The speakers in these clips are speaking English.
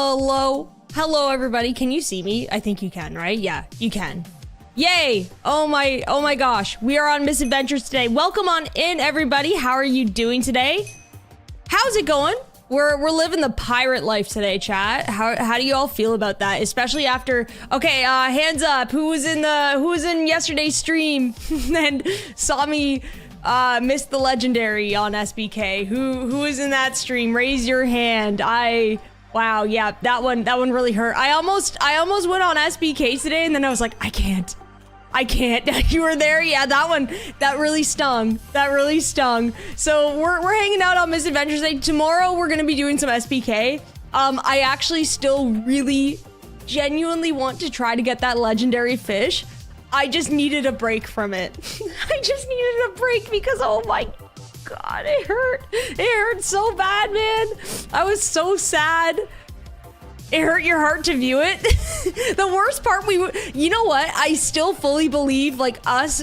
Hello everybody. Can you see me? I think you can, right? Yeah, you can. Yay! Oh my gosh. We are on Misadventures today. Welcome on in, everybody. How are you doing today? How's it going? We're living the pirate life today, chat. How do you all feel about that? Especially after, okay, hands up. Who was in yesterday's stream and saw me miss the legendary on SBK? Who was in that stream? Raise your hand. Wow, yeah, that one really hurt. I almost went on SBK today and then I was like, I can't. You were there? Yeah, that really stung. So we're hanging out on Misadventures today. Tomorrow we're gonna be doing some SBK. I actually still really genuinely want to try to get that legendary fish. I just needed a break from it. I just needed a break because, oh my God, it hurt. It hurt so bad, man. I was so sad. It hurt your heart to view it. The worst part, you know what? I still fully believe, like, us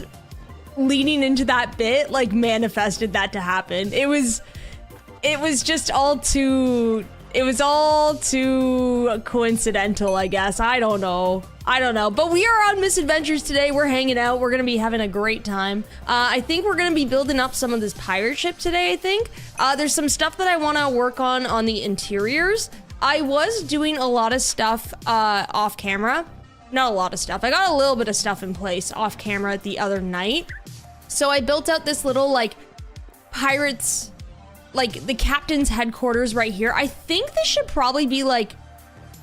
leaning into that bit, like, manifested that to happen. It was just all too, it was all too coincidental, I guess. I don't know. But we are on Misadventures today. We're hanging out. We're going to be having a great time. I think we're going to be building up some of this pirate ship today, I think. There's some stuff that I want to work on the interiors. I was doing a lot of stuff off camera. Not a lot of stuff. I got a little bit of stuff in place off camera the other night. So I built out this little, like, pirates, like, the captain's headquarters right here. I think this should probably be, like,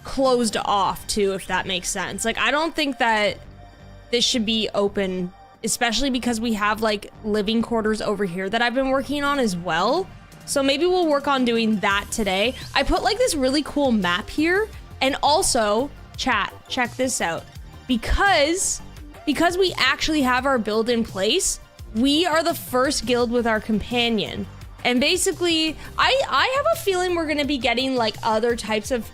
closed off, too, if that makes sense. Like, I don't think that this should be open, especially because we have, like, living quarters over here that I've been working on as well. So maybe we'll work on doing that today. I put like this really cool map here. And also, chat, check this out. Because we actually have our build in place, we are the first guild with our companion. And basically, I have a feeling we're gonna be getting like other types of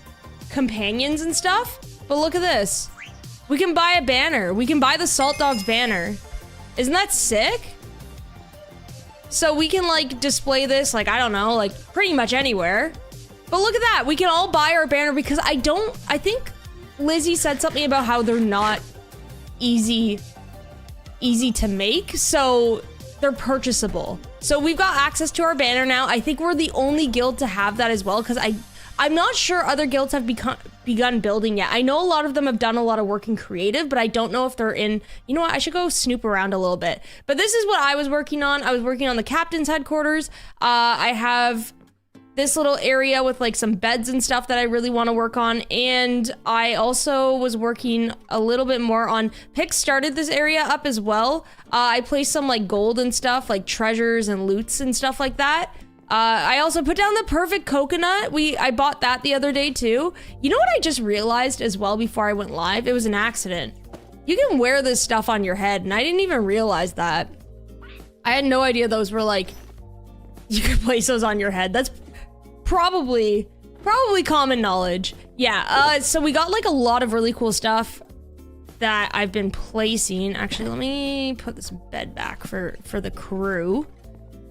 companions and stuff. But look at this. We can buy a banner. We can buy the Salt Dogs banner. Isn't that sick? So we can like display this, like, I don't know, like pretty much anywhere. But look at that, we can all buy our banner because I think Lizzie said something about how they're not easy to make, so they're purchasable. So we've got access to our banner now. I think we're the only guild to have that as well, because I'm not sure other guilds have begun building yet. I know a lot of them have done a lot of work in creative, but I don't know if they're in, you know what, I should go snoop around a little bit. But this is what I was working on. I was working on the captain's headquarters. I have this little area with like some beds and stuff that I really want to work on. And I also was working a little bit more on, Pix started this area up as well. I placed some like gold and stuff, like treasures and loots and stuff like that. I also put down the perfect coconut. I bought that the other day too. You know what I just realized as well before I went live? It was an accident. You can wear this stuff on your head, and I didn't even realize that. I had no idea those were like, you could place those on your head. That's probably common knowledge. Yeah, so we got like a lot of really cool stuff that I've been placing. Actually, let me put this bed back for the crew.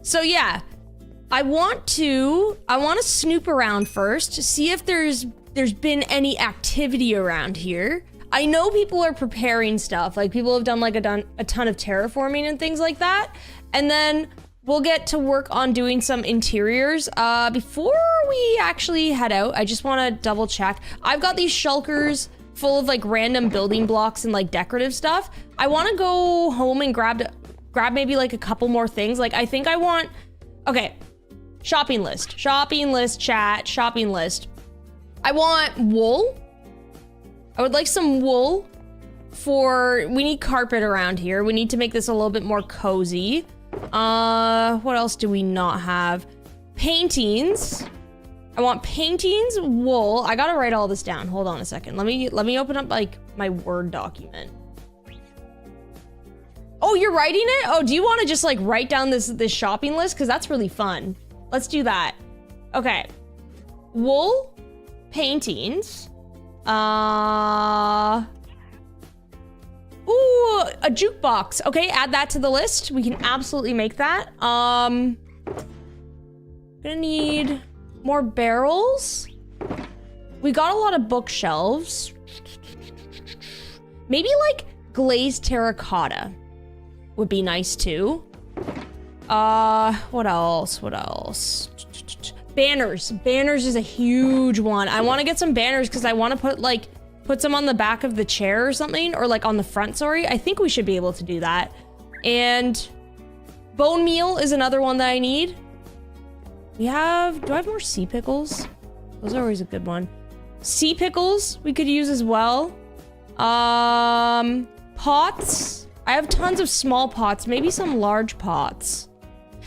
So yeah. I want to snoop around first to see if there's been any activity around here. I know people are preparing stuff, like people have done like a ton of terraforming and things like that. And then we'll get to work on doing some interiors. Before we actually head out, I just want to double check. I've got these shulkers full of like random building blocks and like decorative stuff. I want to go home and grab maybe like a couple more things. Like I think I want, okay. Shopping list, chat, shopping list. I want wool. I would like some wool we need carpet around here. We need to make this a little bit more cozy. What else do we not have? Paintings. I want paintings, wool. I gotta write all this down. Hold on a second. Let me open up like my Word document. Oh, you're writing it? Oh, do you want to just like write down this shopping list? Because that's really fun. Let's do that. Okay. Wool, paintings. Ooh, a jukebox. Okay, add that to the list. We can absolutely make that. Gonna need more barrels. We got a lot of bookshelves. Maybe like glazed terracotta would be nice too. What else? What else? Banners. Banners is a huge one. I want to get some banners because I want to put some on the back of the chair or something, or like on the front, sorry. I think we should be able to do that. And bone meal is another one that I need. Do I have more sea pickles? Those are always a good one. Sea pickles we could use as well. Pots. I have tons of small pots, maybe some large pots.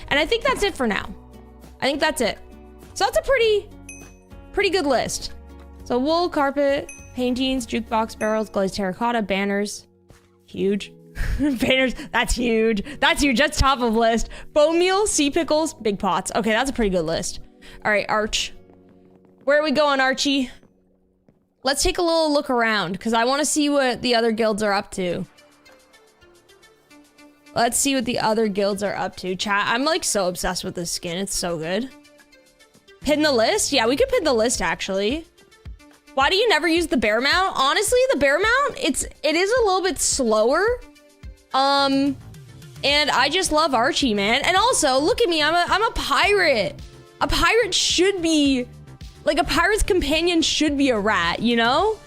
And I think that's it for now. I think that's it. So that's a pretty good list. So wool, carpet, paintings, jukebox, barrels, glazed terracotta, banners. Huge. Banners, that's huge. That's huge, that's top of list. Bone meal, sea pickles, big pots. Okay, that's a pretty good list. All right, Arch. Where are we going, Archie? Let's take a little look around because I want to see what the other guilds are up to. Let's see what the other guilds are up to. Chat, I'm like so obsessed with this skin. It's so good. Pin the list? Yeah, we could pin the list actually. Why do you never use the bear mount? Honestly, the bear mount, it is a little bit slower. And I just love Archie, man. And also, look at me, I'm a pirate. A pirate should be, like a pirate's companion should be a rat, you know?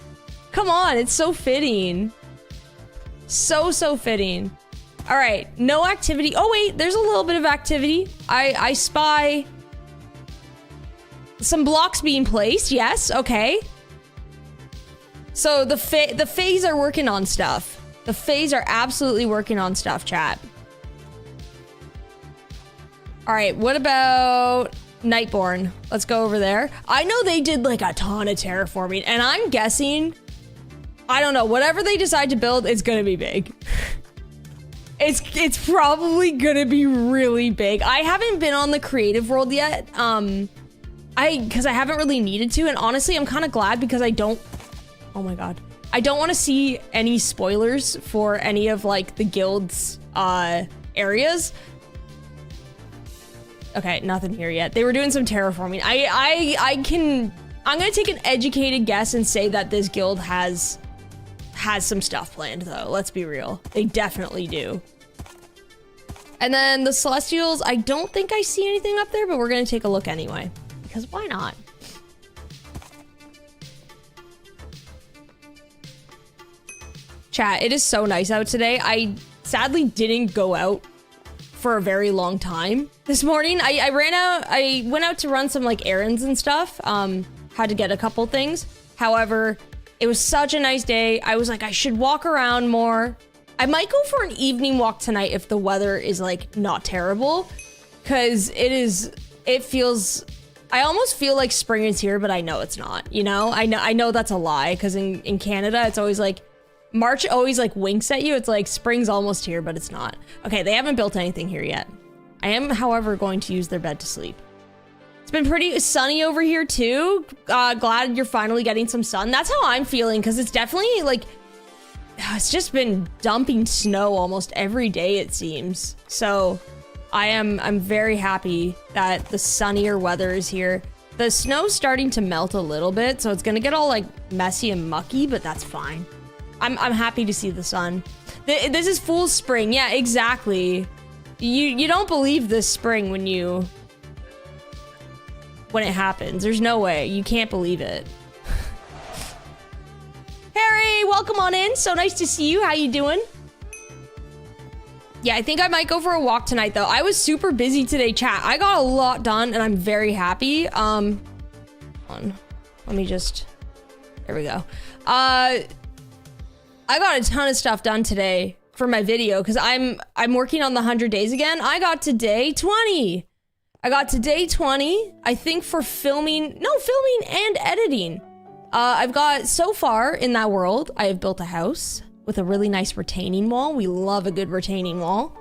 Come on, it's so fitting. So fitting. All right, no activity. Oh wait, there's a little bit of activity. I spy some blocks being placed. Yes, okay. So the Fays are working on stuff. The Fays are absolutely working on stuff, chat. All right, what about Nightborn? Let's go over there. I know they did like a ton of terraforming, and I'm guessing, I don't know, whatever they decide to build, it's gonna be big. It's probably gonna be really big. I haven't been on the creative world yet, because I haven't really needed to, and honestly, I'm kind of glad because I don't, oh my god. I don't want to see any spoilers for any of like the guild's areas. Okay, nothing here yet. They were doing some terraforming. I'm gonna take an educated guess and say that this guild has some stuff planned though. Let's be real. They definitely do. And then the Celestials, I don't think I see anything up there, but we're gonna take a look anyway. Because why not? Chat, it is so nice out today. I sadly didn't go out for a very long time this morning. I went out to run some like errands and stuff. Had to get a couple things. However, it was such a nice day. I was like, I should walk around more. I might go for an evening walk tonight if the weather is like not terrible. Cause I almost feel like spring is here, but I know it's not, you know? I know that's a lie. Cause in Canada, it's always like, March always like winks at you. It's like spring's almost here, but it's not. Okay, they haven't built anything here yet. I am, however, going to use their bed to sleep. It's been pretty sunny over here too. Glad you're finally getting some sun. That's how I'm feeling because it's definitely like, it's just been dumping snow almost every day it seems. So I'm very happy that the sunnier weather is here. The snow's starting to melt a little bit, so it's gonna get all like messy and mucky, but that's fine. I'm happy to see the sun. This is full spring. Yeah, exactly. You don't believe this spring when it happens. There's no way. You can't believe it. Harry, welcome on in. So nice to see you. How you doing? Yeah, I think I might go for a walk tonight though. I was super busy today, chat. I got a lot done and I'm very happy. Hold on. Let me just, there we go. I got a ton of stuff done today for my video because I'm working on the 100 days again. I got to day 20. I got to day 20, I think for filming and editing. I've got, so far in that world, I have built a house with a really nice retaining wall. We love a good retaining wall.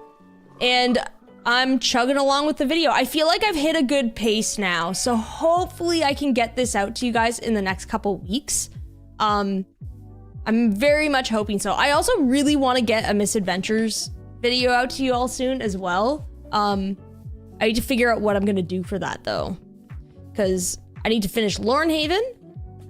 And I'm chugging along with the video. I feel like I've hit a good pace now. So hopefully I can get this out to you guys in the next couple weeks. I'm very much hoping so. I also really want to get a Misadventures video out to you all soon as well. I need to figure out what I'm going to do for that though. Because I need to finish Lornhaven.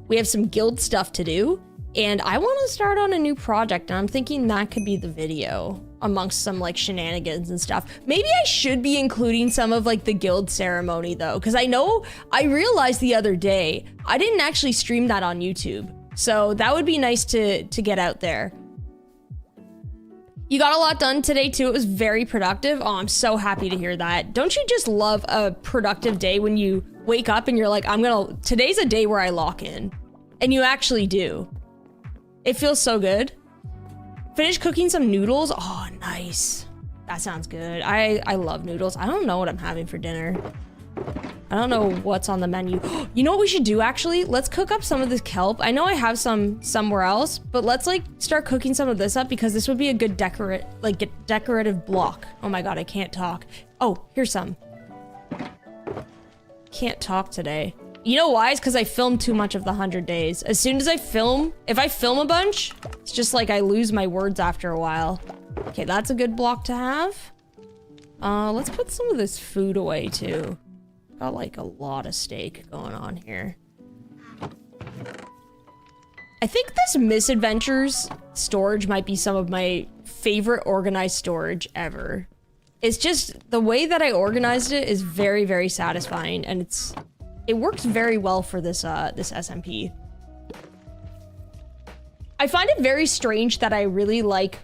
We have some guild stuff to do. And I want to start on a new project, and I'm thinking that could be the video amongst some like shenanigans and stuff. Maybe I should be including some of like the guild ceremony though, because I realized the other day, I didn't actually stream that on YouTube. So that would be nice to get out there. You got a lot done today too. It was very productive. Oh, I'm so happy to hear that. Don't you just love a productive day when you wake up and you're like, today's a day where I lock in, and you actually do. It feels so good. Finish cooking some noodles. Oh, nice. That sounds good. I love noodles. I don't know what I'm having for dinner. I don't know what's on the menu. You know what we should do, actually? Let's cook up some of this kelp. I know I have some somewhere else, but let's like start cooking some of this up because this would be a good decorative block. Oh my God, I can't talk. Oh, here's some. Can't talk today. You know why? It's because I filmed too much of the 100 days. As soon as if I film a bunch, it's just like I lose my words after a while. Okay, that's a good block to have. Let's put some of this food away too. Got like a lot of steak going on here. I think this Misadventures storage might be some of my favorite organized storage ever. It's just the way that I organized it is very, very satisfying, and it works very well for this this SMP. I find it very strange that I really like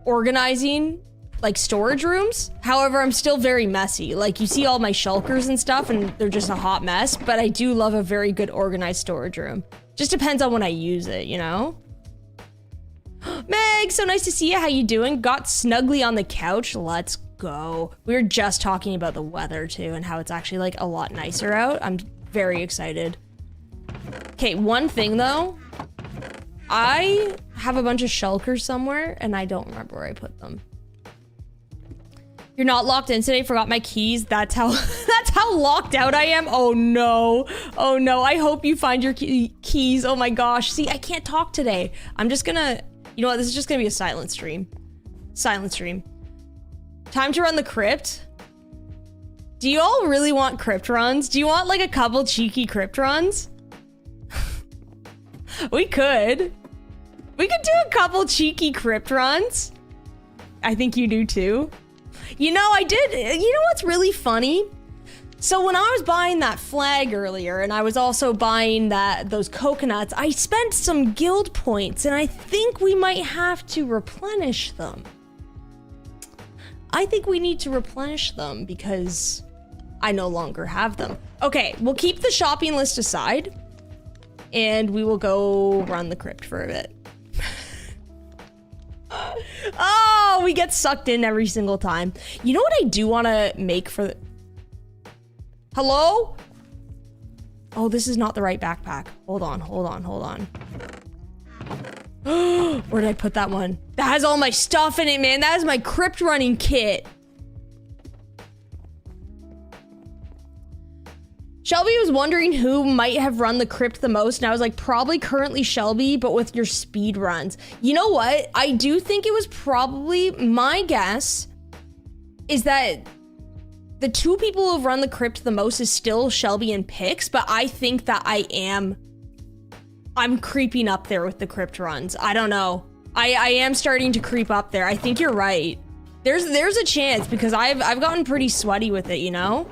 organizing like storage rooms. However, I'm still very messy. Like you see all my shulkers and stuff and they're just a hot mess, but I do love a very good organized storage room. Just depends on when I use it, you know? Meg, so nice to see you. How you doing? Got snugly on the couch. Let's go. We were just talking about the weather too and how it's actually like a lot nicer out. I'm very excited. Okay, one thing though. I have a bunch of shulkers somewhere and I don't remember where I put them. You're not locked in today, forgot my keys. That's how locked out I am. Oh no. Oh no, I hope you find your keys. Oh my gosh. See, I can't talk today. I'm just gonna, you know what? This is just gonna be a silent stream. Silent stream. Time to run the crypt. Do you all really want crypt runs? Do you want like a couple cheeky crypt runs? We could do a couple cheeky crypt runs. I think you do too. You know, I did. You know what's really funny? So when I was buying that flag earlier and I was also buying those coconuts, I spent some guild points and I think we might have to replenish them. I think we need to replenish them because I no longer have them. Okay, we'll keep the shopping list aside and we will go run the crypt for a bit. Oh, we get sucked in every single time. You know what I do want to make for the... Hello? Oh, this is not the right backpack. Hold on. Where did I put that one? That has all my stuff in it, man. That is my crypt running kit. Shelby was wondering who might have run the crypt the most, and I was like, probably currently Shelby, but with your speed runs. You know what? I do think it was probably, my guess is that the two people who've run the crypt the most is still Shelby and Pix, but I think that I'm creeping up there with the crypt runs. I don't know. I am starting to creep up there. I think you're right. There's a chance because I've gotten pretty sweaty with it, you know?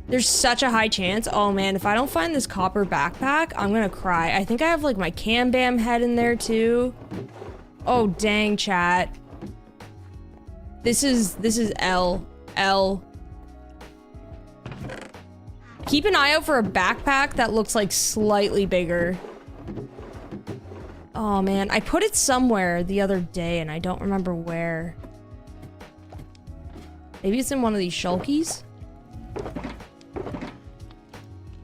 There's such a high chance. Oh man, if I don't find this copper backpack, I'm gonna cry. I think I have like my Cam Bam head in there too. Oh dang, chat. This is L. Keep an eye out for a backpack that looks like slightly bigger. Oh man, I put it somewhere the other day and I don't remember where. Maybe it's in one of these shulkies?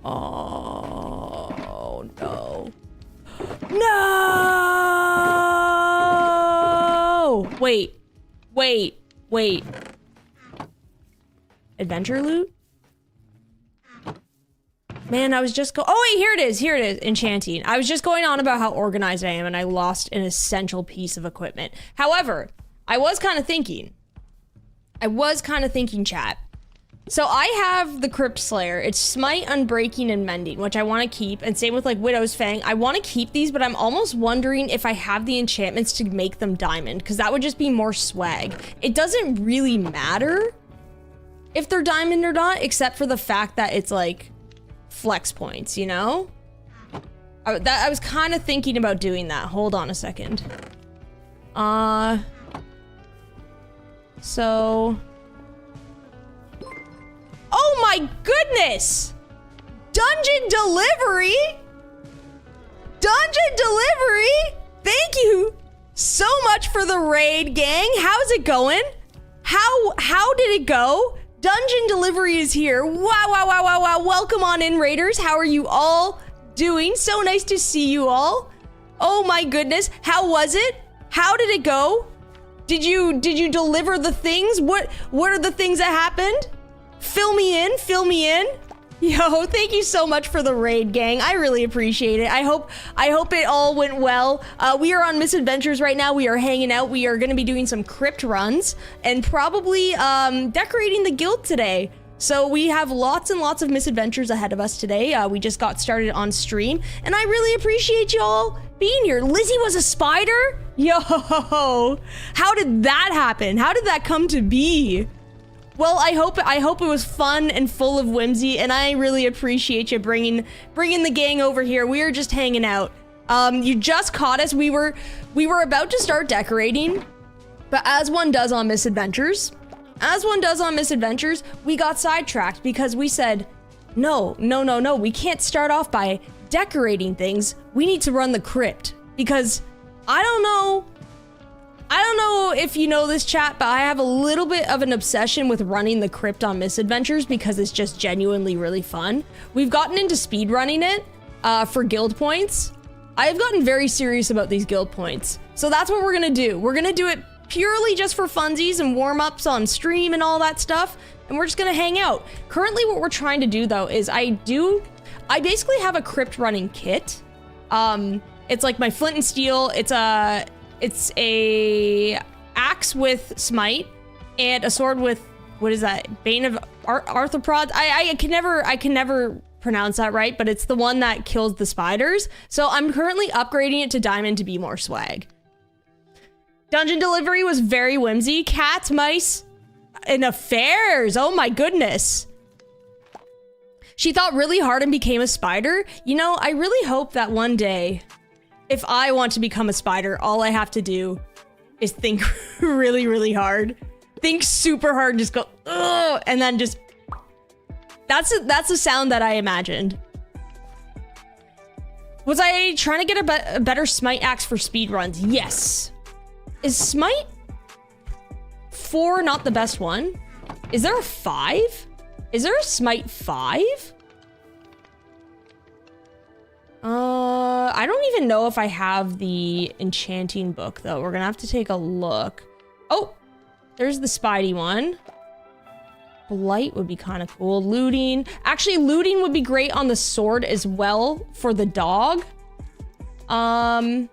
Oh, no. No! Wait. Adventure loot? Man, I was just oh wait, here it is, Enchanting. I was just going on about how organized I am and I lost an essential piece of equipment. However, I was kind of thinking, chat, So I have the Crypt Slayer. It's Smite, Unbreaking, and Mending, which I want to keep. And same with like Widow's Fang. I want to keep these, but I'm almost wondering if I have the enchantments to make them diamond, because that would just be more swag. It doesn't really matter if they're diamond or not, except for the fact that it's like flex points, you know? I was kind of thinking about doing that. Hold on a second. So... Oh my goodness! Dungeon delivery? Dungeon delivery? Thank you so much for the raid, gang. How's it going? How did it go? Dungeon delivery is here. Wow. Welcome on in, raiders. How are you all doing? So nice to see you all. Oh my goodness. How was it? How did it go? Did you deliver the things? What are the things that happened? Fill me in. Yo, thank you so much for the raid, gang. I really appreciate it. I hope it all went well. We are on Misadventures right now. We are hanging out. We are going to be doing some crypt runs and probably decorating the guild today. So we have lots and lots of misadventures ahead of us today. We just got started on stream, and I really appreciate y'all being here. Lizzie was a spider? Yo, how did that happen? How did that come to be? Well, I hope it was fun and full of whimsy, and I really appreciate you bringing the gang over here. We are just hanging out. You just caught us. We were about to start decorating, but as one does on Misadventures, we got sidetracked because we said, no, we can't start off by decorating things. We need to run the crypt because I don't know if you know this, chat, but I have a little bit of an obsession with running the crypt on Misadventures because it's just genuinely really fun. We've gotten into speed running it for guild points. I have gotten very serious about these guild points. So that's what we're gonna do. We're gonna do it purely just for funsies and warm-ups on stream and all that stuff. And we're just gonna hang out. Currently what we're trying to do though is I basically have a crypt running kit. It's like my flint and steel. It's a axe with smite and a sword with, what is that? Bane of Arthropods? I can never pronounce that right, but it's the one that kills the spiders. So I'm currently upgrading it to diamond to be more swag. Dungeon delivery was very whimsy. Cats, mice, and affairs. Oh my goodness. She thought really hard and became a spider. You know, I really hope that one day, if I want to become a spider, all I have to do is think really, really hard. Think super hard and just go, ugh, and then just... That's the sound that I imagined. Was I trying to get a better smite axe for speed runs? Yes. Is smite 4 not the best one? Is there a 5? Is there a smite 5? I don't even know if I have the enchanting book though. We're gonna have to take a look. Oh, there's the Spidey one. Blight would be kind of cool. Looting. Actually, looting would be great on the sword as well for the dog. Yeah,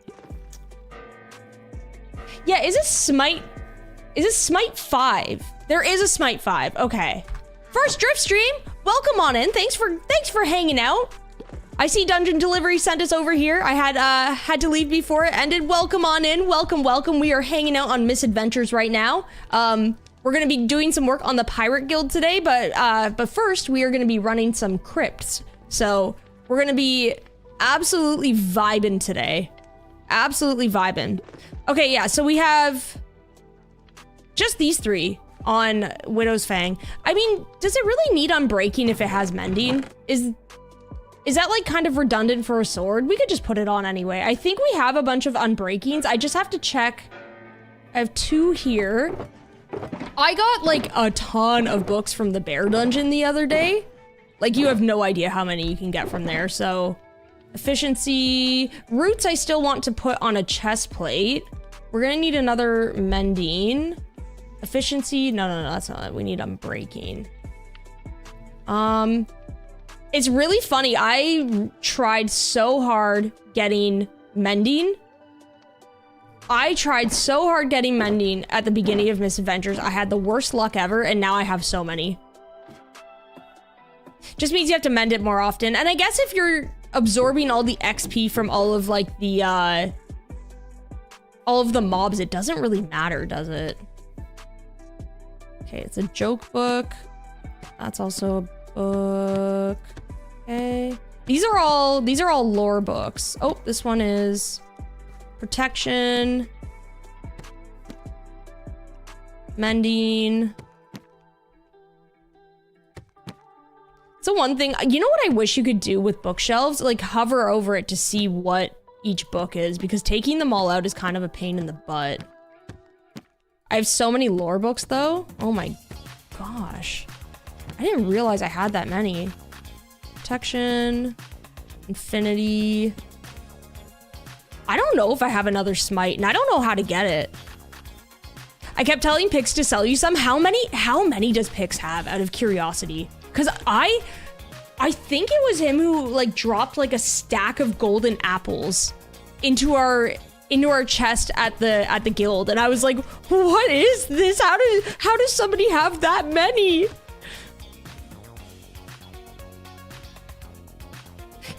is it smite 5? There is a smite 5. Okay. First drift stream. Welcome on in. Thanks for hanging out. I see Dungeon Delivery sent us over here. I had to leave before it ended. Welcome on in. Welcome. We are hanging out on Misadventures right now. We're gonna be doing some work on the Pirate Guild today, but first we are gonna be running some crypts. So we're gonna be absolutely vibing today. Absolutely vibing. Okay, yeah, so we have just these 3 on Widow's Fang. I mean, does it really need Unbreaking if it has Mending? Is that like kind of redundant for a sword? We could just put it on anyway. I think we have a bunch of Unbreakings. I just have to check. I have 2 here. I got like a ton of books from the bear dungeon the other day. Like you have no idea how many you can get from there. So efficiency, roots I still want to put on a chest plate. We're gonna need another mending. Efficiency, no, that's not it. We need Unbreaking. It's really funny. I tried so hard getting mending. At the beginning of Misadventures. I had the worst luck ever, and now I have so many. Just means you have to mend it more often. And I guess if you're absorbing all the XP from all of like the all of the mobs, it doesn't really matter, does it? Okay, it's a joke book. That's also a book. Okay. These are all lore books. Oh, this one is protection, mending. So one thing, you know what I wish you could do with bookshelves? Like hover over it to see what each book is, because taking them all out is kind of a pain in the butt. I have so many lore books though. Oh my gosh. I didn't realize I had that many. Protection, infinity. I don't know if I have another smite, and I don't know how to get it. I kept telling Pix to sell you some. How many does Pix have, out of curiosity? Because I think it was him who like dropped like a stack of golden apples into our chest at the guild, and I was like, what is this? How does somebody have that many?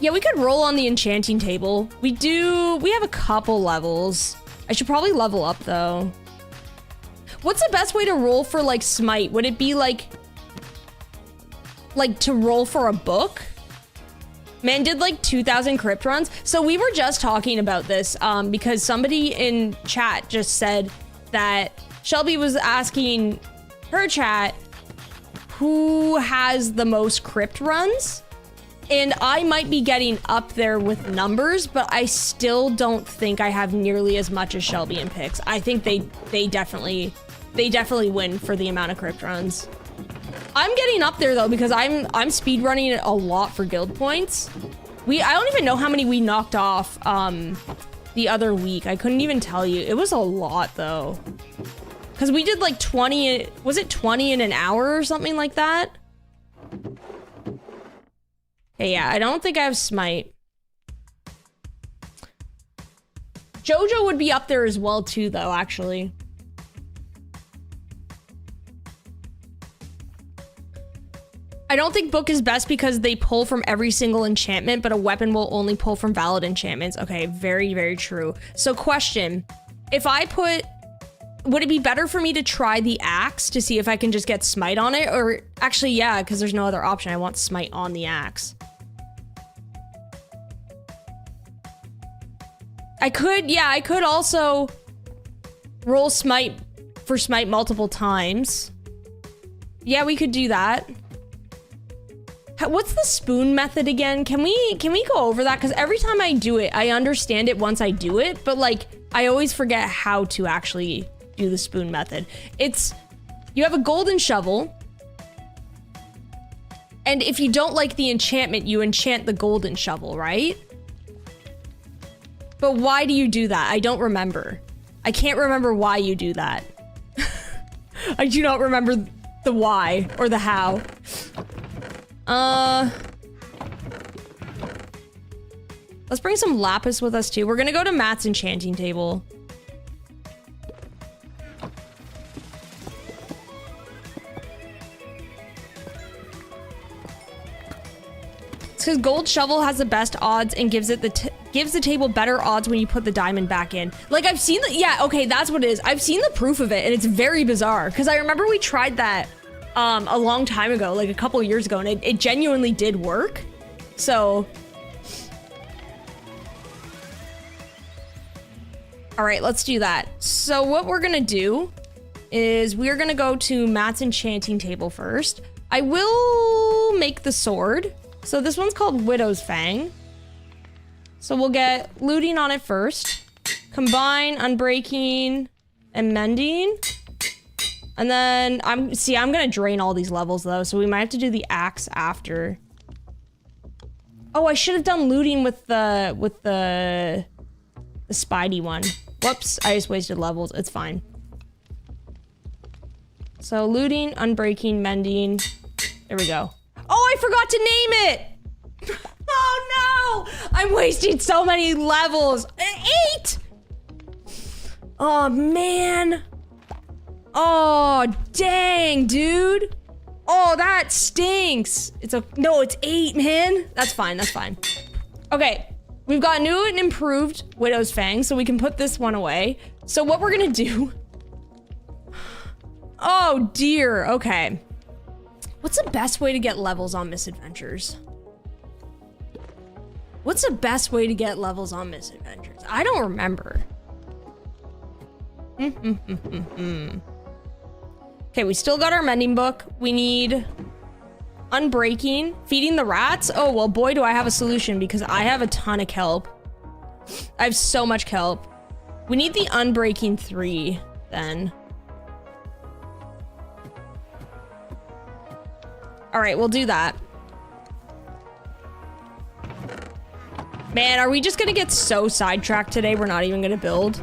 Yeah, we could roll on the enchanting table. We have a couple levels. I should probably level up though. What's the best way to roll for like smite? Would it be like to roll for a book? Man did like 2,000 crypt runs. So we were just talking about this because somebody in chat just said that Shelby was asking her chat who has the most crypt runs. And I might be getting up there with numbers, but I still don't think I have nearly as much as Shelby and Pix. I think they definitely win for the amount of crypt runs. I'm getting up there though, because I'm speed running it a lot for guild points. I don't even know how many we knocked off the other week. I couldn't even tell you. It was a lot though. Cause we did like 20, was it 20 in an hour or something like that? Hey, yeah, I don't think I have smite. Jojo would be up there as well too though, actually. I don't think book is best because they pull from every single enchantment, but a weapon will only pull from valid enchantments. Okay, very, very true. So question, would it be better for me to try the axe to see if I can just get smite on it? Or actually, yeah, because there's no other option. I want smite on the axe. I could also roll smite for smite multiple times. Yeah, we could do that. What's the spoon method again? Can we go over that? Because every time I do it, I understand it once I do it, but like I always forget how to actually do the spoon method. You have a golden shovel, and if you don't like the enchantment, you enchant the golden shovel, right? But why do you do that? I don't remember. I can't remember why you do that. I do not remember the why or the how. Let's bring some lapis with us too. We're gonna go to Matt's enchanting table. It's because gold shovel has the best odds and gives the table better odds when you put the diamond back in. Like I've seen yeah, okay, that's what it is. I've seen the proof of it and it's very bizarre because I remember we tried that a long time ago, like a couple of years ago, and it genuinely did work. So all right, let's do that. So what we're gonna do is we're gonna go to Matt's enchanting table first. I will make the sword. So this one's called Widow's Fang. So we'll get looting on it first. Combine, unbreaking, and mending. And then I'm gonna drain all these levels though, so we might have to do the axe after. Oh, I should have done looting with the Spidey one. Whoops, I just wasted levels. It's fine. So looting, unbreaking, mending. There we go. Oh, I forgot to name it! Oh no! I'm wasting so many levels. 8! Oh man. Oh, dang, dude. Oh, that stinks. No, it's 8, man. That's fine, that's fine. Okay, we've got new and improved Widow's Fang, so we can put this one away. So what we're gonna do... Oh dear, okay. What's the best way to get levels on Misadventures? What's the best way to get levels on Misadventures? I don't remember. Okay, we still got our mending book. We need unbreaking, feeding the rats. Oh, well, boy, do I have a solution because I have a ton of kelp. I have so much kelp. We need the unbreaking 3 then. All right, we'll do that. Man, are we just gonna get so sidetracked today we're not even gonna build?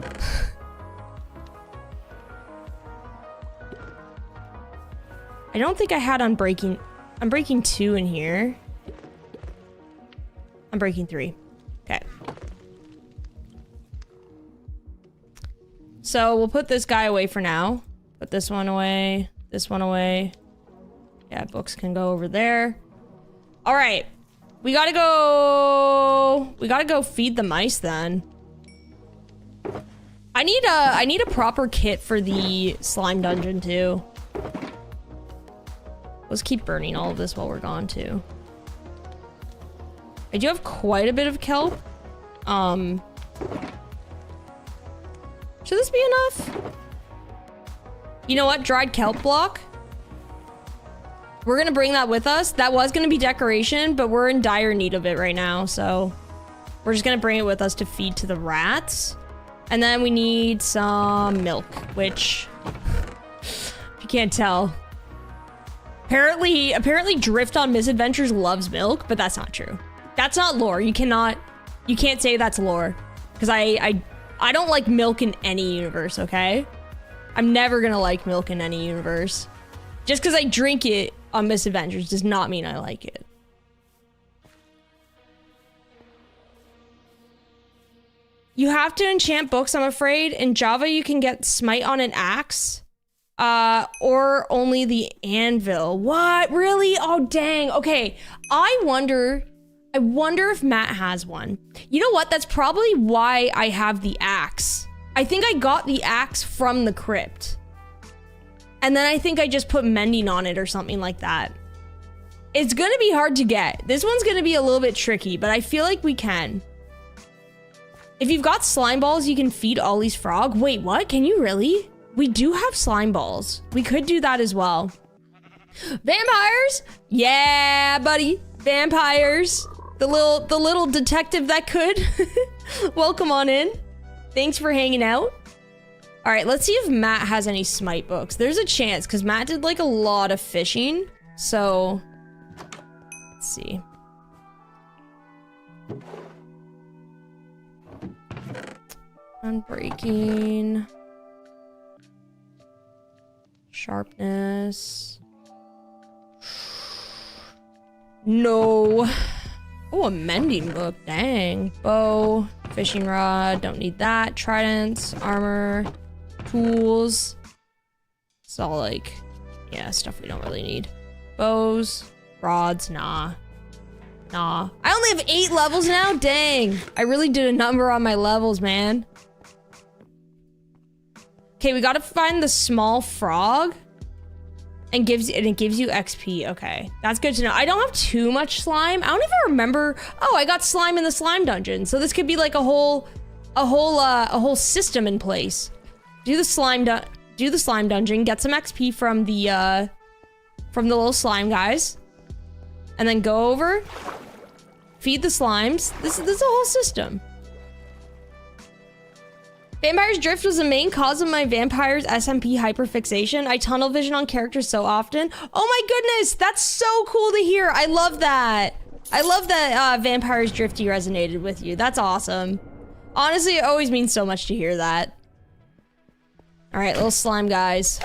I don't think I had unbreaking 2 in here. Unbreaking 3. Okay. So we'll put this guy away for now. Put this one away. This one away. Yeah, books can go over there. All right. We gotta go feed the mice then. I need a proper kit for the slime dungeon too. Let's keep burning all of this while we're gone too. I do have quite a bit of kelp. Should this be enough? You know what? Dried kelp block. We're gonna bring that with us. That was gonna be decoration, but we're in dire need of it right now, so we're just gonna bring it with us to feed to the rats. And then we need some milk, which if you can't tell. Apparently Drift on Misadventures loves milk, but that's not true. That's not lore. You can't say that's lore. Because I don't like milk in any universe, okay? I'm never gonna like milk in any universe. Just because I drink it on Misadventures does not mean I like it. You have to enchant books, I'm afraid. In Java, you can get smite on an axe. Or only the anvil. What? Really? Oh, dang. Okay. I wonder if Matt has one. You know what? That's probably why I have the axe. I think I got the axe from the crypt. And then I think I just put mending on it or something like that. It's gonna be hard to get. This one's gonna be a little bit tricky, but I feel like we can. If you've got slime balls, you can feed Ollie's frog. Wait, what? Can you really? We do have slime balls. We could do that as well. Vampires? Yeah, buddy. Vampires. The little detective that could. Welcome on in. Thanks for hanging out. All right, let's see if Matt has any smite books. There's a chance because Matt did like a lot of fishing. So let's see. Unbreaking. Sharpness. No. Oh, a mending book. Dang. Bow. Fishing rod. Don't need that. Tridents. Armor. Tools. It's all like, yeah, stuff we don't really need. Bows. Rods. Nah. Nah. I only have 8 levels now? Dang. I really did a number on my levels, man. Okay, we gotta find the small frog. And it gives you XP. Okay, that's good to know. I don't have too much slime. I don't even remember. Oh, I got slime in the slime dungeon. So this could be like a whole system in place. Do the slime dungeon. Get some XP from the little slime guys, and then go over. Feed the slimes. This is a whole system. Vampire's Drift was the main cause of my Vampires SMP hyperfixation. I tunnel vision on characters so often. Oh my goodness, that's so cool to hear. I love that. I love that Vampire's Drifty resonated with you. That's awesome. Honestly, it always means so much to hear that. All right, little slime guys.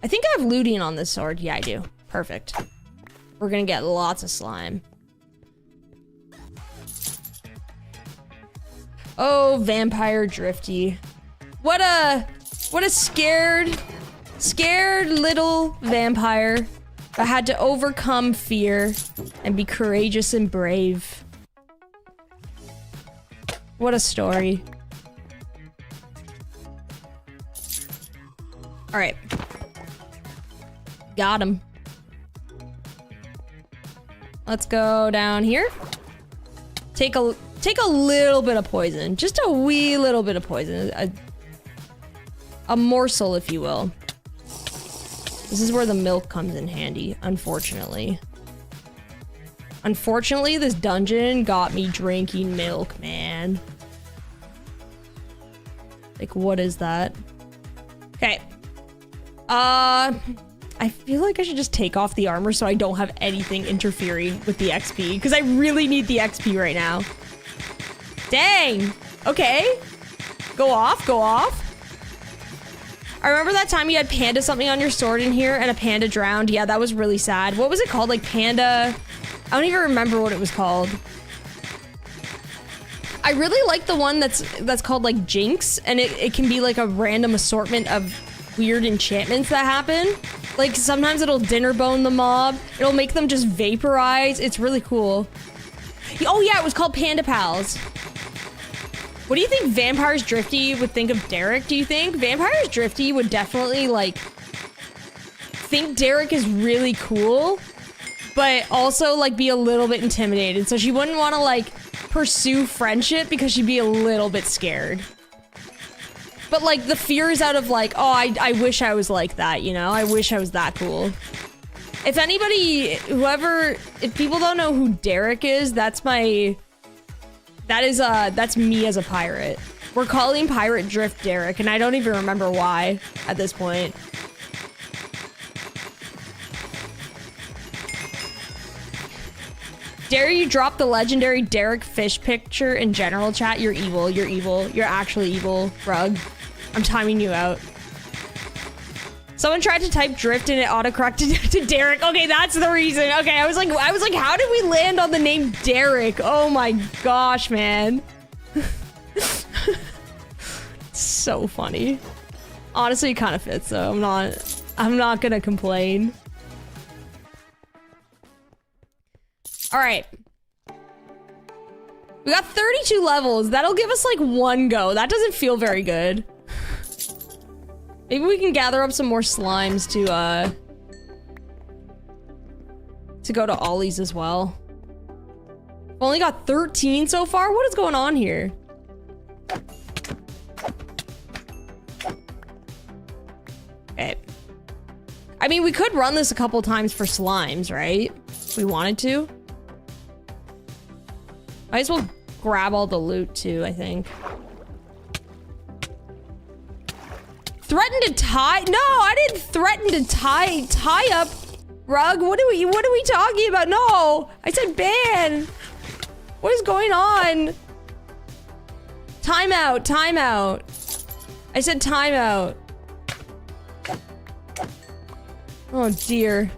I think I have looting on this sword. Yeah, I do. Perfect. We're gonna get lots of slime. Oh, Vampire Drifty. What a scared little vampire. I had to overcome fear and be courageous and brave. What a story. All right. Got him. Let's go down here. Take a little bit of poison. Just a wee little bit of poison. A morsel, if you will. This is where the milk comes in handy, unfortunately. Unfortunately, this dungeon got me drinking milk, man. Like, what is that? Okay. I feel like I should just take off the armor so I don't have anything interfering with the XP, because I really need the XP right now. Dang. Okay. Go off, go off. I remember that time you had panda something on your sword in here and a panda drowned. Yeah, that was really sad. What was it called? Like panda... I don't even remember what it was called. I really like the one that's called like Jinx, and it can be like a random assortment of weird enchantments that happen. Like sometimes it'll dinner bone the mob. It'll make them just vaporize. It's really cool. Oh yeah, it was called Panda Pals. What do you think Vampires Drifty would think of Derek? Do you think Vampires Drifty would definitely like think Derek is really cool, but also like be a little bit intimidated, so she wouldn't want to like pursue friendship because she'd be a little bit scared. But like the fear is out of like, oh, I wish I was like that, you know? I wish I was that cool. If anybody, if people don't know who Derek is, that's me as a pirate. We're calling Pirate Drift Derek, and I don't even remember why at this point. Dare you drop the legendary Derek fish picture in general chat? You're evil, you're evil. You're actually evil, Rug. I'm timing you out. Someone tried to type drift and it autocorrected to Derek. Okay, that's the reason. Okay, I was like, how did we land on the name Derek? Oh my gosh, man. So funny. Honestly, it kind of fits though. I'm not gonna complain. All right. We got 32 levels. That'll give us like one go. That doesn't feel very good. Maybe we can gather up some more slimes to go to Ollie's as well. We've only got 13 so far. What is going on here? Okay. I mean, we could run this a couple times for slimes, right? If we wanted to. Might as well grab all the loot too, I think. Threaten to tie? No, I didn't threaten to tie up. Rug, what are we talking about? No, I said ban. What is going on? Timeout, timeout. I said timeout. Oh dear.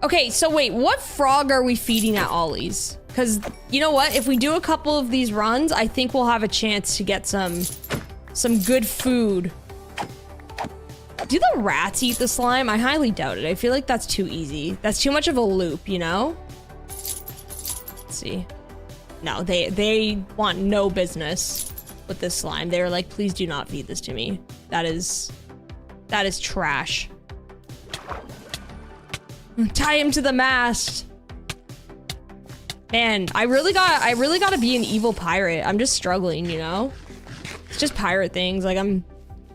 Okay, so wait, what frog are we feeding at Ollie's? Because, you know what? If we do a couple of these runs, I think we'll have a chance to get some good food. Do the rats eat the slime? I highly doubt it. I feel like that's too easy. That's too much of a loop, you know? Let's see. No, they want no business with this slime. They're like, please do not feed this to me. That is trash. Tie him to the mast. Man, I really gotta be an evil pirate. I'm just struggling, you know? It's just pirate things. Like, I'm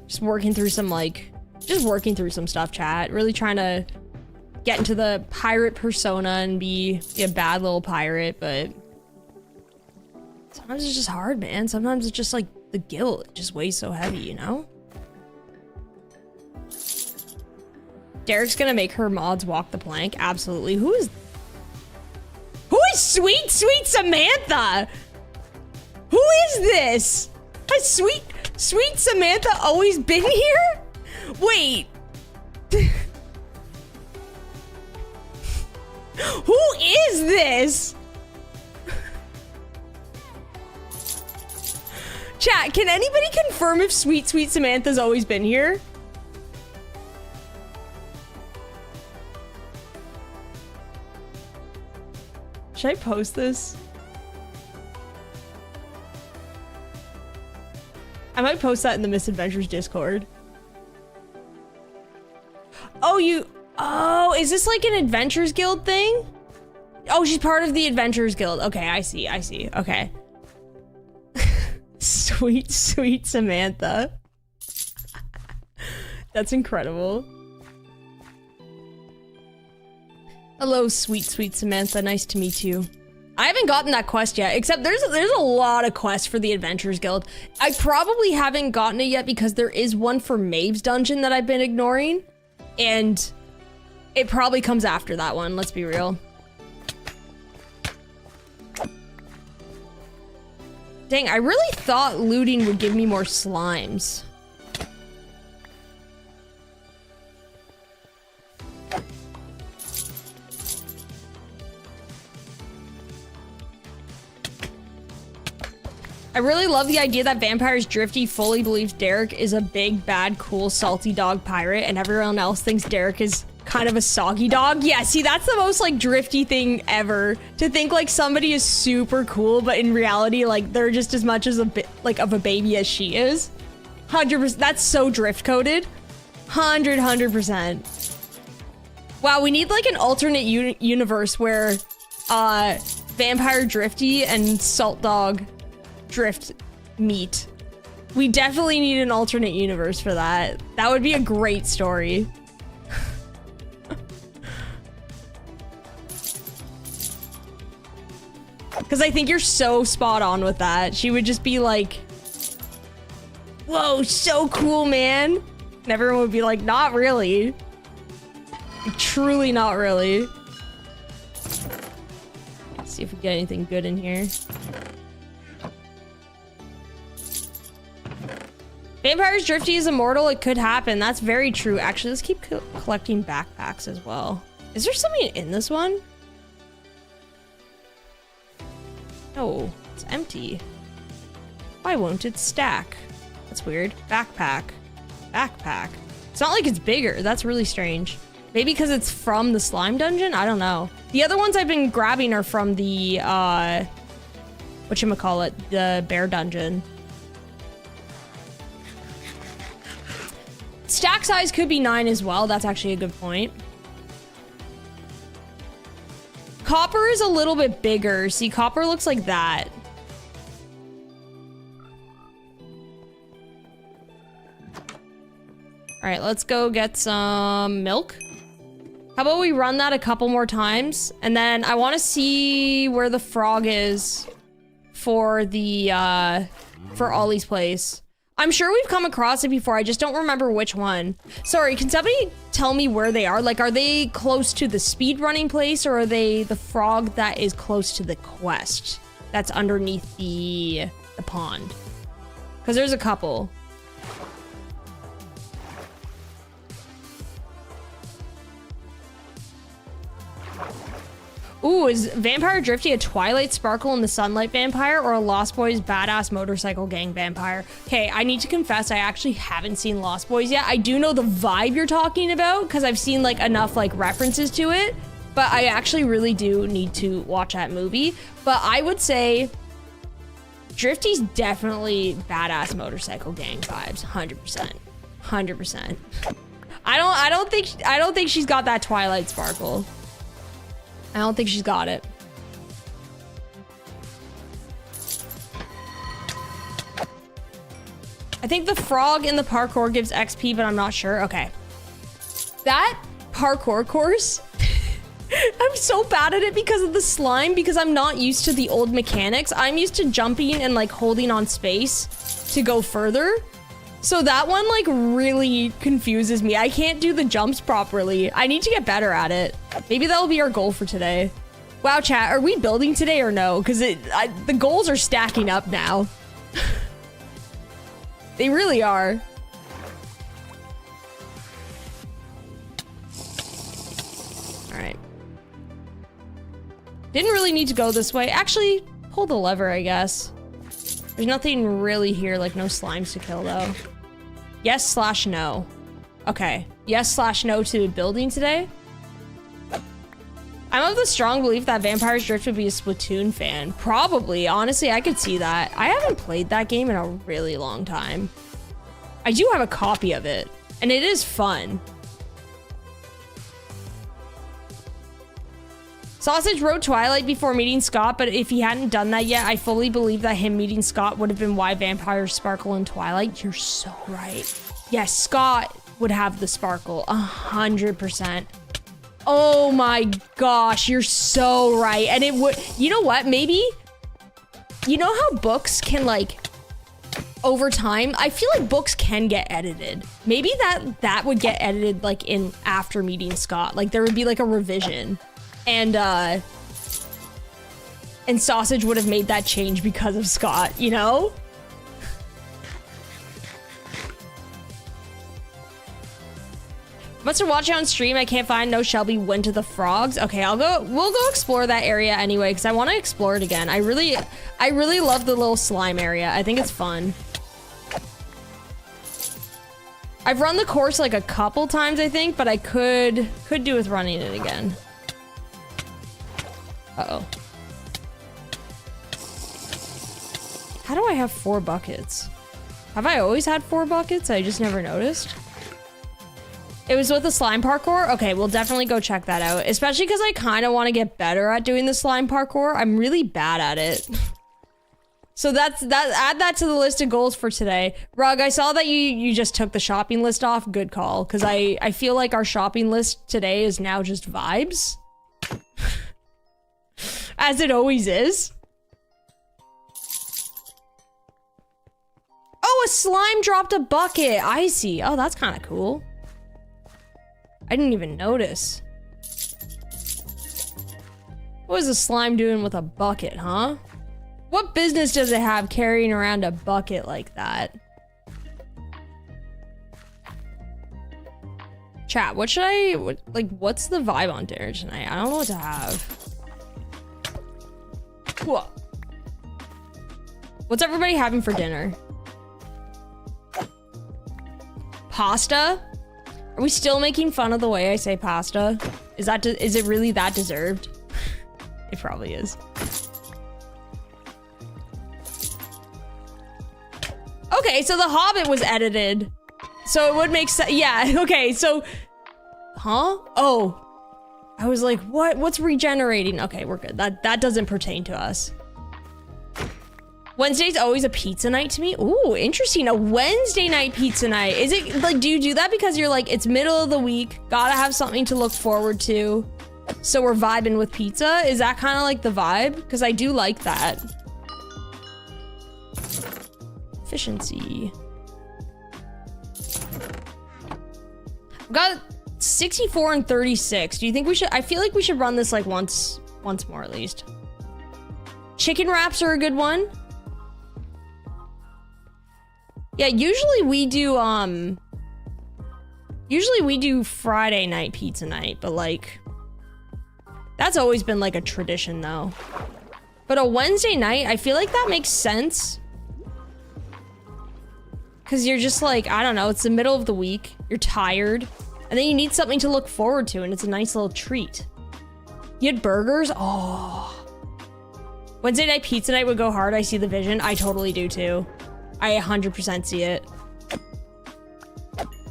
just working through some stuff, chat. Really trying to get into the pirate persona and be a bad little pirate, but sometimes it's just hard, man. Sometimes it's just like the guilt just weighs so heavy, you know? Derek's gonna make her mods walk the plank. Absolutely. Who is sweet Samantha? Who is this? Has sweet Samantha always been here? Wait. Who is this? Chat, can anybody confirm if sweet Samantha's always been here? Should I post this? I might post that in the Misadventures Discord. Oh, is this like an Adventurers Guild thing? Oh, she's part of the Adventurers Guild. Okay, I see. Okay. Sweet Samantha. That's incredible. Hello, sweet Samantha. Nice to meet you. I haven't gotten that quest yet, except there's a lot of quests for the Adventurers Guild. I probably haven't gotten it yet because there is one for Maeve's dungeon that I've been ignoring, and it probably comes after that one, let's be real. Dang, I really thought looting would give me more slimes. I really love the idea that Vampire's Drifty fully believes Derek is a big, bad, cool, salty dog pirate, and everyone else thinks Derek is kind of a soggy dog. Yeah, see, that's the most, like, Drifty thing ever. To think, like, somebody is super cool, but in reality, like, they're just as much as a bit, like, of a baby as she is. 100%. That's so drift-coded. 100%. Wow, we need, like, an alternate universe where, Vampire Drifty and Salt Dog Drift meet. We definitely need an alternate universe for that. That would be a great story. Because I think you're so spot on with that. She would just be like, whoa, so cool, man. And everyone would be like, not really. Truly not really. Let's see if we get anything good in here. Vampire's Drifty is immortal. It could happen. That's very true. Actually, let's keep collecting backpacks as well. Is there something in this one? No, it's empty. Why won't it stack? That's weird. Backpack. It's not like it's bigger. That's really strange. Maybe because it's from the slime dungeon? I don't know. The other ones I've been grabbing are from the, whatchamacallit, the bear dungeon. Stack size could be 9 as well. That's actually a good point. Copper is a little bit bigger. See, copper looks like that. All right, let's go get some milk. How about we run that a couple more times? And then I want to see where the frog is for the, for Ollie's place. I'm sure we've come across it before. I just don't remember which one. Sorry, can somebody tell me where they are? Like, are they close to the speed running place, or are they the frog that is close to the quest that's underneath the pond? Because there's a couple. Ooh, is Vampire Drifty a Twilight Sparkle in the Sunlight Vampire, or a Lost Boys Badass Motorcycle Gang Vampire? Okay, I need to confess, I actually haven't seen Lost Boys yet. I do know the vibe you're talking about, because I've seen, like, enough, like, references to it, but I actually really do need to watch that movie. But I would say Drifty's definitely Badass Motorcycle Gang vibes, 100%. 100%. I don't think she's got that Twilight Sparkle. I don't think she's got it. I think the frog in the parkour gives XP, but I'm not sure. Okay. That parkour course, I'm so bad at it because of the slime, because I'm not used to the old mechanics. I'm used to jumping and, like, holding on space to go further. So that one, like, really confuses me. I can't do the jumps properly. I need to get better at it. Maybe that'll be our goal for today. Wow, chat, are we building today or no? Because the goals are stacking up now. They really are. All right. Didn't really need to go this way. Actually, pull the lever, I guess. There's nothing really here, like no slimes to kill, though. Yes/no. Okay. Yes/no to building today. I'm of the strong belief that Vampire's Drift would be a Splatoon fan. Probably. Honestly, I could see that. I haven't played that game in a really long time. I do have a copy of it, and it is fun. Sausage wrote Twilight before meeting Scott, but if he hadn't done that yet, I fully believe that him meeting Scott would have been why vampires sparkle in Twilight. You're so right. Yes, Scott would have the sparkle, 100%. Oh my gosh, you're so right. And it would, you know what, maybe, you know how books can like, over time, I feel like books can get edited. Maybe that would get edited like in after meeting Scott. Like there would be like a revision. And Sausage would have made that change because of Scott, you know? Must have watched it on stream. I can't find No Shelby Went to the Frogs. Okay, we'll go explore that area anyway, because I want to explore it again. I really love the little slime area. I think it's fun. I've run the course like a couple times, I think, but I could do with running it again. Uh-oh. How do I have 4 buckets? Have I always had 4 buckets? I just never noticed. It was with the slime parkour? Okay, we'll definitely go check that out. Especially because I kind of want to get better at doing the slime parkour. I'm really bad at it. So add that to the list of goals for today. Rug, I saw that you just took the shopping list off. Good call. Because I feel like our shopping list today is now just vibes. As it always is. Oh, a slime dropped a bucket. I see. Oh, that's kind of cool. I didn't even notice. What is a slime doing with a bucket, huh? What business does it have carrying around a bucket like that? Chat, what should what's the vibe on dinner tonight? I don't know what to have. Whoa. What's everybody having for dinner? Pasta? Are we still making fun of the way I say pasta? Is it really that deserved? It probably is. Okay, so The Hobbit was edited. So it would make sense. Yeah, okay, so... Huh? Oh. I was like, what? What's regenerating? Okay, we're good. That doesn't pertain to us. Wednesday's always a pizza night to me. Ooh, interesting. A Wednesday night pizza night. Is it like, do you do that because you're like, it's middle of the week, gotta have something to look forward to, so we're vibing with pizza? Is that kind of like the vibe? Because I do like that. Efficiency. I've got 64 and 36. Do you think we should? I feel like we should run this like once more at least. Chicken wraps are a good one. Yeah, usually we do Friday night pizza night, but like that's always been like a tradition though. But a Wednesday night, I feel like that makes sense. Cause you're just like, I don't know, it's the middle of the week, you're tired, and then you need something to look forward to, and it's a nice little treat. You had burgers? Oh. Wednesday night pizza night would go hard. I see the vision. I totally do too. I 100% see it.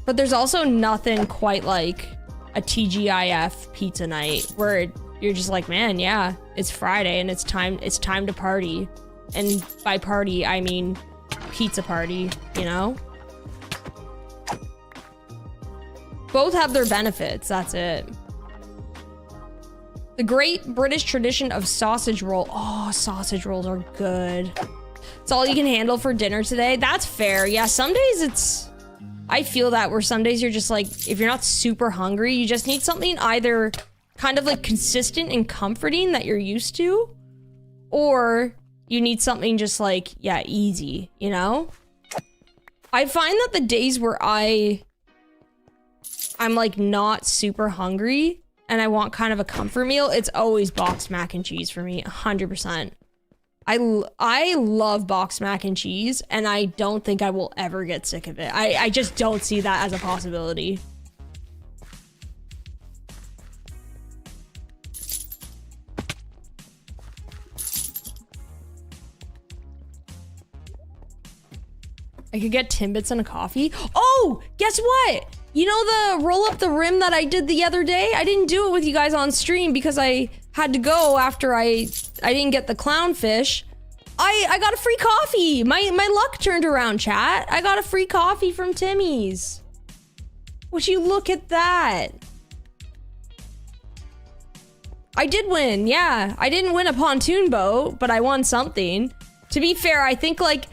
But there's also nothing quite like a TGIF pizza night where you're just like, man, yeah, it's Friday and it's time to party. And by party, I mean pizza party, you know? Both have their benefits, that's it. The great British tradition of sausage roll. Oh, sausage rolls are good. It's all you can handle for dinner today. That's fair. Yeah, some days I feel that where some days you're just like, if you're not super hungry, you just need something either kind of like consistent and comforting that you're used to, or you need something just like, yeah, easy, you know? I find that the days where I'm like not super hungry and I want kind of a comfort meal, it's always boxed mac and cheese for me, 100%. I love boxed mac and cheese, and I don't think I will ever get sick of it. I just don't see that as a possibility. I could get Timbits and a coffee. Oh, guess what? You know the roll up the rim that I did the other day? I didn't do it with you guys on stream because I had to go after I didn't get the clownfish. I got a free coffee. My luck turned around, chat. I got a free coffee from Timmy's. Would you look at that? I did win, yeah. I didn't win a pontoon boat, but I won something. To be fair, I think like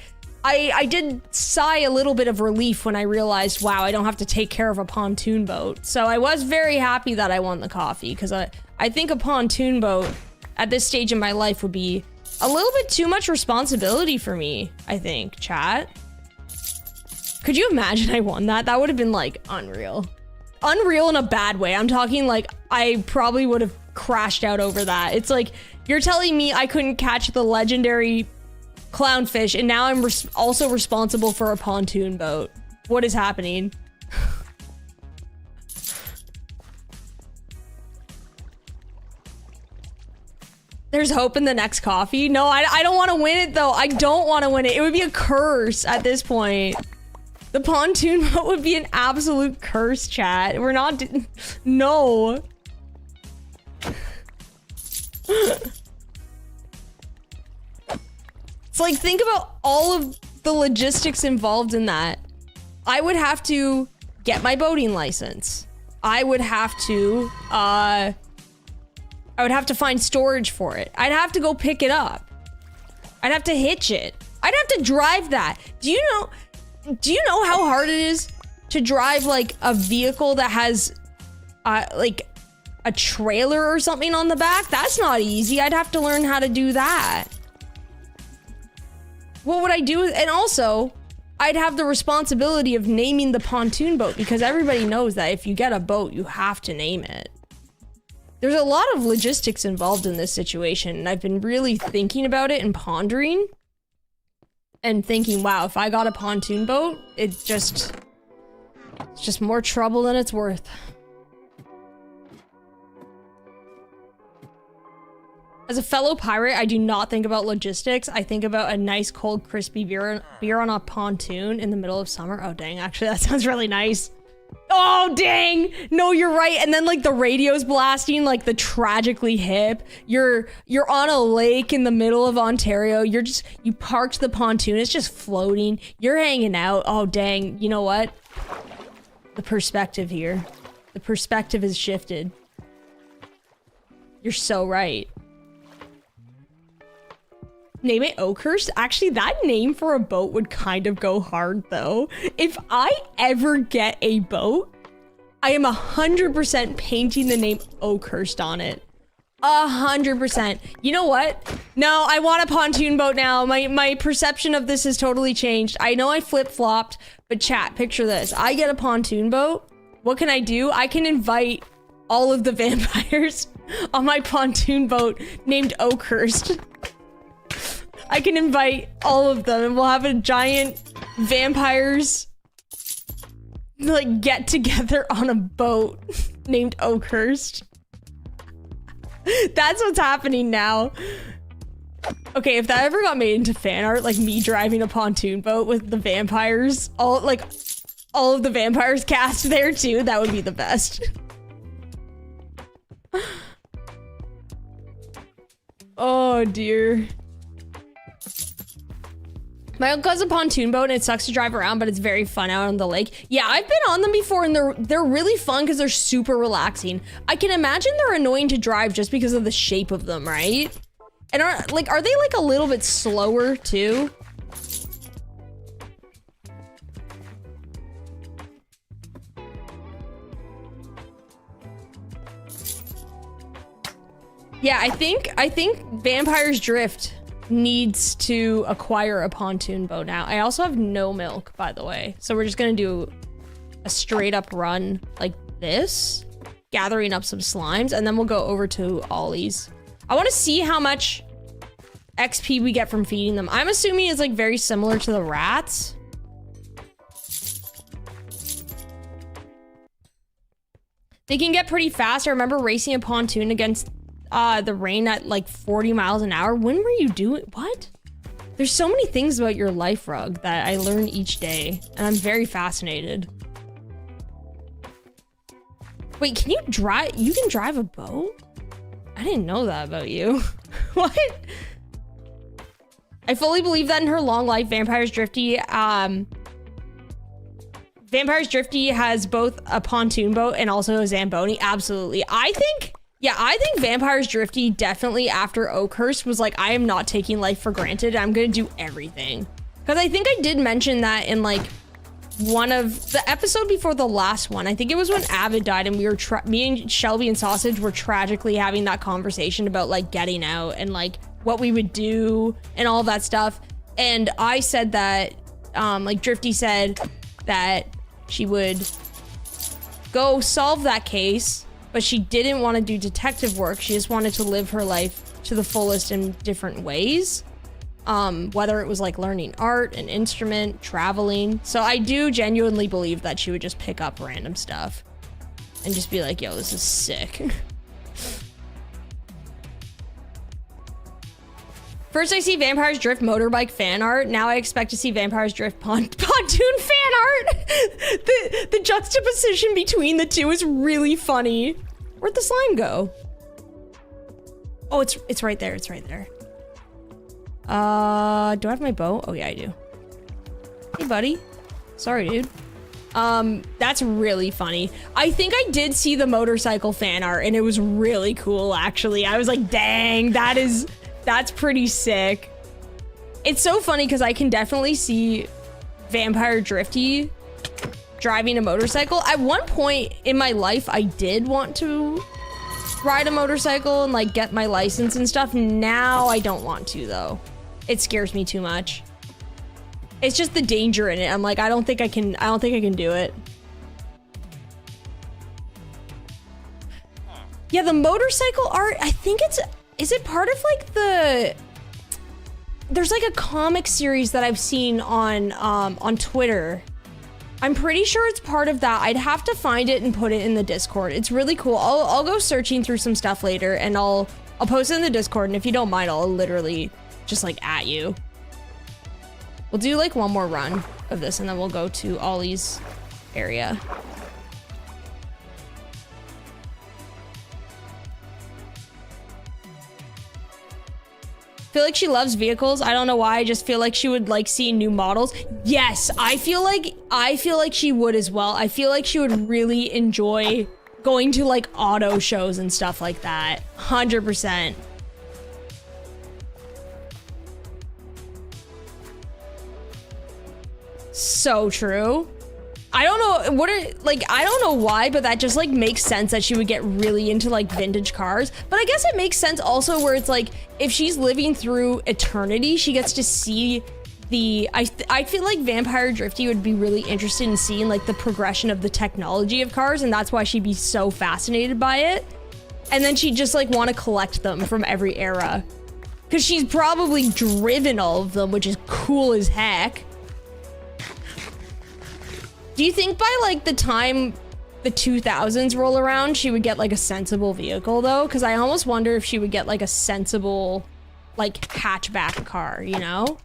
I did sigh a little bit of relief when I realized, wow, I don't have to take care of a pontoon boat. So I was very happy that I won the coffee because I think a pontoon boat at this stage in my life would be a little bit too much responsibility for me, I think, chat. Could you imagine I won that? That would have been like unreal. Unreal in a bad way. I'm talking like I probably would have crashed out over that. It's like you're telling me I couldn't catch the legendary clownfish and now I'm also responsible for a pontoon boat. What is happening? There's hope in the next coffee. No, I don't want to win it though. I don't want to win it. It would be a curse at this point. The pontoon boat would be an absolute curse, chat. We're not no. It's like, think about all of the logistics involved in that. I would have to get my boating license. I would have to find storage for it. I'd have to go pick it up. I'd have to hitch it. I'd have to drive that. Do you know how hard it is to drive like a vehicle that has like a trailer or something on the back? That's not easy. I'd have to learn how to do that. What would I do? And also, I'd have the responsibility of naming the pontoon boat because everybody knows that if you get a boat, you have to name it. There's a lot of logistics involved in this situation, and I've been really thinking about it and pondering and thinking, wow, if I got a pontoon boat, it's just more trouble than it's worth. As a fellow pirate, I do not think about logistics. I think about a nice, cold, crispy beer on a pontoon in the middle of summer. Oh, dang. Actually, that sounds really nice. Oh, dang. No, you're right. And then, like, the radio's blasting, like, the Tragically Hip. You're on a lake in the middle of Ontario. You parked the pontoon. It's just floating. You're hanging out. Oh, dang. You know what? The perspective here. The perspective has shifted. You're so right. Name it Oakhurst? Actually, that name for a boat would kind of go hard, though. If I ever get a boat, I am 100% painting the name Oakhurst on it. 100%. You know what? No, I want a pontoon boat now. My perception of this has totally changed. I know I flip-flopped, but chat, picture this. I get a pontoon boat. What can I do? I can invite all of the vampires on my pontoon boat named Oakhurst. I can invite all of them and we'll have a giant vampires like get together on a boat named Oakhurst. That's what's happening now. Okay, if that ever got made into fan art, like me driving a pontoon boat with the vampires, all of the vampires cast there too, that would be the best. Oh dear. My uncle has a pontoon boat and it sucks to drive around, but it's very fun out on the lake. Yeah, I've been on them before and they're really fun because they're super relaxing. I can imagine they're annoying to drive just because of the shape of them, right? And are they like a little bit slower too? Yeah, I think Vampire's Drift needs to acquire a pontoon boat now. I also have no milk, by the way. So we're just gonna do a straight up run like this, gathering up some slimes, and then we'll go over to Ollie's. I want to see how much XP we get from feeding them. I'm assuming it's like very similar to the rats. They can get pretty fast. I remember racing a pontoon against the rain at like 40 miles an hour. When were you doing what? There's so many things about your life, Rug, that I learn each day, and I'm very fascinated. Wait, can you drive? You can drive a boat? I didn't know that about you. What? I fully believe that in her long life, Vampires Drifty, Vampires Drifty has both a pontoon boat and also a Zamboni. Absolutely. I think Vampires Drifty definitely after Oakhurst was like, I am not taking life for granted. I'm gonna do everything. Because I think I did mention that in like one of the episode before the last one. I think it was when Avid died and we were, me and Shelby and Sausage were tragically having that conversation about like getting out and like what we would do and all that stuff. And I said that, like Drifty said that she would go solve that case, but she didn't want to do detective work. She just wanted to live her life to the fullest in different ways. Whether it was like learning art, an instrument, traveling. So I do genuinely believe that she would just pick up random stuff and just be like, yo, this is sick. First I see Vampires Drift motorbike fan art. Now I expect to see Vampires Drift pontoon fan art. The juxtaposition between the two is really funny. Where'd the slime go? Oh, it's right there. It's right there. Do I have my bow? Oh yeah, I do. Hey, buddy. Sorry, dude. That's really funny. I think I did see the motorcycle fan art and it was really cool, actually. I was like, dang, that's pretty sick. It's so funny because I can definitely see Vampire Drifty driving a motorcycle. At one point in my life, I did want to ride a motorcycle and like get my license and stuff. Now I don't want to though. It scares me too much. It's just the danger in it. I'm like, I don't think I can do it. Yeah, the motorcycle art, I think is it part of like there's like a comic series that I've seen on Twitter. I'm pretty sure it's part of that. I'd have to find it and put it in the Discord. It's really cool. I'll go searching through some stuff later and I'll post it in the Discord, and if you don't mind, I'll literally just like at you. We'll do like one more run of this and then we'll go to Ollie's area. Feel like she loves vehicles. I don't know why. I just feel like she would like see new models. Yes, I feel like she would as well. I feel like she would really enjoy going to like auto shows and stuff like that. 100%. So true. I don't know I don't know why, but that just like makes sense that she would get really into like vintage cars. But I guess it makes sense also where it's like if she's living through eternity, she gets to see the I feel like Vampire Drifty would be really interested in seeing like the progression of the technology of cars, and that's why she'd be so fascinated by it. And then she'd just like want to collect them from every era. Cause she's probably driven all of them, which is cool as heck. Do you think by like the time the 2000s roll around, she would get like a sensible vehicle though? Because I almost wonder if she would get like a sensible like hatchback car, you know?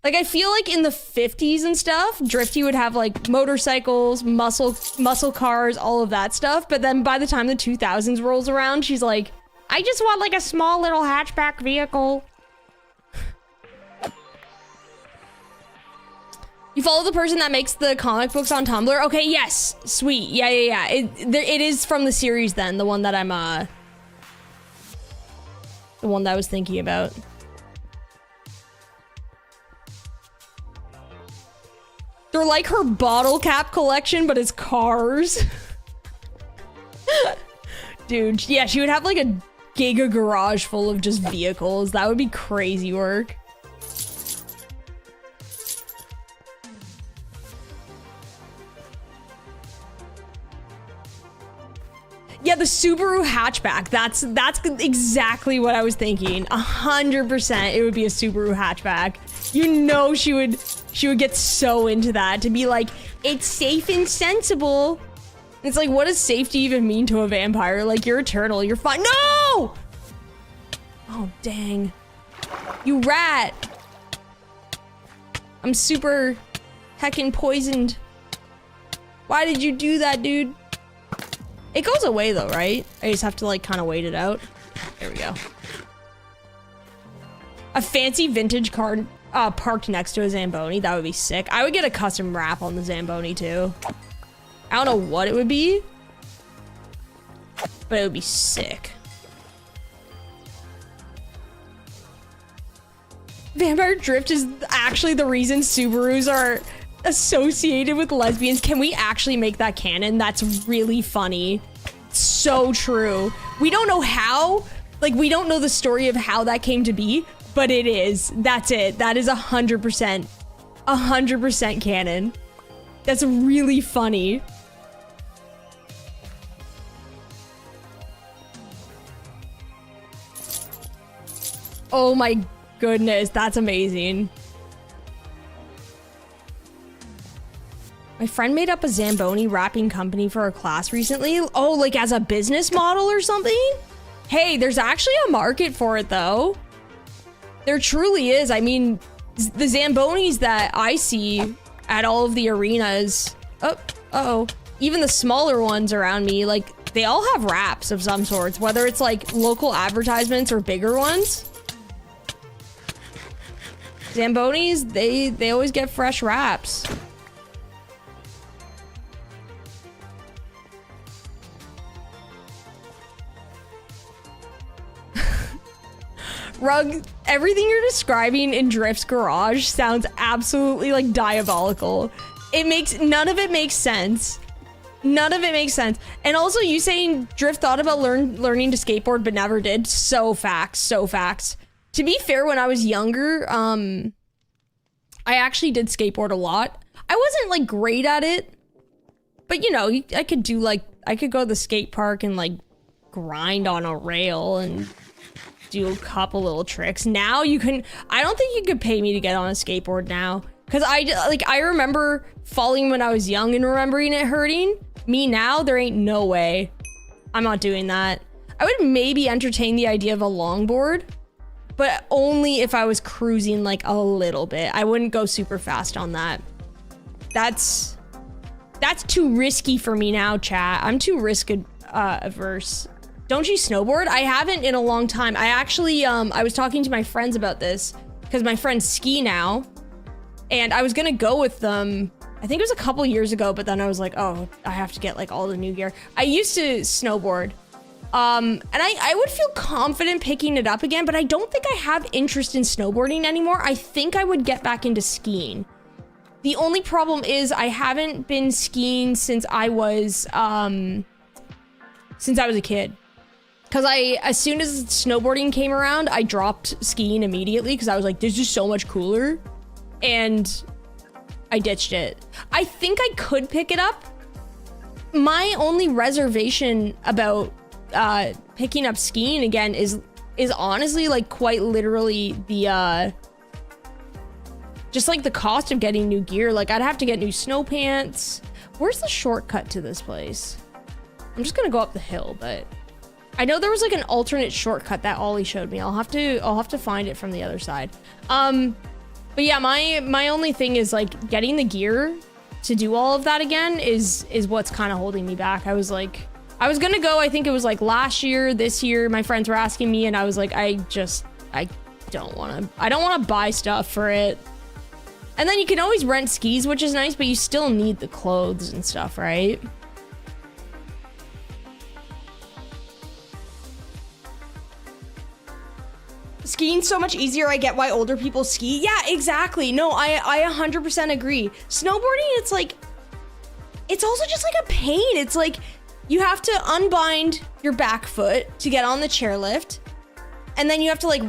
Like I feel like in the 50s and stuff, Drifty would have like motorcycles, muscle cars, all of that stuff. But then by the time the 2000s rolls around, she's like, I just want like a small little hatchback vehicle. You follow the person that makes the comic books on Tumblr? Okay, yes. Sweet. Yeah. It is from the series then, the one that I'm, the one that I was thinking about. They're like her bottle cap collection, but it's cars. Dude, yeah, she would have like a giga garage full of just vehicles. That would be crazy work. Yeah, the Subaru hatchback. That's exactly what I was thinking. 100% it would be a Subaru hatchback. You know she would get so into that, to be like, it's safe and sensible. It's like, what does safety even mean to a vampire? Like, you're eternal, you're fine. No! Oh, dang. You rat. I'm super heckin' poisoned. Why did you do that, dude? It goes away though, right? I just have to like kind of wait it out. There we go. A fancy vintage car parked next to a Zamboni. That would be sick. I would get a custom wrap on the Zamboni too. I don't know what it would be, but it would be sick. Vampire Drift is actually the reason Subarus are associated with lesbians. Can we actually make that canon? That's really funny. So true. We don't know how, like, we don't know the story of how that came to be, but it is. That's it. That is 100% canon. That's really funny. Oh my goodness, that's amazing. My friend made up a Zamboni wrapping company for a class recently. Oh, like as a business model or something? Hey, there's actually a market for it though. There truly is. I mean, the Zambonis that I see at all of the arenas, even the smaller ones around me, like they all have wraps of some sorts, whether it's like local advertisements or bigger ones. Zambonis, they always get fresh wraps. Rug, everything you're describing in Drift's garage sounds absolutely like diabolical. None of it makes sense. None of it makes sense. And also you saying Drift thought about learning to skateboard but never did. So facts, so facts. To be fair, when I was younger, I actually did skateboard a lot. I wasn't like great at it, but you know, I could go to the skate park and like grind on a rail and do a couple little tricks. Now I don't think you could pay me to get on a skateboard now. Cause I remember falling when I was young and remembering it hurting. Me now, there ain't no way. I'm not doing that. I would maybe entertain the idea of a longboard, but only if I was cruising like a little bit. I wouldn't go super fast on that. That's too risky for me now, chat. I'm too risk averse. Don't you snowboard? I haven't in a long time. I actually, I was talking to my friends about this because my friends ski now and I was gonna go with them. I think it was a couple years ago, but then I was like, oh, I have to get like all the new gear. I used to snowboard. And I would feel confident picking it up again, but I don't think I have interest in snowboarding anymore. I think I would get back into skiing. The only problem is I haven't been skiing since I was a kid. Cause as soon as snowboarding came around, I dropped skiing immediately because I was like, this is so much cooler. And I ditched it. I think I could pick it up. My only reservation about picking up skiing again is honestly like quite literally the just like the cost of getting new gear. Like I'd have to get new snow pants. Where's the shortcut to this place? I'm just gonna go up the hill, but I know there was like an alternate shortcut that Ollie showed me. I'll have to find it from the other side. But yeah, my only thing is like getting the gear to do all of that again is what's kind of holding me back. I was gonna go, I think it was like last year, this year, my friends were asking me and I was like, I don't want to buy stuff for it. And then you can always rent skis, which is nice, but you still need the clothes and stuff, right? Skiing's so much easier. I get why older people ski. Yeah, exactly. No, I 100% agree. Snowboarding, it's like, it's also just like a pain. It's like, you have to unbind your back foot to get on the chairlift. And then you have to like,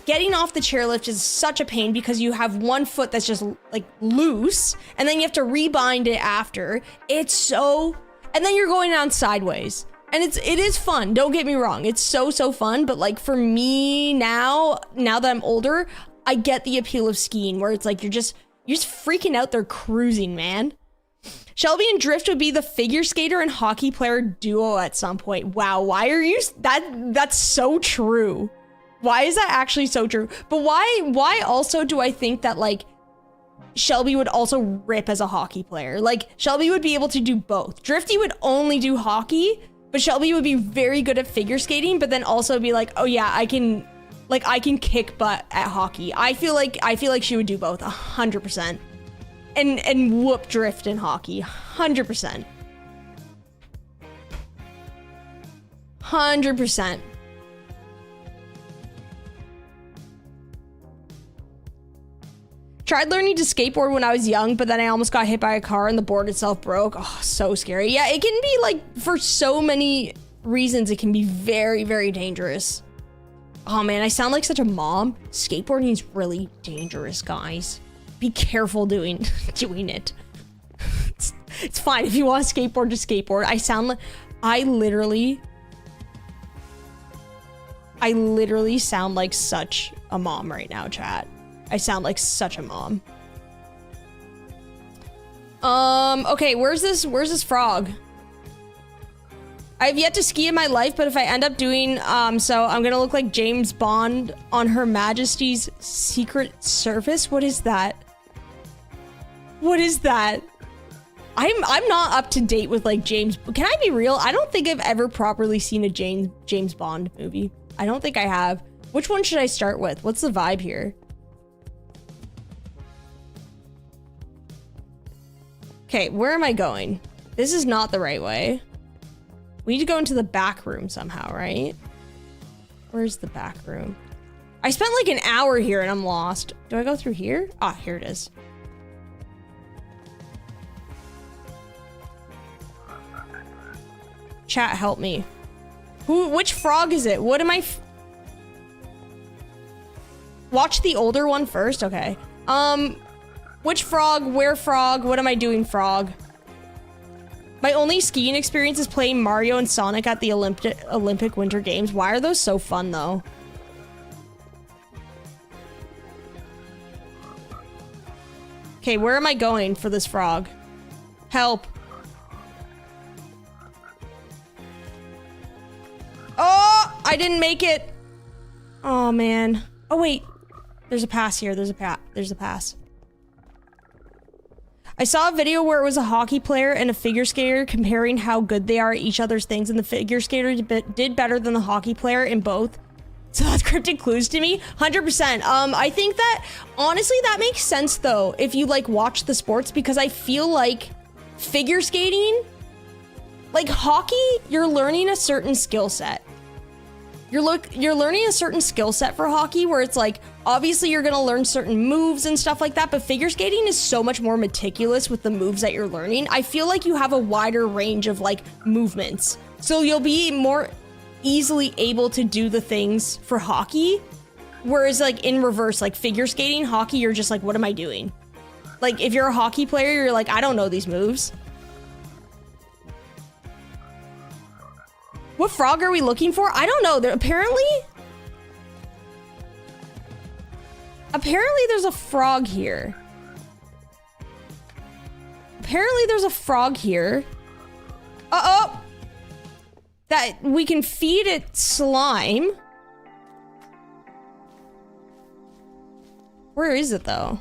getting off the chairlift is such a pain because you have one foot that's just like loose. And then you have to rebind it after. And then you're going down sideways. And it is fun, don't get me wrong. It's so fun, but like for me now that I'm older, I get the appeal of skiing where it's like you're just freaking out there cruising, man. Shelby and Drift would be the figure skater and hockey player duo at some point. Wow, why are you that's so true. Why is that actually so true? But why also do I think that like Shelby would also rip as a hockey player? Like Shelby would be able to do both. Drifty would only do hockey, but Shelby would be very good at figure skating, but then also be like, oh yeah, I can kick butt at hockey. I feel like she would do both 100%. And whoop Drift in hockey 100%. 100%. Tried learning to skateboard when I was young, but then I almost got hit by a car and the board itself broke. Oh, so scary. Yeah, it can be like, for so many reasons, it can be very, very dangerous. Oh man, I sound like such a mom. Skateboarding is really dangerous, guys. Be careful doing it. It's fine if you want to skateboard to skateboard. I literally sound like such a mom right now, chat. I sound like such a mom. Okay, where's this frog? I've yet to ski in my life, but if I end up doing so, I'm gonna look like James Bond on Her Majesty's Secret Service. What is that? What is that? I'm not up to date with like James. Can I be real? I don't think I've ever properly seen a James Bond movie. I don't think I have. Which one should I start with? What's the vibe here? Okay, where am I going? This is not the right way. We need to go into the back room somehow, right? Where's the back room? I spent like an hour here and I'm lost. Do I go through here? Ah, here it is. Chat, help me. Which frog is it? What am I? Watch the older one first. Okay. Which frog? Where frog? What am I doing, frog? My only skiing experience is playing Mario and Sonic at the Olympic Winter Games. Why are those so fun, though? Okay, where am I going for this frog? Help. Oh, I didn't make it. Oh, man. Oh, wait. There's a pass here. There's a pass. I saw a video where it was a hockey player and a figure skater comparing how good they are at each other's things, and the figure skater did better than the hockey player in both. So that's cryptic clues to me. 100%. I think that, honestly, that makes sense, though, if you, like, watch the sports, because I feel like figure skating, like hockey, you're learning a certain skill set. You're learning a certain skill set for hockey where it's like, obviously you're gonna learn certain moves and stuff like that, but figure skating is so much more meticulous with the moves that you're learning. I feel like you have a wider range of like movements. So you'll be more easily able to do the things for hockey. Whereas like in reverse, like figure skating, hockey, you're just like, what am I doing? Like if you're a hockey player, you're like, I don't know these moves. What frog are we looking for? I don't know. Apparently there's a frog here. Uh-oh. That we can feed it slime. Where is it, though?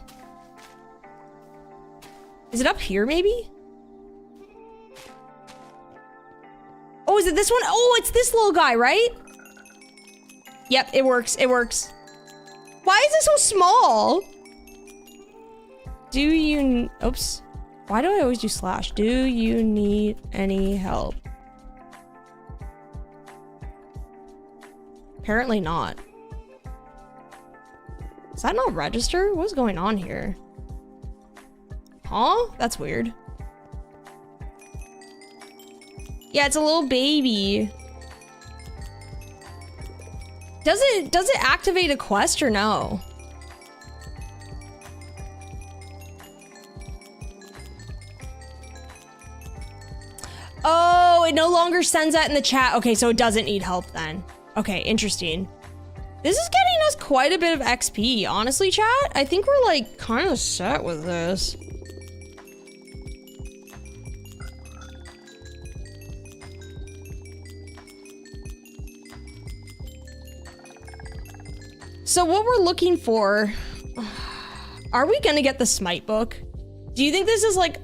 Is it up here, maybe? Oh, is it this one? Oh, it's this little guy, right? Yep, it works. It works. Why is it so small? Do you... Oops. Why do I always do slash? Do you need any help? Apparently not. Does that not register? What's going on here? Huh? That's weird. Yeah, it's a little baby. Does it activate a quest or no? Oh, it no longer sends that in the chat. Okay, so it doesn't need help then. Okay, interesting. This is getting us quite a bit of XP. Honestly, chat, I think we're like kind of set with this. So what we're looking for, are we gonna get the smite book? Do you think this is like,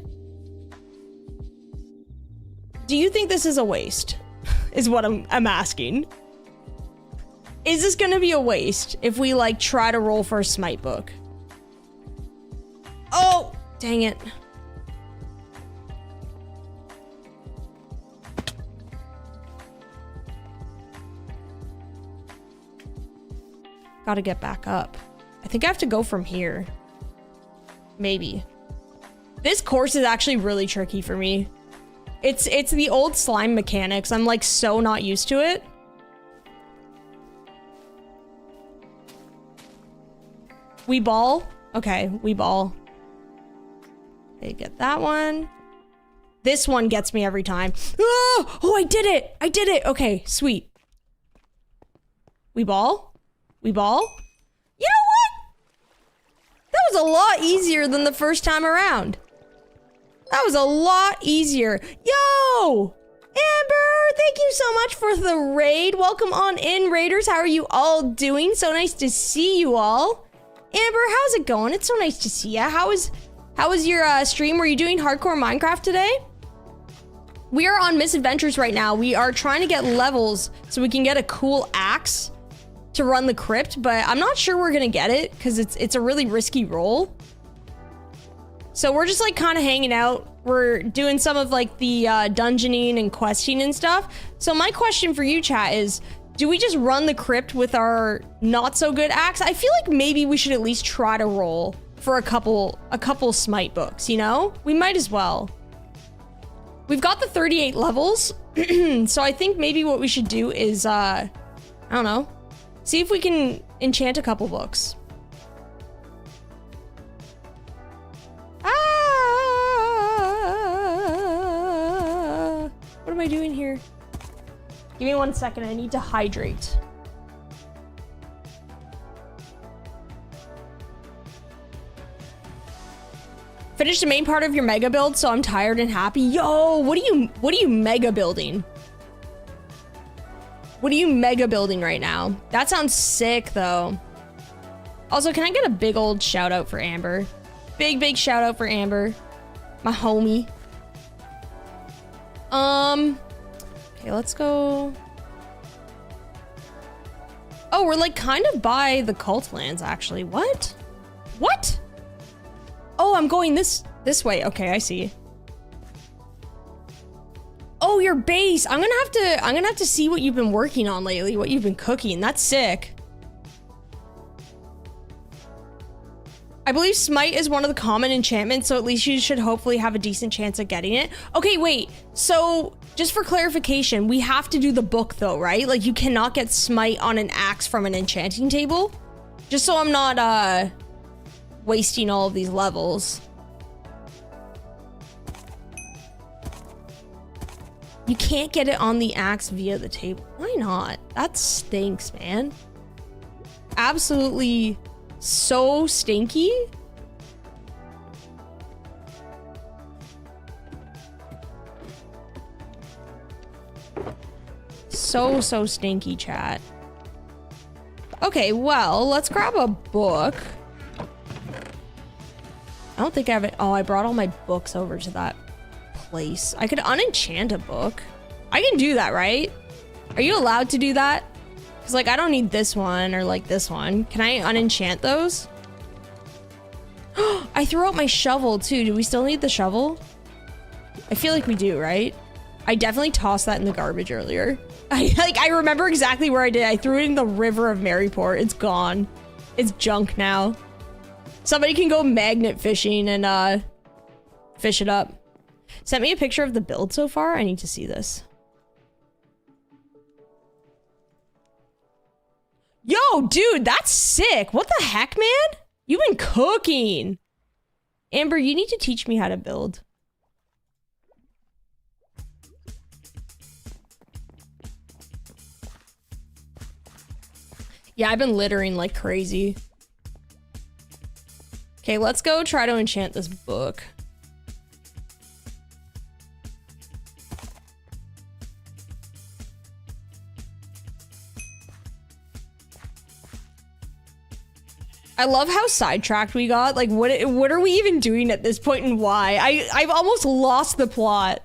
do you think this is a waste? Is what I'm asking. Is this gonna be a waste if we like try to roll for a smite book? Oh, dang it. Gotta get back up. I think I have to go from here. Maybe. This course is actually really tricky for me. It's the old slime mechanics. I'm like so not used to it. We ball? Okay, we ball. Okay, get that one. This one gets me every time. Oh, I did it! I did it! Okay, sweet. We ball? We ball? You know what? That was a lot easier than the first time around. That was a lot easier. Yo! Amber, thank you so much for the raid. Welcome on in, raiders. How are you all doing? So nice to see you all. Amber, how's it going? It's so nice to see ya. How was your stream? Were you doing hardcore Minecraft today? We are on Misadventures right now. We are trying to get levels so we can get a cool axe to run the crypt, but I'm not sure we're gonna get it because it's a really risky roll. So we're just like kind of hanging out. We're doing some of like the dungeoning and questing and stuff. So my question for you, chat, is do we just run the crypt with our not so good axe? I feel like maybe we should at least try to roll for a couple smite books, you know? We might as well. We've got the 38 levels. So I think maybe what we should do is I don't know. See if we can enchant a couple books. What am I doing here? Give me 1 second. I need to hydrate. Finish the main part of your mega build, so I'm tired and happy. Yo, what are you mega building? What are you mega building right now? That sounds sick, though. Also, can I get a big old shout out for Amber? Big shout out for Amber. My homie. Okay, let's go. Oh, we're like kind of by the cult lands, actually. What? What? Oh, I'm going this way. Okay, I see. Oh, your base. I'm gonna have to see what you've been working on lately, what you've been cooking. That's sick. I believe smite is one of the common enchantments, so at least you should hopefully have a decent chance at getting it. Okay, wait. So just for clarification, we have to do the book though, right? Like you cannot get smite on an axe from an enchanting table. Just so I'm not wasting all of these levels. You can't get it on the axe via the table. Why not? That stinks, man. Absolutely so stinky. So stinky, chat. Okay, well, let's grab a book. I don't think I have it. Oh, I brought all my books over to that place. I could unenchant a book. I can do that, right? Are you allowed to do that? Because like I don't need this one or like this one. Can I unenchant those? I threw out my shovel too. Do we still need the shovel? I feel like we do, right? I definitely tossed that in the garbage earlier. I remember exactly where I did. I threw it in the river of Maryport. It's gone. It's junk now. Somebody can go magnet fishing and fish it up. Sent me a picture of the build so far. I need to see this. Yo, dude, that's sick. What the heck, man? You've been cooking. Amber, you need to teach me how to build. Yeah, I've been littering like crazy. Okay, let's go try to enchant this book. I love how sidetracked we got. Like, what are we even doing at this point and why? I've almost lost the plot.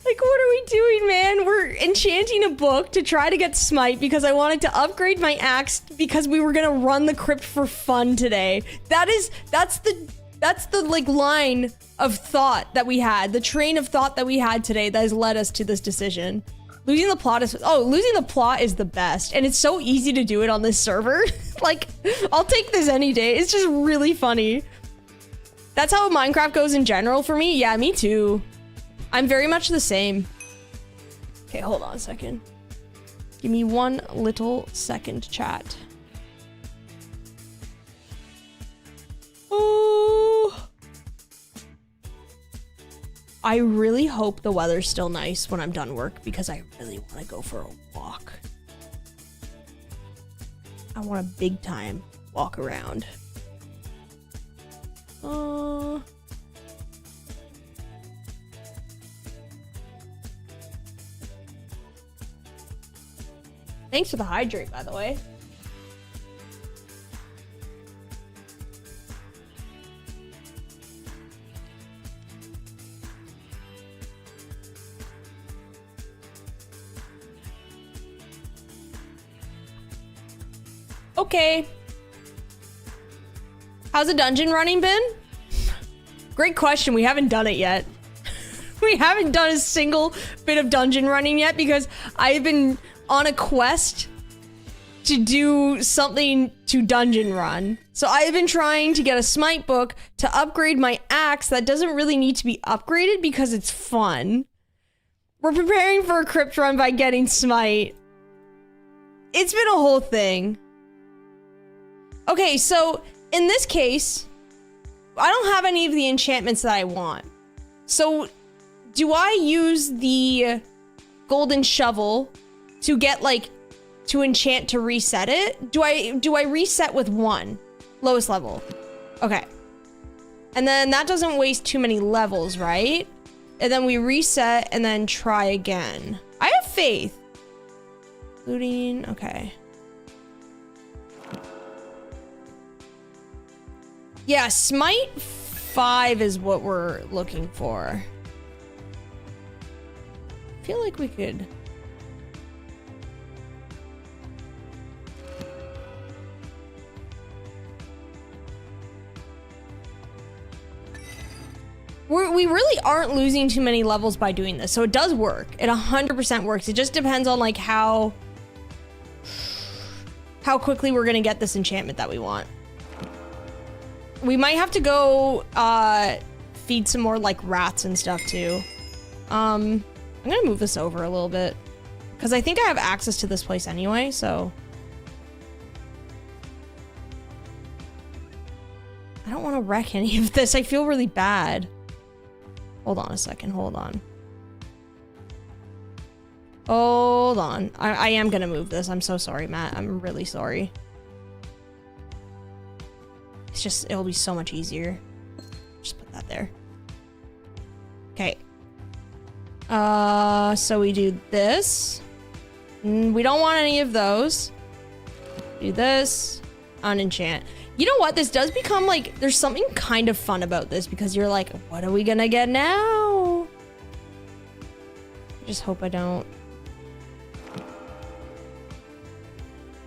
Like, what are we doing, man? We're enchanting a book to try to get smite because I wanted to upgrade my axe because we were gonna run the crypt for fun today. That's the like line of thought that we had, the train of thought that we had today that has led us to this decision. Losing the plot is the best, and it's so easy to do it on this server. Like, I'll take this any day. It's just really funny. That's how Minecraft goes in general for me. Yeah, me too. I'm very much the same. Okay, hold on a second. Give me one little second, chat. Oh. I really hope the weather's still nice when I'm done work because I really want to go for a walk. I want a big time walk around. Thanks for the hydrate, by the way. Okay. How's the dungeon running been? Great question. We haven't done it yet. We haven't done a single bit of dungeon running yet because I've been on a quest to do something to dungeon run. So I've been trying to get a smite book to upgrade my axe that doesn't really need to be upgraded because it's fun. We're preparing for a crypt run by getting smite. It's been a whole thing. Okay, so in this case, I don't have any of the enchantments that I want. So do I use the golden shovel to get like to enchant to reset it? Do I reset with one lowest level? Okay. And then that doesn't waste too many levels, right? And then we reset and then try again. I have faith. Looting, okay. Yeah, smite 5 is what we're looking for. I feel like we could. We really aren't losing too many levels by doing this, so it does work. It 100% works. It just depends on like how quickly we're gonna get this enchantment that we want. We might have to go feed some more like rats and stuff too. I'm gonna move this over a little bit because I think I have access to this place anyway, so. I don't want to wreck any of this. I feel really bad. Hold on a second, hold on. Hold on. I am gonna move this. I'm so sorry, Matt. I'm really sorry. It's just, it'll be so much easier. Just put that there. Okay. So we do this. We don't want any of those. Do this. Unenchant. You know what? This does become like, there's something kind of fun about this because you're like, what are we gonna get now? I just hope I don't.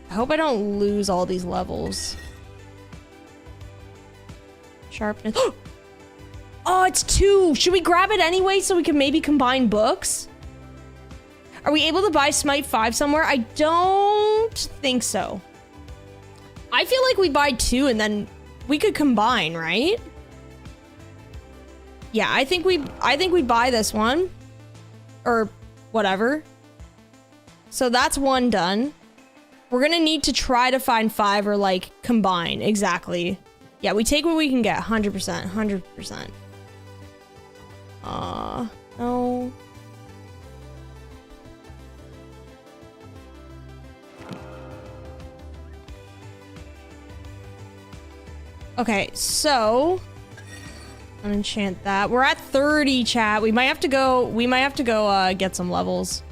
I hope I don't lose all these levels. Sharpness. Oh, it's 2. Should we grab it anyway so we can maybe combine books? Are we able to buy Smite 5 somewhere? I don't think so. I feel like we buy 2 and then we could combine, right? Yeah, I think we buy this one or whatever. So that's 1 done. We're gonna need to try to find 5 or like combine. Exactly. Yeah, we take what we can get. 100%. 100%. No. Okay, so unenchant that. We're at 30, chat. We might have to go get some levels.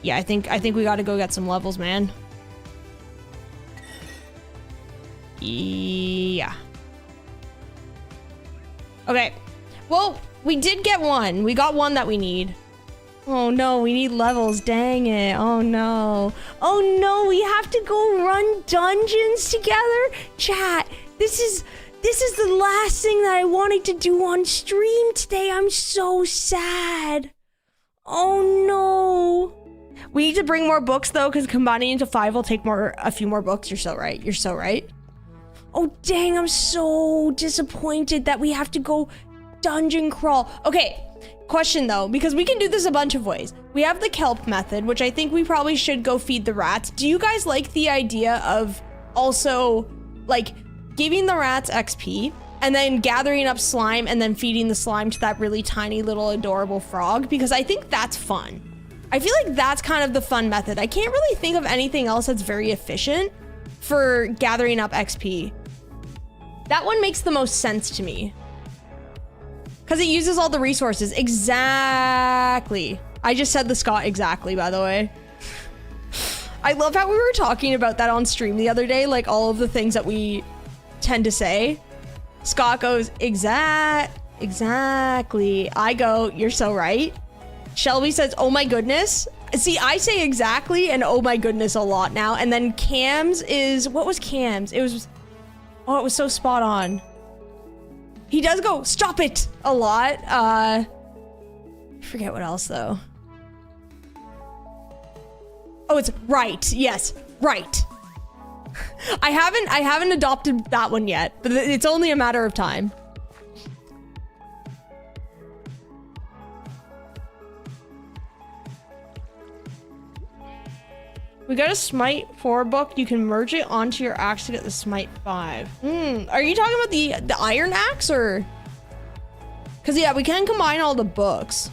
Yeah, I think we gotta go get some levels, man. Yeah. Okay. Well, we did get one. We got one that we need. Oh no, we need levels. Dang it. Oh no. Oh no, we have to go run dungeons together? Chat, this is the last thing that I wanted to do on stream today. I'm so sad. Oh no. We need to bring more books though, because combining into 5 will take a few more books. You're so right. You're so right. Oh dang, I'm so disappointed that we have to go dungeon crawl. Okay, question though, because we can do this a bunch of ways. We have the kelp method, which I think we probably should go feed the rats. Do you guys like the idea of also like giving the rats XP and then gathering up slime and then feeding the slime to that really tiny little adorable frog? Because I think that's fun. I feel like that's kind of the fun method. I can't really think of anything else that's very efficient for gathering up XP. That one makes the most sense to me. Because it uses all the resources. Exactly. I just said the Scott exactly, by the way. I love how we were talking about that on stream the other day, like all of the things that we tend to say. Scott goes, exactly. I go, you're so right. Shelby says, oh my goodness. See, I say exactly and oh my goodness a lot now. And then Cam's is, what was Cam's? It was, oh, it was so spot on. He does go, stop it, a lot. I forget what else though. Oh, it's right, yes, right. I haven't adopted that one yet, but it's only a matter of time. We got a Smite 4 book. You can merge it onto your axe to get the Smite 5. Are you talking about the Iron Axe or? Because yeah, we can combine all the books.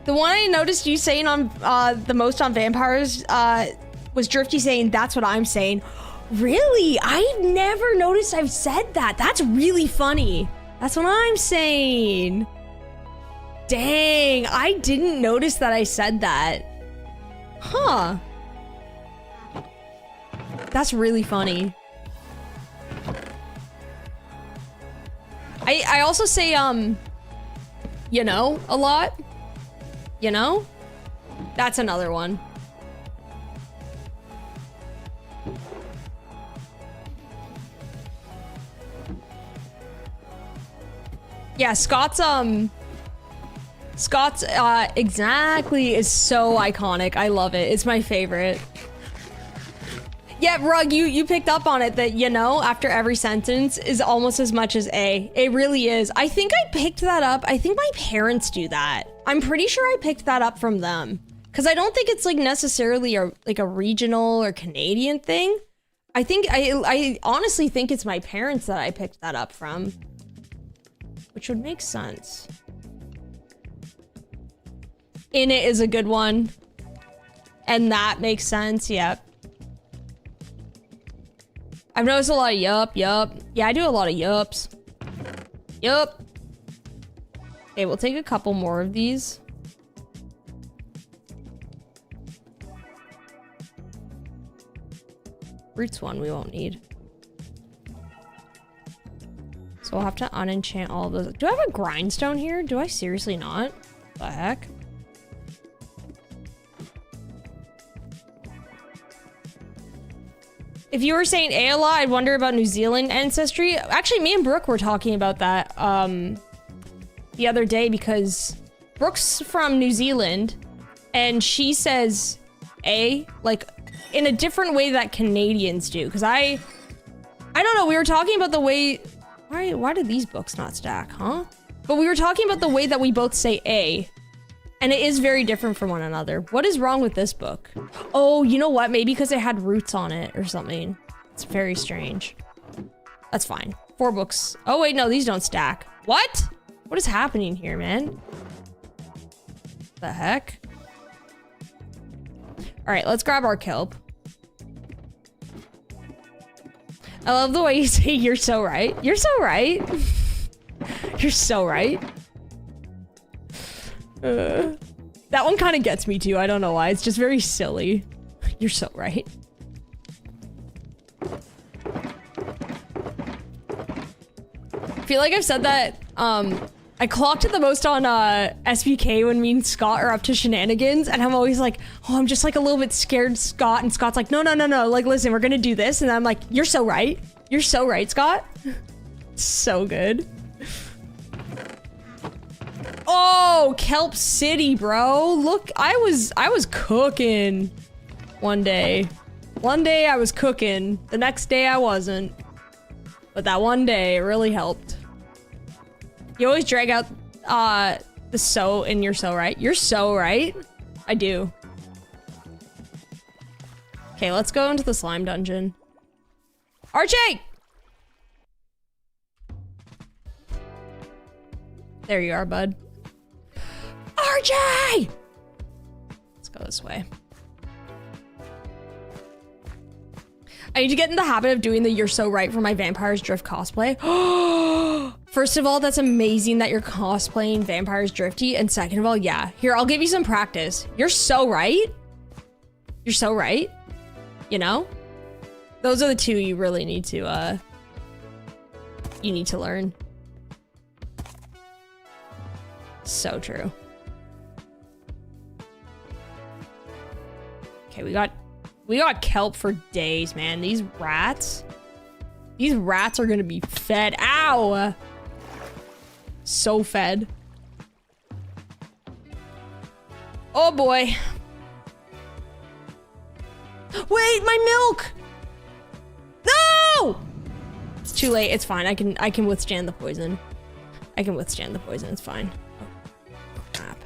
The one I noticed you saying on the most on vampires was Drifty saying that's what I'm saying. Really? I never noticed I've said that. That's really funny. That's what I'm saying. Dang, I didn't notice that I said that. Huh. That's really funny. I also say, you know, a lot. You know? That's another one. Yeah, Scott's exactly is so iconic. I love it. It's my favorite. Yeah, Rug, you picked up on it that, you know, after every sentence is almost as much as A. It really is. I think I picked that up. I think my parents do that. I'm pretty sure I picked that up from them. Because I don't think it's like necessarily a regional or Canadian thing. I honestly think it's my parents that I picked that up from. Which would make sense. In it is a good one. And that makes sense, yep. I've noticed a lot of yup. Yeah, I do a lot of yups. Yup. Okay, we'll take a couple more of these. Roots one we won't need. So we'll have to unenchant all of those. Do I have a grindstone here? Do I seriously not? What the heck? If you were saying Ayla, I'd wonder about New Zealand ancestry. Actually, me and Brooke were talking about that the other day because Brooke's from New Zealand and she says A, like in a different way that Canadians do. Because I don't know, we were talking about the way, why did these books not stack, huh? But we were talking about the way that we both say A. And it is very different from one another. What is wrong with this book? Oh, you know what? Maybe because it had roots on it or something. It's very strange. That's fine. 4 books. Oh, wait, no, these don't stack. What? What is happening here, man? The heck? All right, let's grab our kelp. I love the way you say you're so right. You're so right. You're so right. That one kind of gets me too. I don't know why. It's just very silly. You're so right. I feel like I've said that, I clocked it the most on SBK when me and Scott are up to shenanigans, and I'm always like, oh, I'm just like a little bit scared, Scott, and Scott's like, no, like, listen, we're gonna do this, and I'm like, you're so right. You're so right, Scott. So good. Oh, Kelp City, bro. Look, I was cooking one day. One day I was cooking. The next day I wasn't. But that one day it really helped. You always drag out the so and you're so right. You're so right. I do. Okay, let's go into the slime dungeon. Archie! There you are, bud. Archie! Let's go this way. I need to get in the habit of doing the You're So Right for my Vampires Drift cosplay. First of all, that's amazing that you're cosplaying Vampires Drifty. And second of all, yeah. Here, I'll give you some practice. You're so right. You're so right. You know? Those are the two you really need to, you need to learn. So true. Okay, we got kelp for days, man. These rats are gonna be fed. Ow! So fed. Oh boy. Wait, my milk! No! It's too late. It's fine. I can withstand the poison. I can withstand the poison. It's fine. Oh, crap.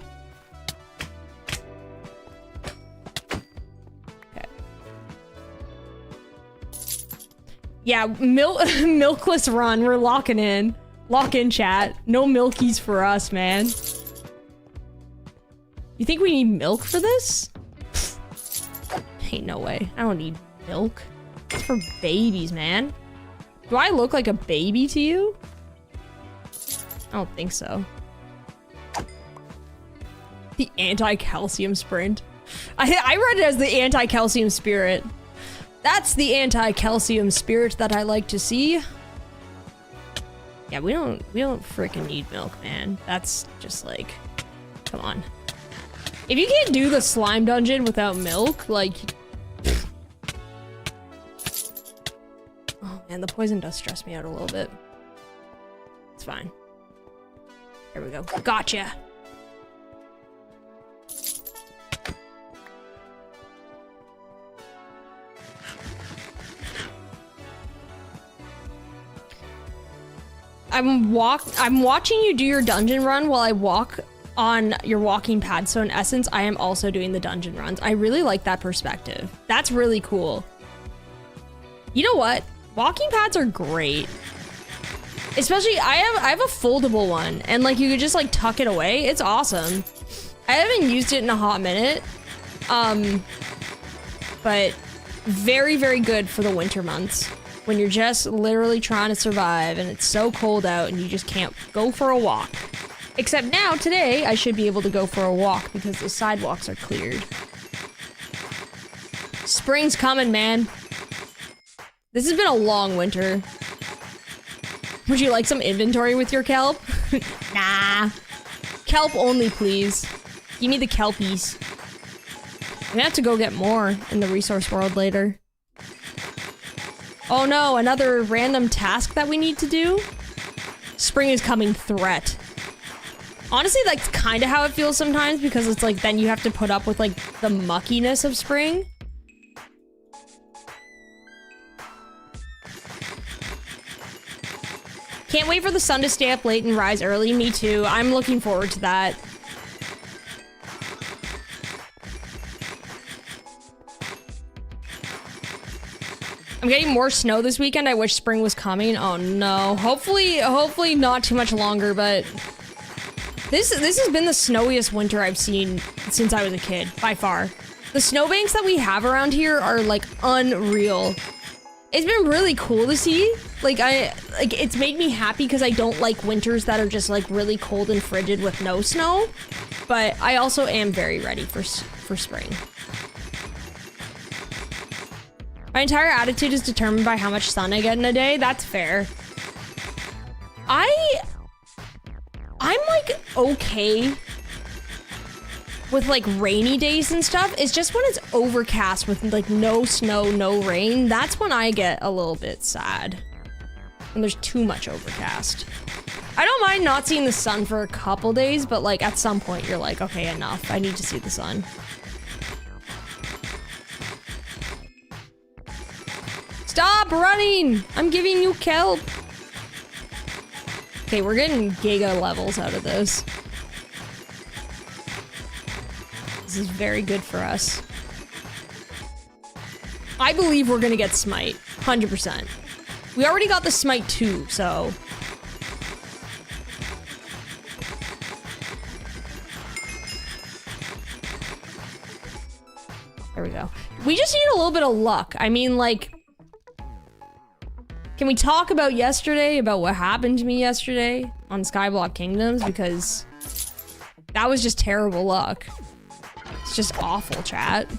Yeah, milkless run. We're locking in. Lock in, chat. No milkies for us, man. You think we need milk for this? Ain't no way. I don't need milk. It's for babies, man. Do I look like a baby to you? I don't think so. The anti-calcium sprint. I read it as the anti-calcium spirit. That's the anti-calcium spirit that I like to see. Yeah, we don't freaking need milk, man. That's just like, come on. If you can't do the slime dungeon without milk, like, pfft. Oh man, the poison does stress me out a little bit. It's fine. Here we go. Gotcha. I'm watching you do your dungeon run while I walk on your walking pad. So in essence, I am also doing the dungeon runs. I really like that perspective. That's really cool. You know what? Walking pads are great. Especially, I have a foldable one, and like you could just like tuck it away. It's awesome. I haven't used it in a hot minute. But very, very good for the winter months. When you're just literally trying to survive and it's so cold out and you just can't go for a walk. Except now, today, I should be able to go for a walk because the sidewalks are cleared. Spring's coming, man. This has been a long winter. Would you like some inventory with your kelp? Nah. Kelp only, please. Give me the kelpies. I'm gonna have to go get more in the resource world later. Oh no, another random task that we need to do? Spring is coming threat. Honestly, that's kind of how it feels sometimes because it's like then you have to put up with like the muckiness of spring. Can't wait for the sun to stay up late and rise early. Me too. I'm looking forward to that. I'm getting more snow this weekend. I wish spring was coming. Oh no. Hopefully not too much longer, but this has been the snowiest winter I've seen since I was a kid, by far. The snowbanks that we have around here are like unreal. It's been really cool to see. Like, it's made me happy because I don't like winters that are just like really cold and frigid with no snow. But I also am very ready for spring. My entire attitude is determined by how much sun I get in a day. That's fair. I'm like okay with like rainy days and stuff. It's just when it's overcast with like no snow, no rain, that's when I get a little bit sad. When there's too much overcast. I don't mind not seeing the sun for a couple days, but like at some point you're like, okay, enough. I need to see the sun. Stop running! I'm giving you kelp. Okay, we're getting giga levels out of this. This is very good for us. I believe we're gonna get smite, 100%. We already got the smite 2, so. There we go. We just need a little bit of luck. I mean, like, can we talk about yesterday, about what happened to me yesterday on Skyblock Kingdoms? Because that was just terrible luck. It's just awful, chat.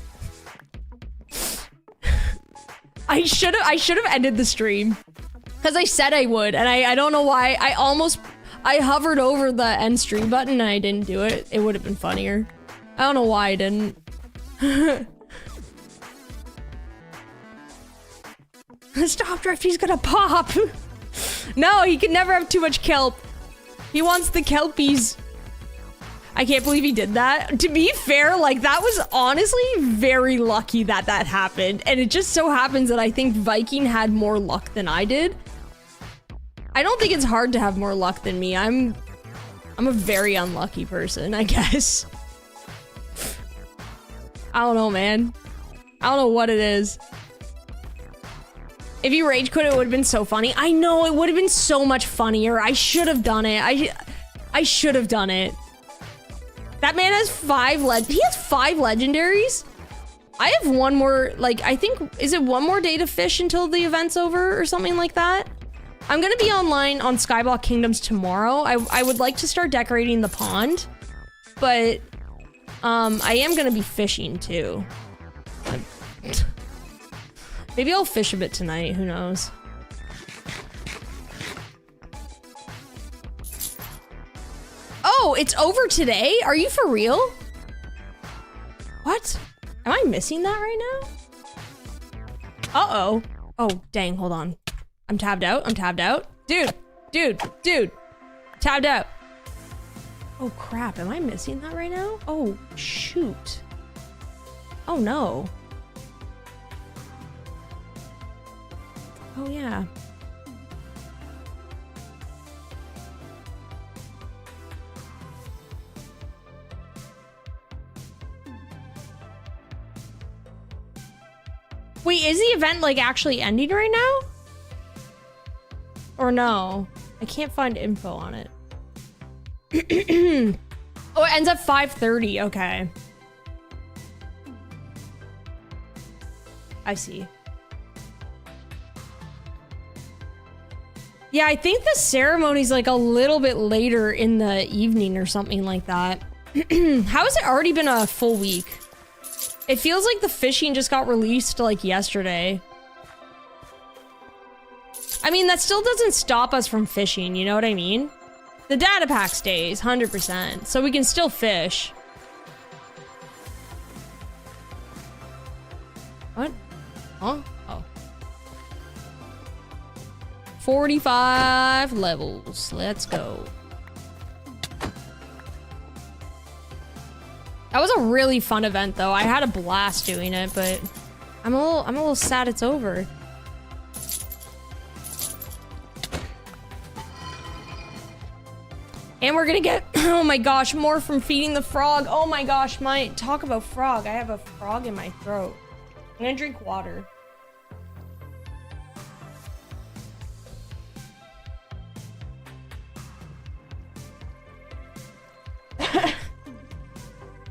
I should have ended the stream because I said I would, and I don't know why. I hovered over the end stream button and I didn't do it. It would have been funnier. I don't know why I didn't. Stop drift, he's gonna pop. No, he can never have too much kelp. He wants the kelpies. I can't believe he did that. To be fair, like, that was honestly very lucky that that happened. And it just so happens that I think Viking had more luck than I did. I don't think it's hard to have more luck than me. I'm a very unlucky person, I guess. I don't know, man. I don't know what it is. If you rage quit, it would have been so funny. I know, it would have been so much funnier. I should have done it. I should have done it. That man has 5 he has 5 legendaries? I have one more, like, I think, is it one more day to fish until the event's over or something like that? I'm gonna be online on Skyblock Kingdoms tomorrow. I would like to start decorating the pond, but I am gonna be fishing too. Maybe I'll fish a bit tonight, who knows? Oh, it's over today? Are you for real? What? Am I missing that right now? Uh-oh. Oh, dang, hold on. I'm tabbed out, I'm tabbed out. Dude, tabbed out. Oh crap, am I missing that right now? Oh, shoot. Oh no. Oh yeah. Wait, is the event like actually ending right now? Or no? I can't find info on it. Oh, it ends at 5:30. Okay. I see. Yeah, I think the ceremony's like a little bit later in the evening or something like that. How has it already been a full week? It feels like the fishing just got released like yesterday. I mean, that still doesn't stop us from fishing, you know what I mean? The data pack stays, 100%, so we can still fish. What? Huh? Oh. 45 levels. Let's go. That was a really fun event, though. I had a blast doing it, but I'm a little sad it's over. And we're gonna get, oh my gosh, more from feeding the frog. Oh my gosh, talk about frog. I have a frog in my throat. I'm gonna drink water.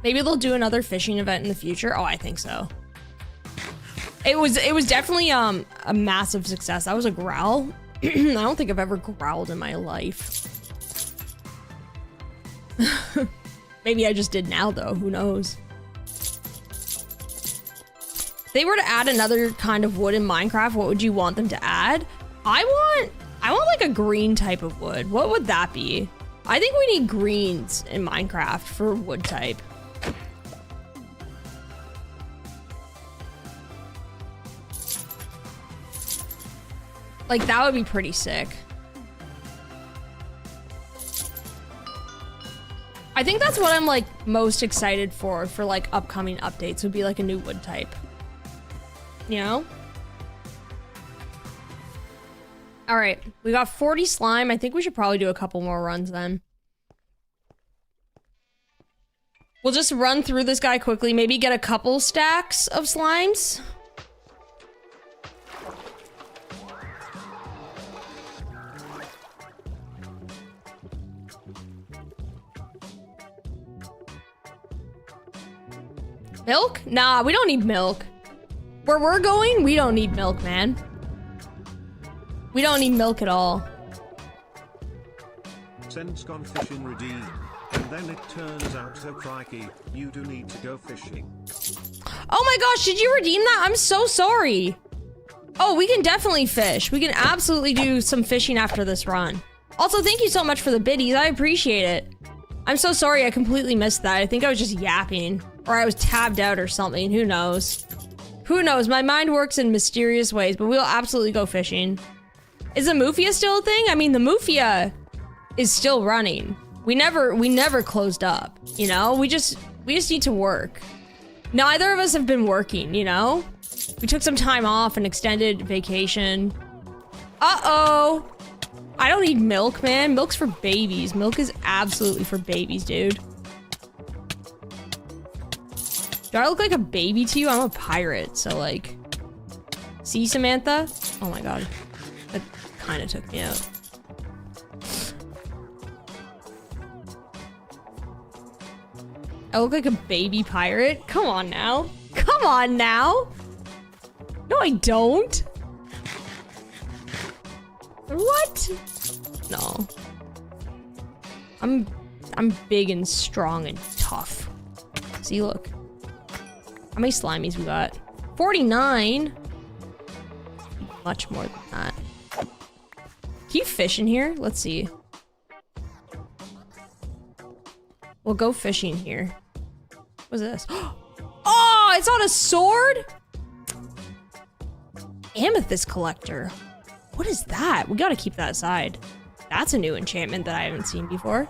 Maybe they'll do another fishing event in the future. Oh, I think so. It was definitely a massive success. That was a growl. I don't think I've ever growled in my life. Maybe I just did now though, who knows? If they were to add another kind of wood in Minecraft, what would you want them to add? I want like a green type of wood. What would that be? I think we need greens in Minecraft for wood type. Like, that would be pretty sick. I think that's what I'm, like, most excited for like, upcoming updates, would be, like, a new wood type. You know? Alright, we got 40 slime. I think we should probably do a couple more runs, then. We'll just run through this guy quickly, maybe get a couple stacks of slimes. Milk? Nah, we don't need milk. Where we're going, we don't need milk, man. We don't need milk at all. Send's gone fishing redeem. And then it turns out, so crikey, you do need to go fishing. Oh my gosh, did you redeem that? I'm so sorry. Oh, we can definitely fish. We can absolutely do some fishing after this run. Also, thank you so much for the biddies. I appreciate it. I'm so sorry, I completely missed that. I think I was just yapping. Or I was tabbed out or something, who knows? Who knows, my mind works in mysterious ways, but we'll absolutely go fishing. Is the Mufia still a thing? I mean, the Mufia is still running. We never closed up, you know? We just need to work. Neither of us have been working, you know? We took some time off, an extended vacation. Uh-oh. I don't need milk, man. Milk's for babies. Milk is absolutely for babies, dude. Do I look like a baby to you? I'm a pirate, so like... See, Samantha? Oh my god. That kind of took me out. I look like a baby pirate? Come on now. Come on now! No, I don't! What? No. I'm big and strong and tough. See, look. How many slimies we got? 49? Much more than that. Can you fish in here? Let's see. We'll go fishing here. What's this? Oh, it's on a sword? Amethyst collector. What is that? We gotta keep that aside. That's a new enchantment that I haven't seen before.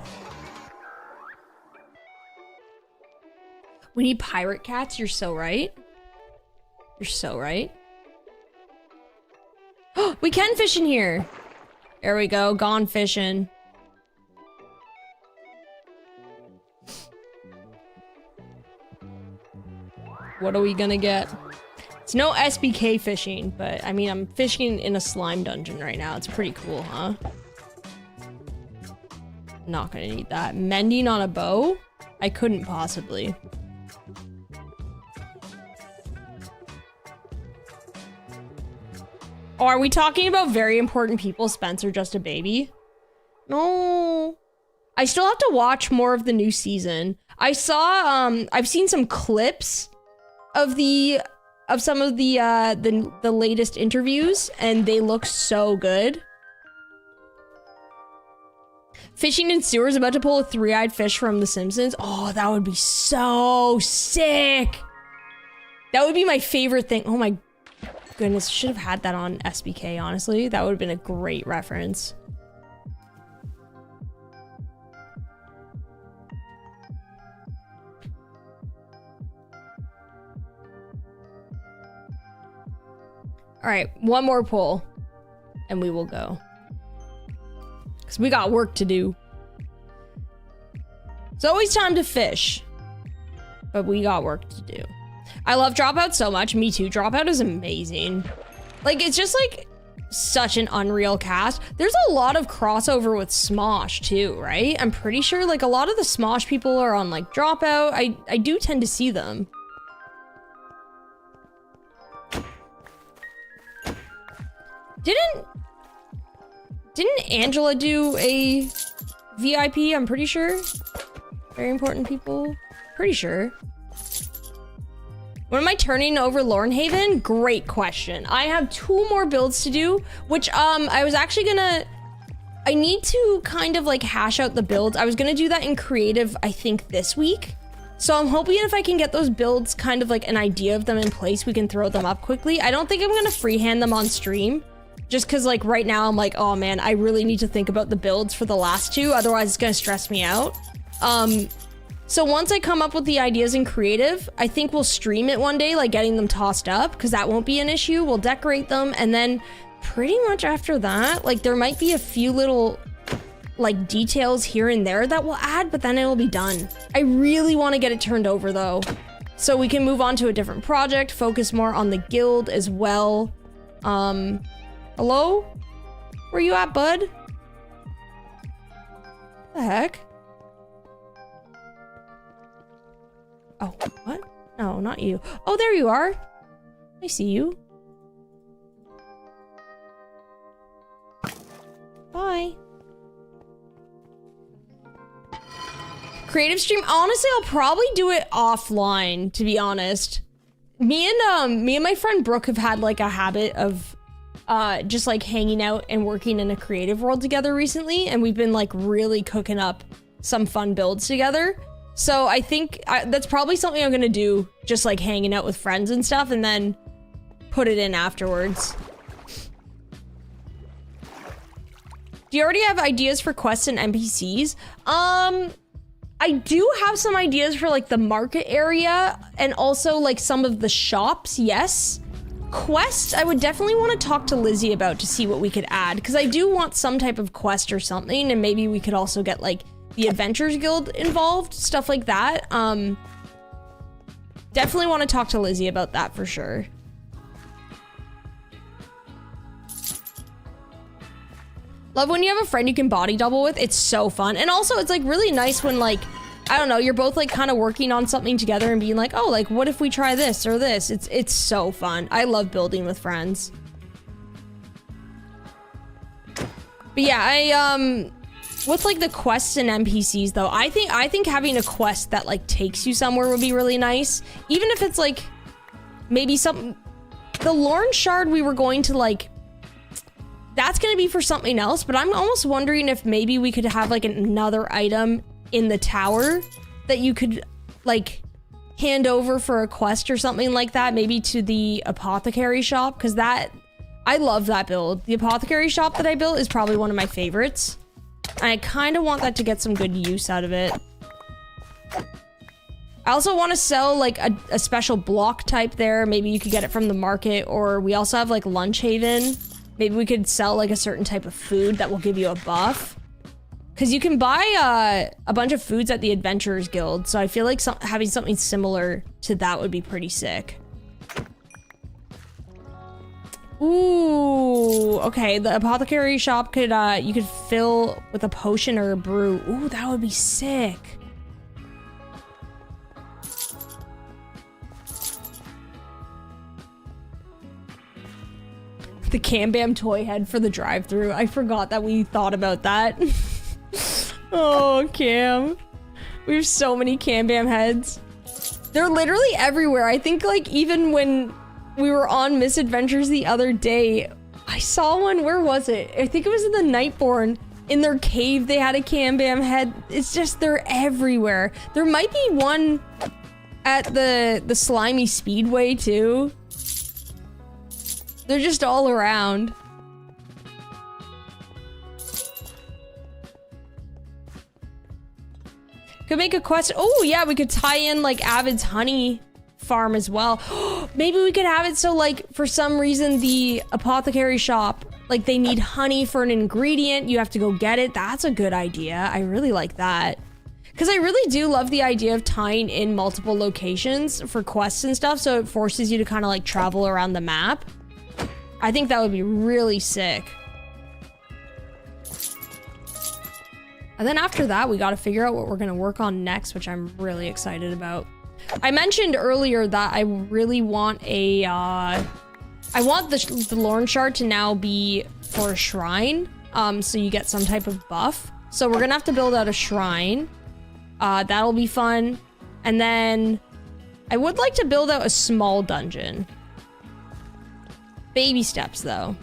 We need pirate cats. You're so right. You're so right. We can fish in here. There we go. Gone fishing. What are we gonna get? It's no SBK fishing, but I mean, I'm fishing in a slime dungeon right now. It's pretty cool, huh? Not gonna need that. Mending on a bow? I couldn't possibly. Oh, are we talking about very important people? Spencer, just a baby? No. I still have to watch more of the new season. I saw, I've seen some clips of some of the latest interviews, and they look so good. Fishing in sewers, about to pull a three-eyed fish from The Simpsons. Oh, that would be so sick. That would be my favorite thing. Oh my goodness, should have had that on SBK, honestly. That would have been a great reference. All right, one more pull, and we will go. Because we got work to do. It's always time to fish, but we got work to do. I love Dropout so much. Me too. Dropout is amazing. Like, it's just like such an unreal cast. There's a lot of crossover with Smosh too, right? I'm pretty sure like a lot of the Smosh people are on like Dropout. I do tend to see them. Didn't Angela do a VIP? I'm pretty sure. Very important people. Pretty sure. When am I turning over Lornhaven? Great question. I have 2 more builds to do, which I was actually gonna... I need to kind of like hash out the builds. I was gonna do that in creative, I think this week. So I'm hoping if I can get those builds kind of like an idea of them in place, we can throw them up quickly. I don't think I'm gonna freehand them on stream. Just cause like right now I'm like, oh man, I really need to think about the builds for the last 2. Otherwise it's gonna stress me out. So once I come up with the ideas in creative, I think we'll stream it one day, like getting them tossed up, because that won't be an issue. We'll decorate them, and then pretty much after that, like there might be a few little like details here and there that we'll add, but then it'll be done. I really want to get it turned over though, so we can move on to a different project, focus more on the guild as well. Hello? Where you at, bud? The heck? Oh, what? No, not you. Oh, there you are. I see you. Bye. Creative stream? Honestly, I'll probably do it offline, to be honest. Me and my friend Brooke have had like a habit of just like hanging out and working in a creative world together recently, and we've been like really cooking up some fun builds together. So I think that's probably something I'm gonna do, just like hanging out with friends and stuff, and then put it in afterwards. Do you already have ideas for quests and NPCs? I do have some ideas for like the market area and also like some of the shops, yes. Quest, I would definitely want to talk to Lizzie about to see what we could add, because I do want some type of quest or something, and maybe we could also get like the Adventurers Guild involved, stuff like that. Definitely want to talk to Lizzie about that for sure. Love when you have a friend you can body double with. It's so fun. And also it's like really nice when like, I don't know, you're both like kind of working on something together and being like, oh, like what if we try this or this? It's so fun. I love building with friends. But yeah, with like the quests and NPCs though, I think having a quest that like takes you somewhere would be really nice. Even if it's like maybe something, the Lorn Shard we were going to like, that's gonna be for something else, but I'm almost wondering if maybe we could have like another item in the tower that you could like hand over for a quest or something like that, maybe to the apothecary shop, because that, I love that build. The apothecary shop that I built is probably one of my favorites. And I kind of want that to get some good use out of it. I also want to sell like a special block type there. Maybe you could get it from the market, or we also have like Lunch Haven. Maybe we could sell like a certain type of food that will give you a buff. Because you can buy a bunch of foods at the Adventurers Guild. So I feel like having something similar to that would be pretty sick. Ooh, okay. The apothecary shop could, you could fill with a potion or a brew. Ooh, that would be sick. The Cam Bam toy head for the drive-thru. I forgot that we thought about that. Oh, Cam. We have so many Cam Bam heads. They're literally everywhere. I think like even when we were on Misadventures the other day, I saw one. Where was it? I think it was in the Nightborn. In their cave, they had a Cam Bam head. It's just, they're everywhere. There might be one at the Slimy Speedway too. They're just all around. Could make a quest. Oh yeah, we could tie in like Avid's honey farm as well. Maybe we could have it so like for some reason the apothecary shop, like they need honey for an ingredient, you have to go get it. That's a good idea. I really like that. Because I really do love the idea of tying in multiple locations for quests and stuff, so it forces you to kind of like travel around the map. I think that would be really sick. And then after that, we got to figure out what we're going to work on next, which I'm really excited about. I mentioned earlier that I really want I want the Lorn Shard to now be for a shrine. so you get some type of buff. So we're gonna have to build out a shrine. That'll be fun. And then I would like to build out a small dungeon. Baby steps, though.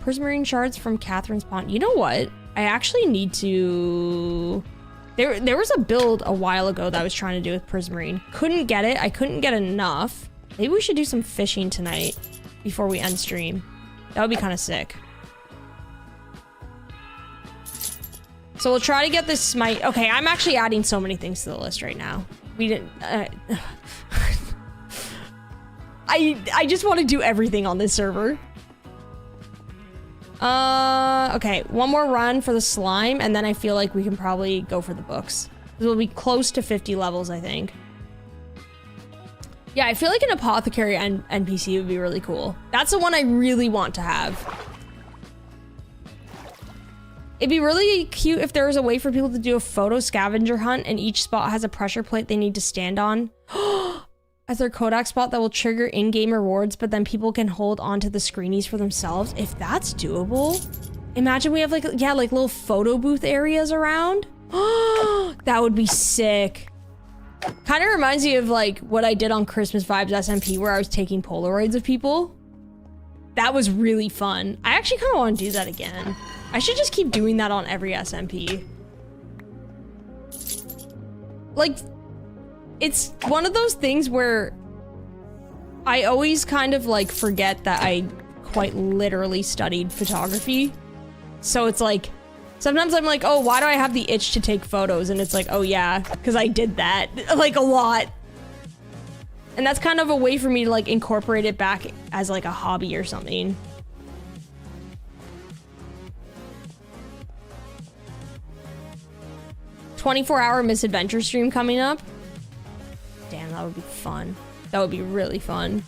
Prismarine shards from Catherine's Pond. You know what? I actually need to... There was a build a while ago that I was trying to do with Prismarine. Couldn't get it. I couldn't get enough. Maybe we should do some fishing tonight before we end stream. That would be kind of sick. So we'll try to get this smite. Okay, I'm actually adding so many things to the list right now. We didn't... I just want to do everything on this server. Okay, one more run for the slime, and then I feel like we can probably go for the books. We'll be close to 50 levels, I think. Yeah, I feel like an apothecary NPC would be really cool. That's the one I really want to have. It'd be really cute if there was a way for people to do a photo scavenger hunt and each spot has a pressure plate they need to stand on as their Kodak spot that will trigger in-game rewards, but then people can hold onto the screenies for themselves. If that's doable, imagine we have like little photo booth areas around. That would be sick. Kind of reminds me of like what I did on Christmas Vibes SMP where I was taking Polaroids of people. That was really fun. I actually kind of want to do that again. I should just keep doing that on every SMP. Like, it's one of those things where I always kind of like forget that I quite literally studied photography. So it's like, sometimes I'm like, oh, why do I have the itch to take photos? And it's like, oh yeah, because I did that like a lot. And that's kind of a way for me to like incorporate it back as like a hobby or something. "24-hour misadventure stream coming up." Damn, that would be fun. That would be really fun.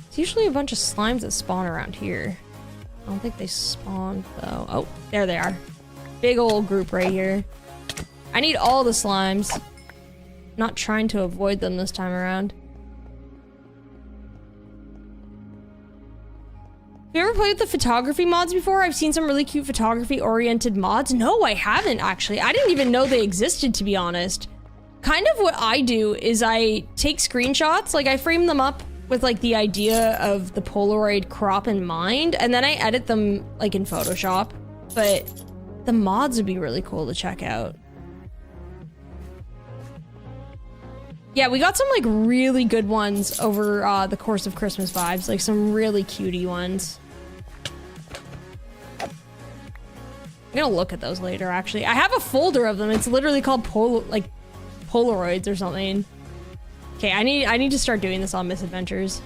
It's usually a bunch of slimes that spawn around here. I don't think they spawned though. Oh, there they are. Big old group right here. I need all the slimes. Not trying to avoid them this time around. Have you ever played with the photography mods before? I've seen some really cute photography-oriented mods. No, I haven't, actually. I didn't even know they existed, to be honest. Kind of what I do is I take screenshots, like I frame them up with like the idea of the Polaroid crop in mind, and then I edit them like in Photoshop. But the mods would be really cool to check out. Yeah, we got some like really good ones over the course of Christmas Vibes, like some really cutie ones. I'm gonna look at those later, actually. I have a folder of them. It's literally called Polaroids or something. Okay, I need to start doing this on Misadventures.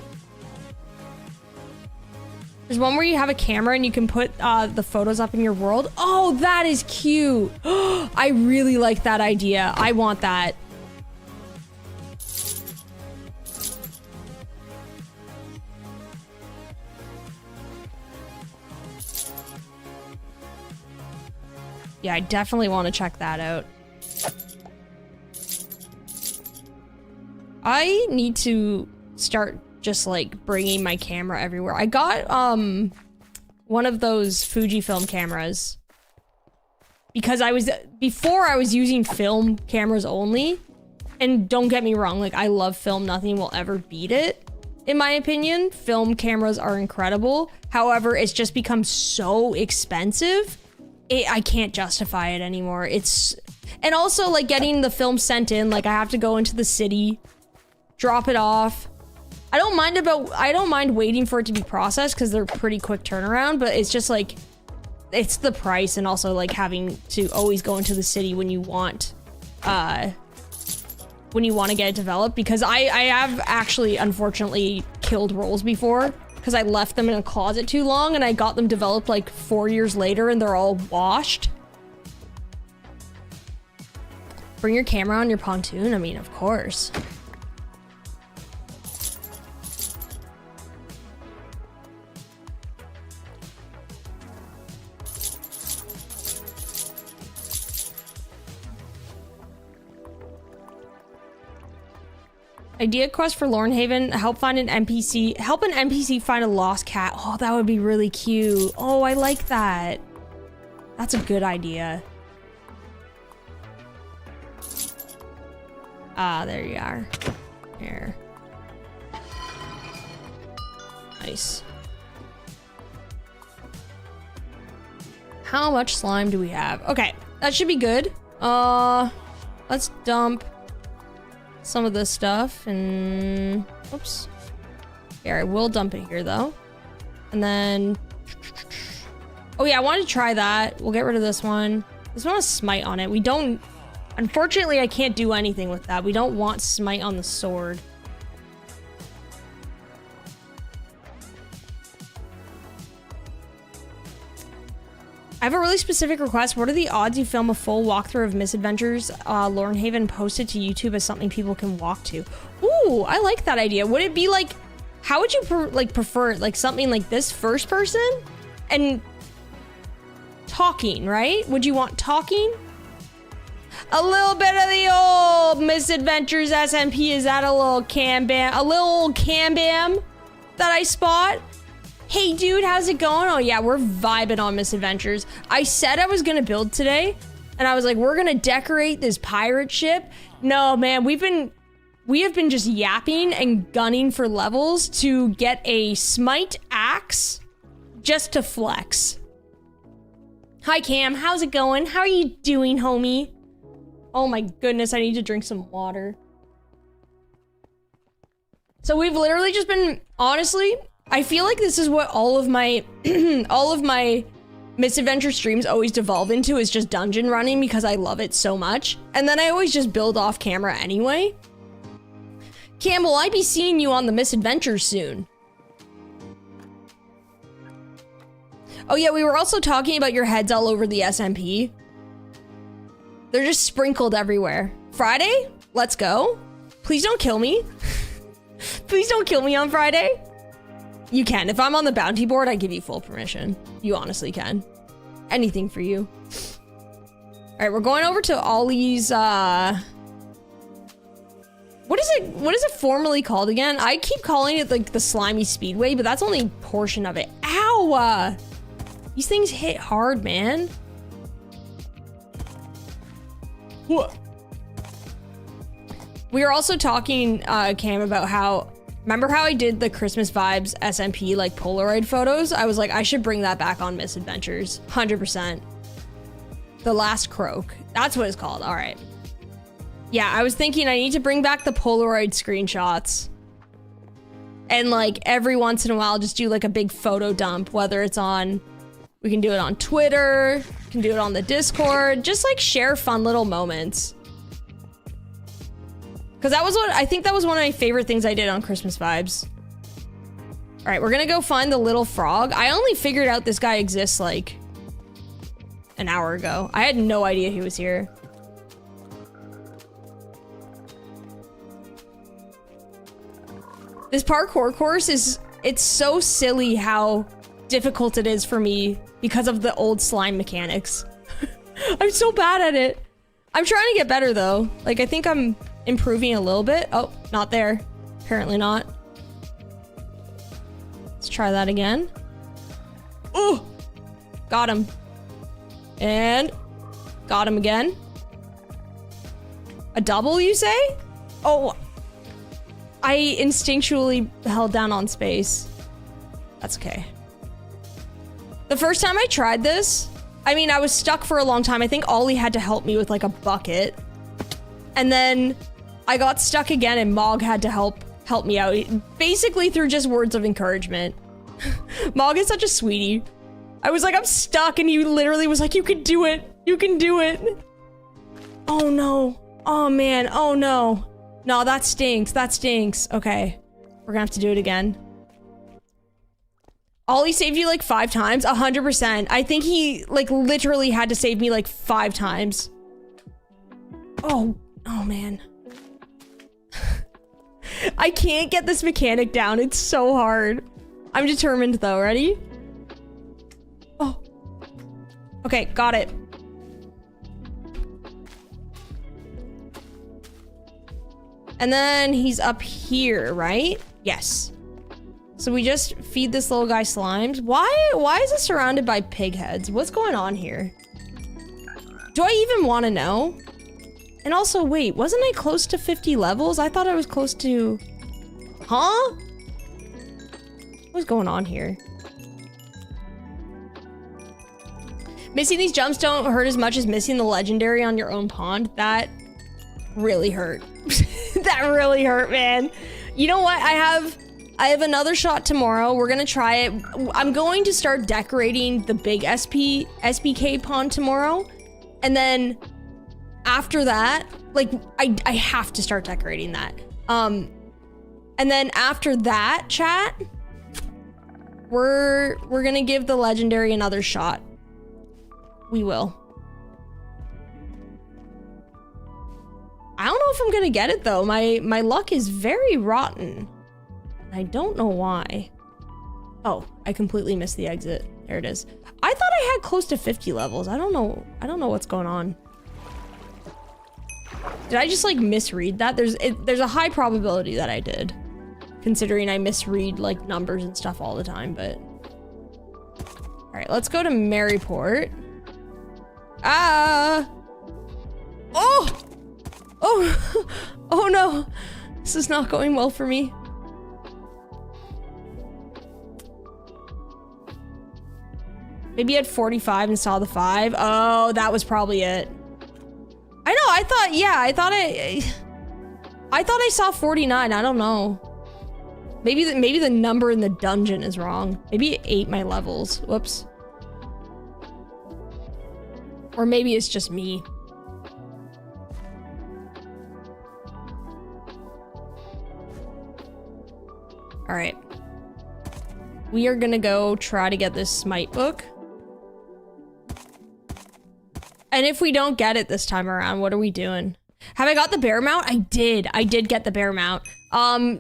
There's one where you have a camera and you can put the photos up in your world. Oh, that is cute. I really like that idea. I want that. Yeah, I definitely want to check that out. I need to start just like bringing my camera everywhere. I got one of those Fujifilm cameras because before I was using film cameras only, and don't get me wrong, like I love film, nothing will ever beat it. In my opinion, film cameras are incredible. However, it's just become so expensive. I can't justify it anymore. And also like getting the film sent in, like I have to go into the city, drop it off. I don't mind waiting for it to be processed because they're pretty quick turnaround, but it's just like, it's the price and also like having to always go into the city when you want to get it developed, because I have actually unfortunately killed rolls before because I left them in a closet too long and I got them developed like 4 years later and they're all washed. Bring your camera on your pontoon? I mean, of course. Idea quest for Lornhaven. Help find an NPC. Help an NPC find a lost cat. Oh, that would be really cute. Oh, I like that. That's a good idea. Ah, there you are. Here. Nice. How much slime do we have? Okay, that should be good. Let's dump some of this stuff and oops. Here, I will dump it here though. And then oh yeah, I wanted to try that. We'll get rid of this one. This one has smite on it. We don't, unfortunately I can't do anything with that. We don't want smite on the sword. I have a really specific request. What are the odds you film a full walkthrough of Misadventures Lornhaven, post it to YouTube as something people can walk to? Ooh, I like that idea. Would it be like, how would you prefer it? Like something like this, first person and talking, right? Would you want talking? A little bit of the old Misadventures SMP. Is that a little cam-bam? A little old cam-bam that I spot? Hey dude, how's it going? Oh yeah, we're vibing on Misadventures. I said I was gonna build today, and I was like, we're gonna decorate this pirate ship. No man, we have been just yapping and gunning for levels to get a smite axe just to flex. Hi Cam, how's it going? How are you doing, homie? Oh my goodness, I need to drink some water. So we've literally just been, honestly, I feel like this is what all of my Misadventure streams always devolve into, is just dungeon running, because I love it so much. And then I always just build off camera anyway. Cam, will I be seeing you on the Misadventures soon? Oh yeah, we were also talking about your heads all over the SMP. They're just sprinkled everywhere. Friday? Let's go. Please don't kill me. Please don't kill me on Friday. You can. If I'm on the bounty board, I give you full permission. You honestly can. Anything for you. All right, we're going over to Ollie's, what is it formally called again? I keep calling it like the slimy speedway, but that's only a portion of it. Ow! These things hit hard, man. What? We were also talking, Cam, about how, remember how I did the Christmas vibes SMP like Polaroid photos? I was like, I should bring that back on Misadventures. 100%. The Last Croak. That's what it's called. All right. Yeah, I was thinking I need to bring back the Polaroid screenshots. And like every once in a while, just do like a big photo dump, whether it's on, we can do it on Twitter, we can do it on the Discord, just like share fun little moments. Because that was I think that was one of my favorite things I did on Christmas vibes. All right, we're gonna go find the little frog. I only figured out this guy exists like an hour ago. I had no idea he was here. This parkour course it's so silly how difficult it is for me because of the old slime mechanics. I'm so bad at it. I'm trying to get better though. Like I think I'm improving a little bit. Oh, not there. Apparently not. Let's try that again. Oh, got him. And got him again. A double, you say? Oh, I instinctually held down on space. That's okay. The first time I tried this, I mean, I was stuck for a long time. I think Ollie had to help me with like a bucket. And then I got stuck again and Mog had to help me out. Basically through just words of encouragement. Mog is such a sweetie. I was like, I'm stuck, and he literally was like, you can do it. You can do it. Oh no. Oh man. Oh no. No, that stinks. That stinks. Okay. We're gonna have to do it again. Ollie saved you like 5 times? 100%. I think he like literally had to save me like 5 times. Oh man. I can't get this mechanic down. It's so hard. I'm determined though. Ready? Oh. Okay, got it. And then he's up here, right? Yes. So we just feed this little guy slimes. Why is it surrounded by pig heads? What's going on here? Do I even want to know? And also, wait, wasn't I close to 50 levels? I thought I was close to... Huh? What's going on here? Missing these jumps don't hurt as much as missing the legendary on your own pond. That really hurt. That really hurt, man. You know what? I have another shot tomorrow. We're gonna try it. I'm going to start decorating the big SBK pond tomorrow. And then after that, like I have to start decorating that. And then after that, chat, we're gonna give the legendary another shot. We will. I don't know if I'm gonna get it though. My luck is very rotten. I don't know why. Oh, I completely missed the exit. There it is. I thought I had close to 50 levels. I don't know what's going on. Did I just like misread that? There's a high probability that I did, considering I misread like numbers and stuff all the time, but. All right, let's go to Maryport. Ah! Oh! Oh! Oh no! This is not going well for me. Maybe I had 45 and saw the 5. Oh, that was probably it. I know, I thought I saw 49. I don't know. Maybe the number in the dungeon is wrong. Maybe it ate my levels. Whoops. Or maybe it's just me. All right. We are gonna go try to get this smite book. And if we don't get it this time around, what are we doing? Have I got the bear mount? I did get the bear mount.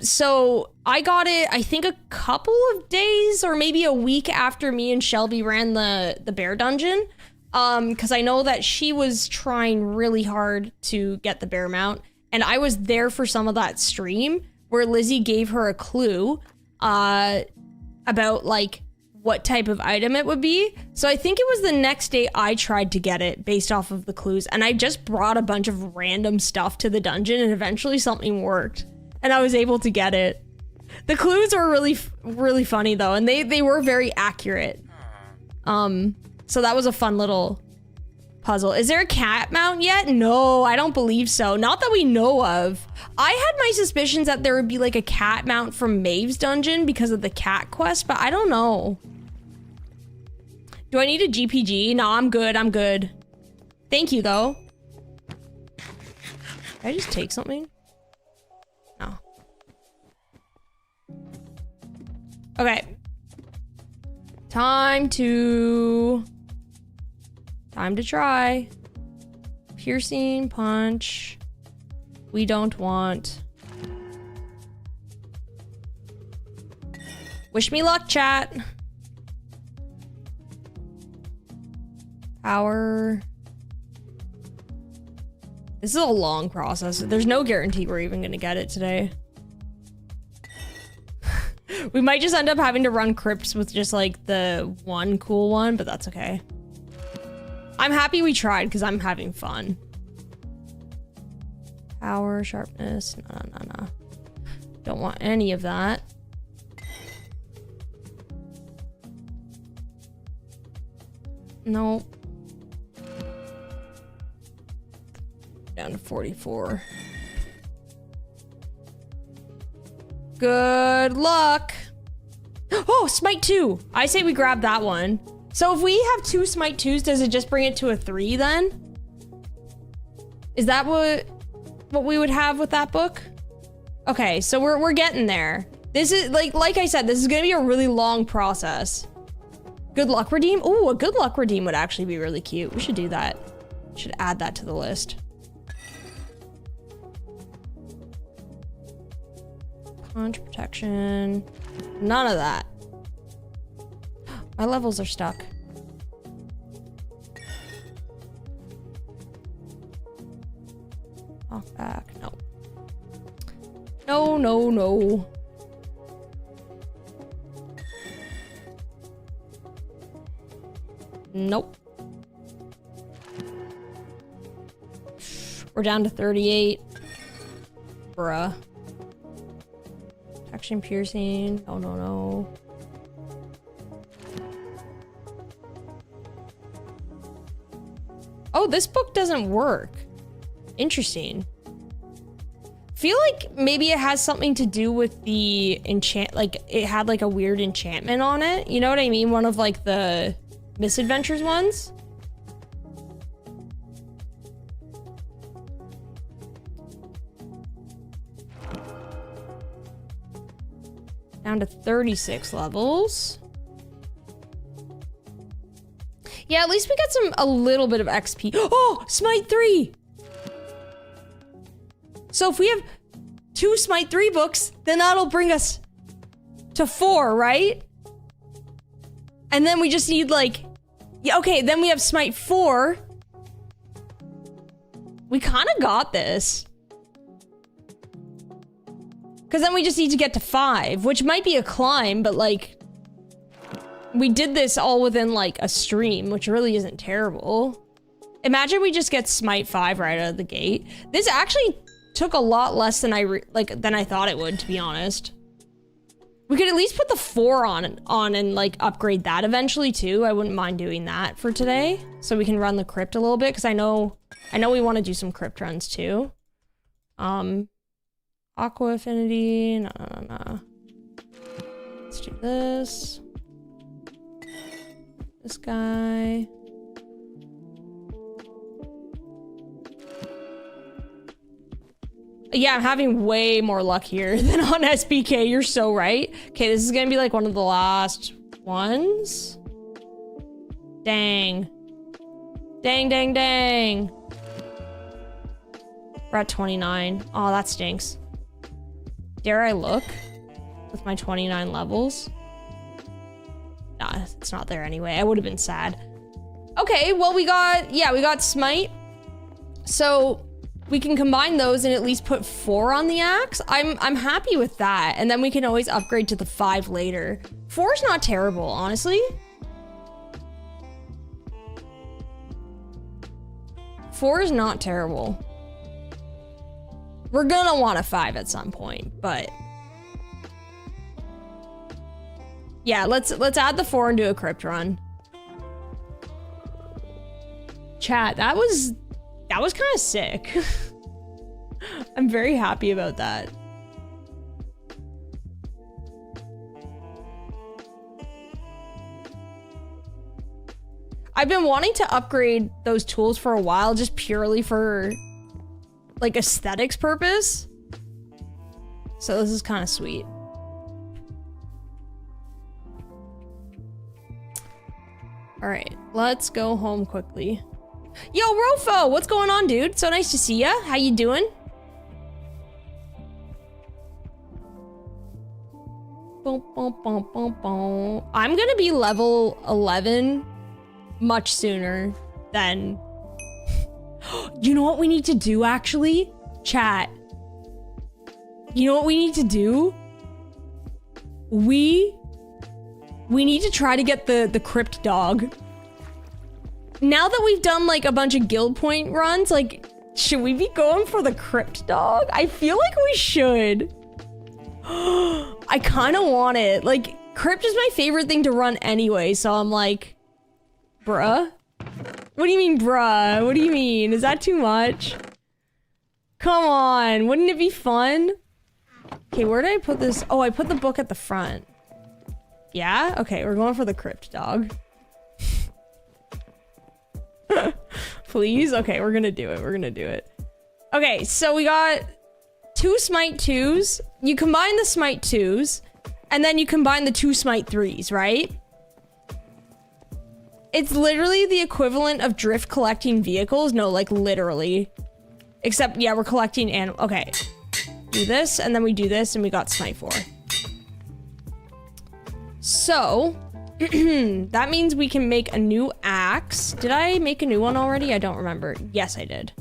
So I got it, I think a couple of days or maybe a week after me and Shelby ran the bear dungeon. Cause I know that she was trying really hard to get the bear mount. And I was there for some of that stream where Lizzie gave her a clue, about like what type of item it would be. So I think it was the next day I tried to get it based off of the clues, and I just brought a bunch of random stuff to the dungeon and eventually something worked and I was able to get it. The clues were really funny though, and they were very accurate. So that was a fun little puzzle. Is there a cat mount yet? No, I don't believe so. Not that we know of. I had my suspicions that there would be like a cat mount from Maeve's dungeon because of the cat quest, but I don't know. Do I need a GPG? No, I'm good. I'm good. Thank you though. Did I just take something? No. Okay. Time to try. Piercing punch. We don't want. Wish me luck, chat. Power. This is a long process. There's no guarantee we're even gonna get it today. We might just end up having to run crypts with just like the one cool one, but that's okay. I'm happy we tried because I'm having fun. Power, sharpness, no. Don't want any of that. Nope. Down to 44. Good luck. Oh, Smite 2. I say we grab that one. So if we have 2 Smite 2s, does it just bring it to a 3 then? Is that what we would have with that book? Okay, so we're getting there. This is like I said, this is gonna be a really long process. Good luck redeem? Ooh, a good luck redeem would actually be really cute. We should do that. Should add that to the list. Punch protection. None of that. My levels are stuck. Off back. No. no, no. Nope. We're down to 38. Bruh. Protection piercing. No, no, no. Oh, this book doesn't work. Interesting. Feel like maybe it has something to do with the like it had like a weird enchantment on it. You know what I mean? One of like the Misadventures ones. Down to 36 levels. Yeah, at least we got a little bit of XP. Oh, Smite 3! So if we have 2 Smite 3 books, then that'll bring us to 4, right? And then we just need like, yeah, okay, then we have Smite 4. We kind of got this. Because then we just need to get to 5, which might be a climb, but like, we did this all within like a stream, which really isn't terrible. Imagine we just get Smite 5 right out of the gate. This actually took a lot less than I thought it would, to be honest. We could at least put the 4 on and like upgrade that eventually too. I wouldn't mind doing that for today, so we can run the crypt a little bit, because I know we want to do some crypt runs too. Aqua affinity, no. Let's do this. This guy. Yeah, I'm having way more luck here than on SBK. You're so right. Okay, this is gonna be like one of the last ones. Dang. Dang, dang, dang. We're at 29. Oh, that stinks. Dare I look with my 29 levels? Nah, it's not there anyway. I would have been sad. Okay, well we got Smite. So we can combine those and at least put 4 on the axe. I'm happy with that. And then we can always upgrade to the 5 later. 4 is not terrible, honestly. 4 is not terrible. We're gonna want a 5 at some point, but yeah, let's add the 4 and do a crypt run. Chat, that was kind of sick. I'm very happy about that. I've been wanting to upgrade those tools for a while, just purely for like aesthetics purpose. So this is kind of sweet. All right, let's go home quickly. Yo, Rofo, what's going on, dude? So nice to see ya. How you doing? Boom, boom, boom, boom, boom. I'm gonna be level 11 much sooner than... You know what we need to do, actually? Chat. You know what we need to do? We need to try to get the crypt dog. Now that we've done like a bunch of guild point runs, like, should we be going for the crypt dog? I feel like we should. I kind of want it. Like, crypt is my favorite thing to run anyway, so I'm like, bruh? What do you mean, bruh? What do you mean? Is that too much? Come on, wouldn't it be fun? Okay, where did I put this? Oh, I put the book at the front. Yeah? Okay, we're going for the crypt dog. Please? Okay, we're gonna do it. We're gonna do it. Okay, so we got 2 Smite 2s. You combine the Smite 2s, and then you combine the 2 Smite 3s, right? It's literally the equivalent of drift collecting vehicles. No, like literally. Except, yeah, we're collecting okay. Do this, and then we do this, and we got Smite 4. So, that means we can make a new axe. Did I make a new one already? I don't remember. Yes, I did.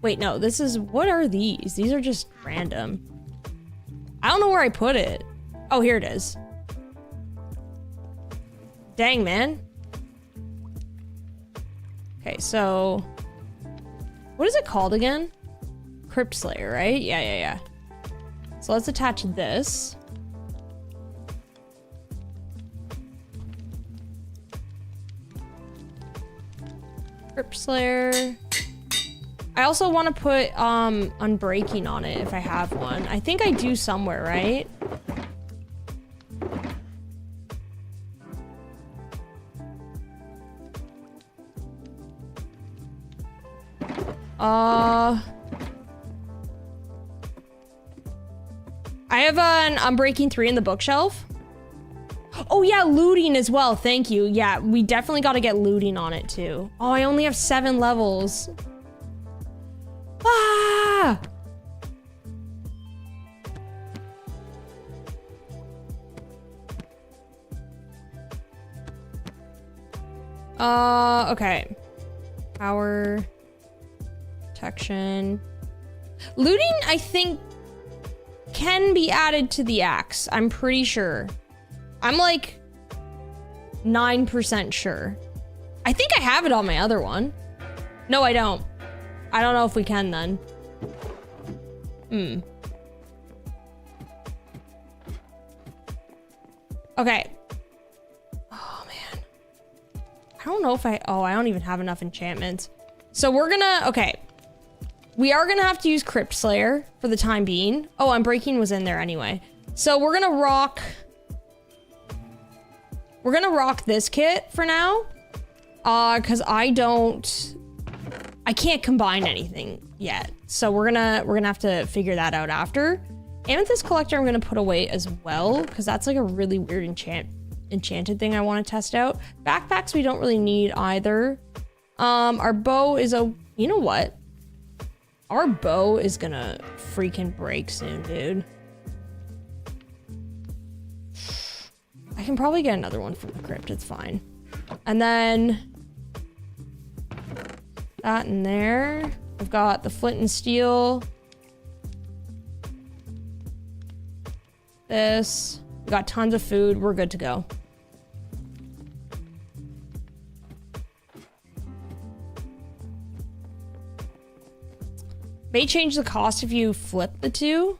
Wait, no, this is... What are these? These are just random. I don't know where I put it. Oh, here it is. Dang, man. Okay, so what is it called again? Crypt Slayer, right? Yeah. So let's attach this. Crypt Slayer. I also want to put Unbreaking on it if I have one. I think I do somewhere, right? I have an Unbreaking 3 in the bookshelf. Oh yeah, looting as well. Thank you. Yeah, we definitely got to get looting on it too. Oh, I only have 7 levels. Ah! Okay. Power. Protection. Looting, I think, can be added to the axe. I'm pretty sure. I'm like 9% sure. I think I have it on my other one. No, I don't. I don't know if we can then. Okay. Oh, man. I don't know if I don't even have enough enchantments. So we're gonna, okay. We are gonna have to use Crypt Slayer for the time being. Oh, Unbreaking was in there anyway. So we're gonna rock this kit for now. Cause I can't combine anything yet. So we're gonna have to figure that out after. Amethyst Collector I'm gonna put away as well, because that's like a really weird enchanted thing I want to test out. Backpacks we don't really need either. Our bow is you know what? Our bow is gonna freaking break soon, dude. I can probably get another one from the crypt, it's fine. And then that in there. I've got the flint and steel. This. We got tons of food. We're good to go. May change the cost if you flip the two.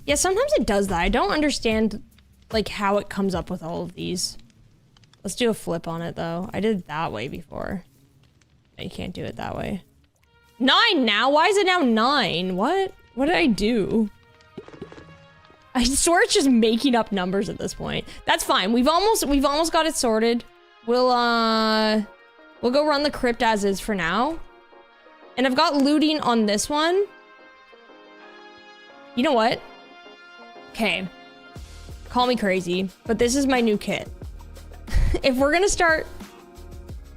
Yeah, sometimes it does that. I don't understand like how it comes up with all of these. Let's do a flip on it though. I did it that way before. No, you can't do it that way. 9 now? Why is it now 9? What? What did I do? I swear it's just making up numbers at this point. That's fine. We've almost got it sorted. We'll go run the crypt as is for now. And I've got looting on this one. You know what? Okay. Call me crazy, but this is my new kit. If we're gonna start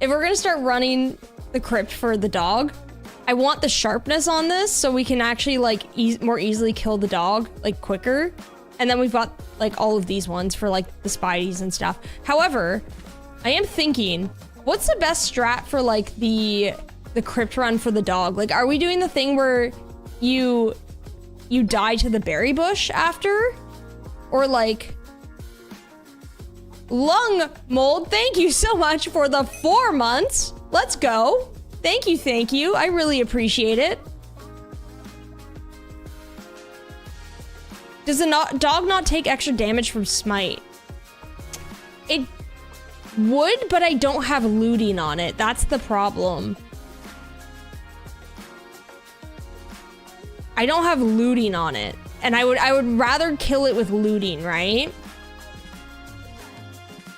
running the crypt for the dog, I want the sharpness on this so we can actually like more easily kill the dog like quicker. And then we've got like all of these ones for like the spideys and stuff. However, I am thinking, what's the best strat for like the crypt run for the dog? Like, are we doing the thing where you die to the berry bush after? Or like, Lung Mold, thank you so much for the 4 months. Let's go. Thank you. I really appreciate it. Does the dog not take extra damage from smite? It would, but I don't have looting on it. That's the problem. I don't have looting on it. And I would rather kill it with looting, right?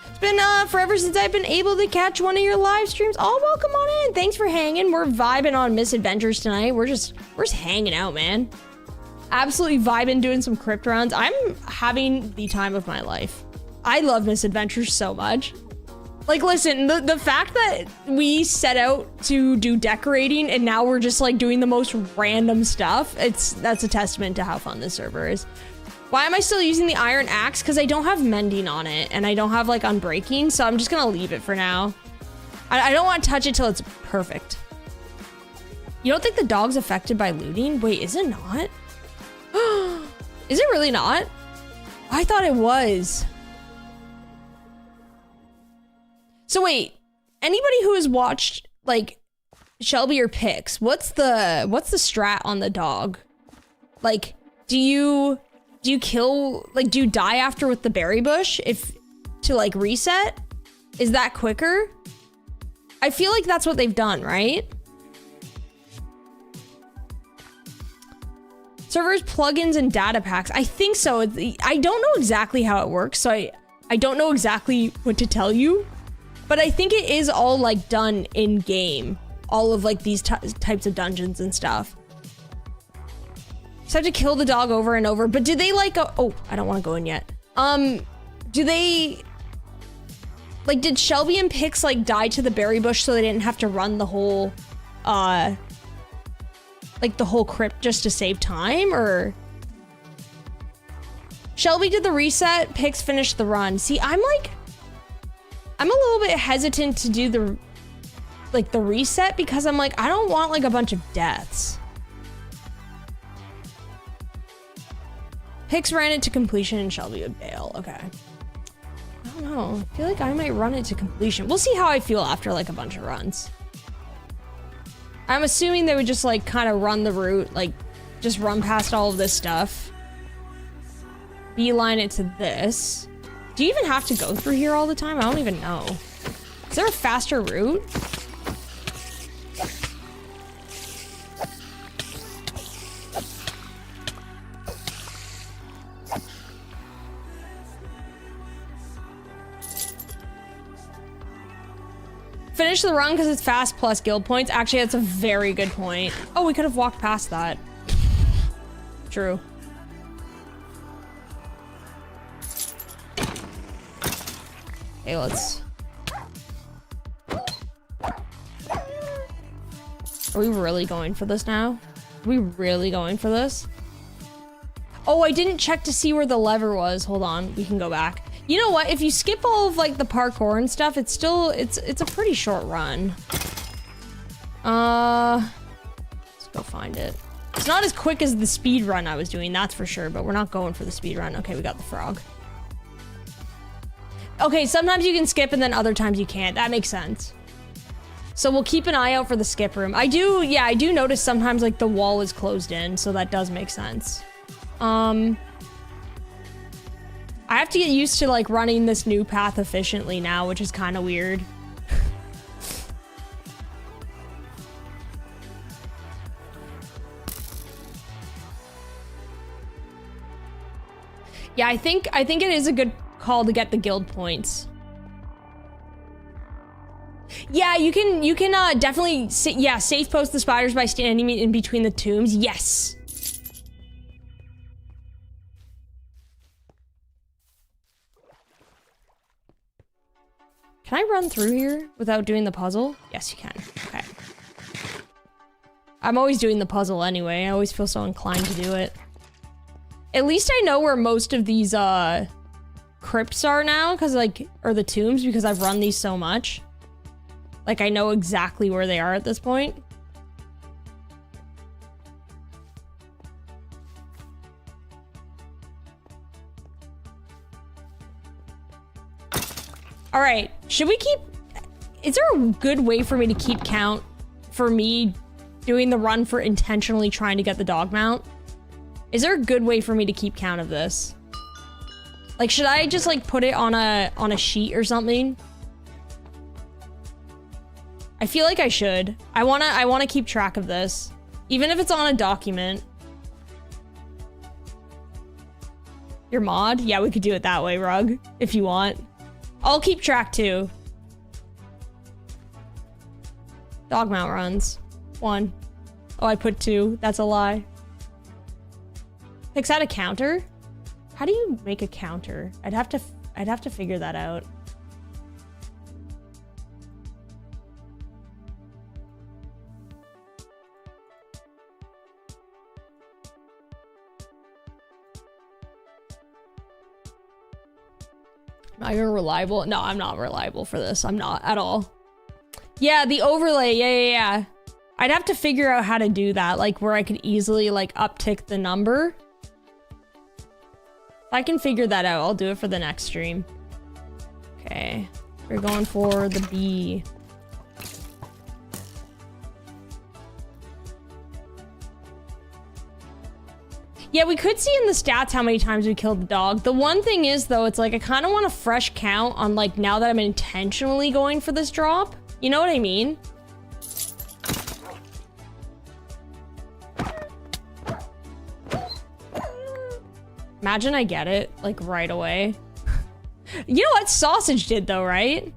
It's been forever since I've been able to catch one of your live streams. Oh, welcome on in. Thanks for hanging. We're vibing on Misadventures tonight. We're just hanging out, man. Absolutely vibing, doing some crypt runs. I'm having the time of my life. I love Misadventures so much. Like, listen, the fact that we set out to do decorating and now we're just like doing the most random stuff, that's a testament to how fun this server is. Why am I still using the iron axe? Because I don't have mending on it and I don't have like unbreaking, so I'm just gonna leave it for now. I don't want to touch it till it's perfect. You don't think the dog's affected by looting? Wait, is it not? Is it really not? I thought it was. So wait, anybody who has watched like Shelby or Pix, what's the strat on the dog? Like, do you kill, like, do you die after with the berry bush to like reset? Is that quicker? I feel like that's what they've done, right? Servers, plugins, and data packs. I think so. I don't know exactly how it works, so I don't know exactly what to tell you. But I think it is all like done in game. All of like these types of dungeons and stuff. So I have to kill the dog over and over. But do they like oh, I don't want to go in yet. Do they like, did Shelby and Pix like die to the berry bush so they didn't have to run the whole like the whole crypt just to save time? Or Shelby did the reset, Pix finished the run. See, I'm a little bit hesitant to do the reset because I'm like, I don't want like a bunch of deaths. Pix ran it to completion and Shelby would bail. Okay. I don't know. I feel like I might run it to completion. We'll see how I feel after like a bunch of runs. I'm assuming they would just like kind of run the route, like just run past all of this stuff. Beeline it to this. Do you even have to go through here all the time? I don't even know. Is there a faster route? Finish the run because it's fast plus guild points. Actually, that's a very good point. Oh, we could have walked past that. True. Okay, let's... Are we really going for this now? Are we really going for this? Oh, I didn't check to see where the lever was. Hold on, we can go back. You know what? If you skip all of like the parkour and stuff, it's still, it's a pretty short run. Let's go find it. It's not as quick as the speed run I was doing, that's for sure, but we're not going for the speed run. Okay, we got the frog. Okay, sometimes you can skip and then other times you can't. That makes sense. So we'll keep an eye out for the skip room. I do notice sometimes like the wall is closed in, so that does make sense. I have to get used to like running this new path efficiently now, which is kind of weird. Yeah, I think it is a good call to get the guild points. Yeah, you can definitely safe post the spiders by standing in between the tombs. Yes. Can I run through here without doing the puzzle? Yes, you can. Okay. I'm always doing the puzzle anyway. I always feel so inclined to do it. At least I know where most of these crypts are now, because like, or the tombs, because I've run these so much. Like I know exactly where they are at this point. All right, should we keep, is there a good way for me to keep count for me doing the run for intentionally trying to get the dog mount? Is there a good way for me to keep count of this? Like, should I just like put it on a sheet or something? I feel like I should. I wanna keep track of this. Even if it's on a document. Your mod? Yeah, we could do it that way, Rug, if you want. I'll keep track too. Dog mount runs. 1. Oh, I put 2. That's a lie. Picks out a counter? How do you make a counter? I'd have to figure that out. Not even reliable. No, I'm not reliable for this. I'm not at all. Yeah, the overlay. Yeah. I'd have to figure out how to do that, like where I could easily like uptick the number. If I can figure that out, I'll do it for the next stream. Okay, we're going for the B. Yeah, we could see in the stats how many times we killed the dog. The one thing is, though, it's like I kind of want a fresh count on, like, now that I'm intentionally going for this drop. You know what I mean? Imagine I get it, like, right away. You know what Sausage did, though, right?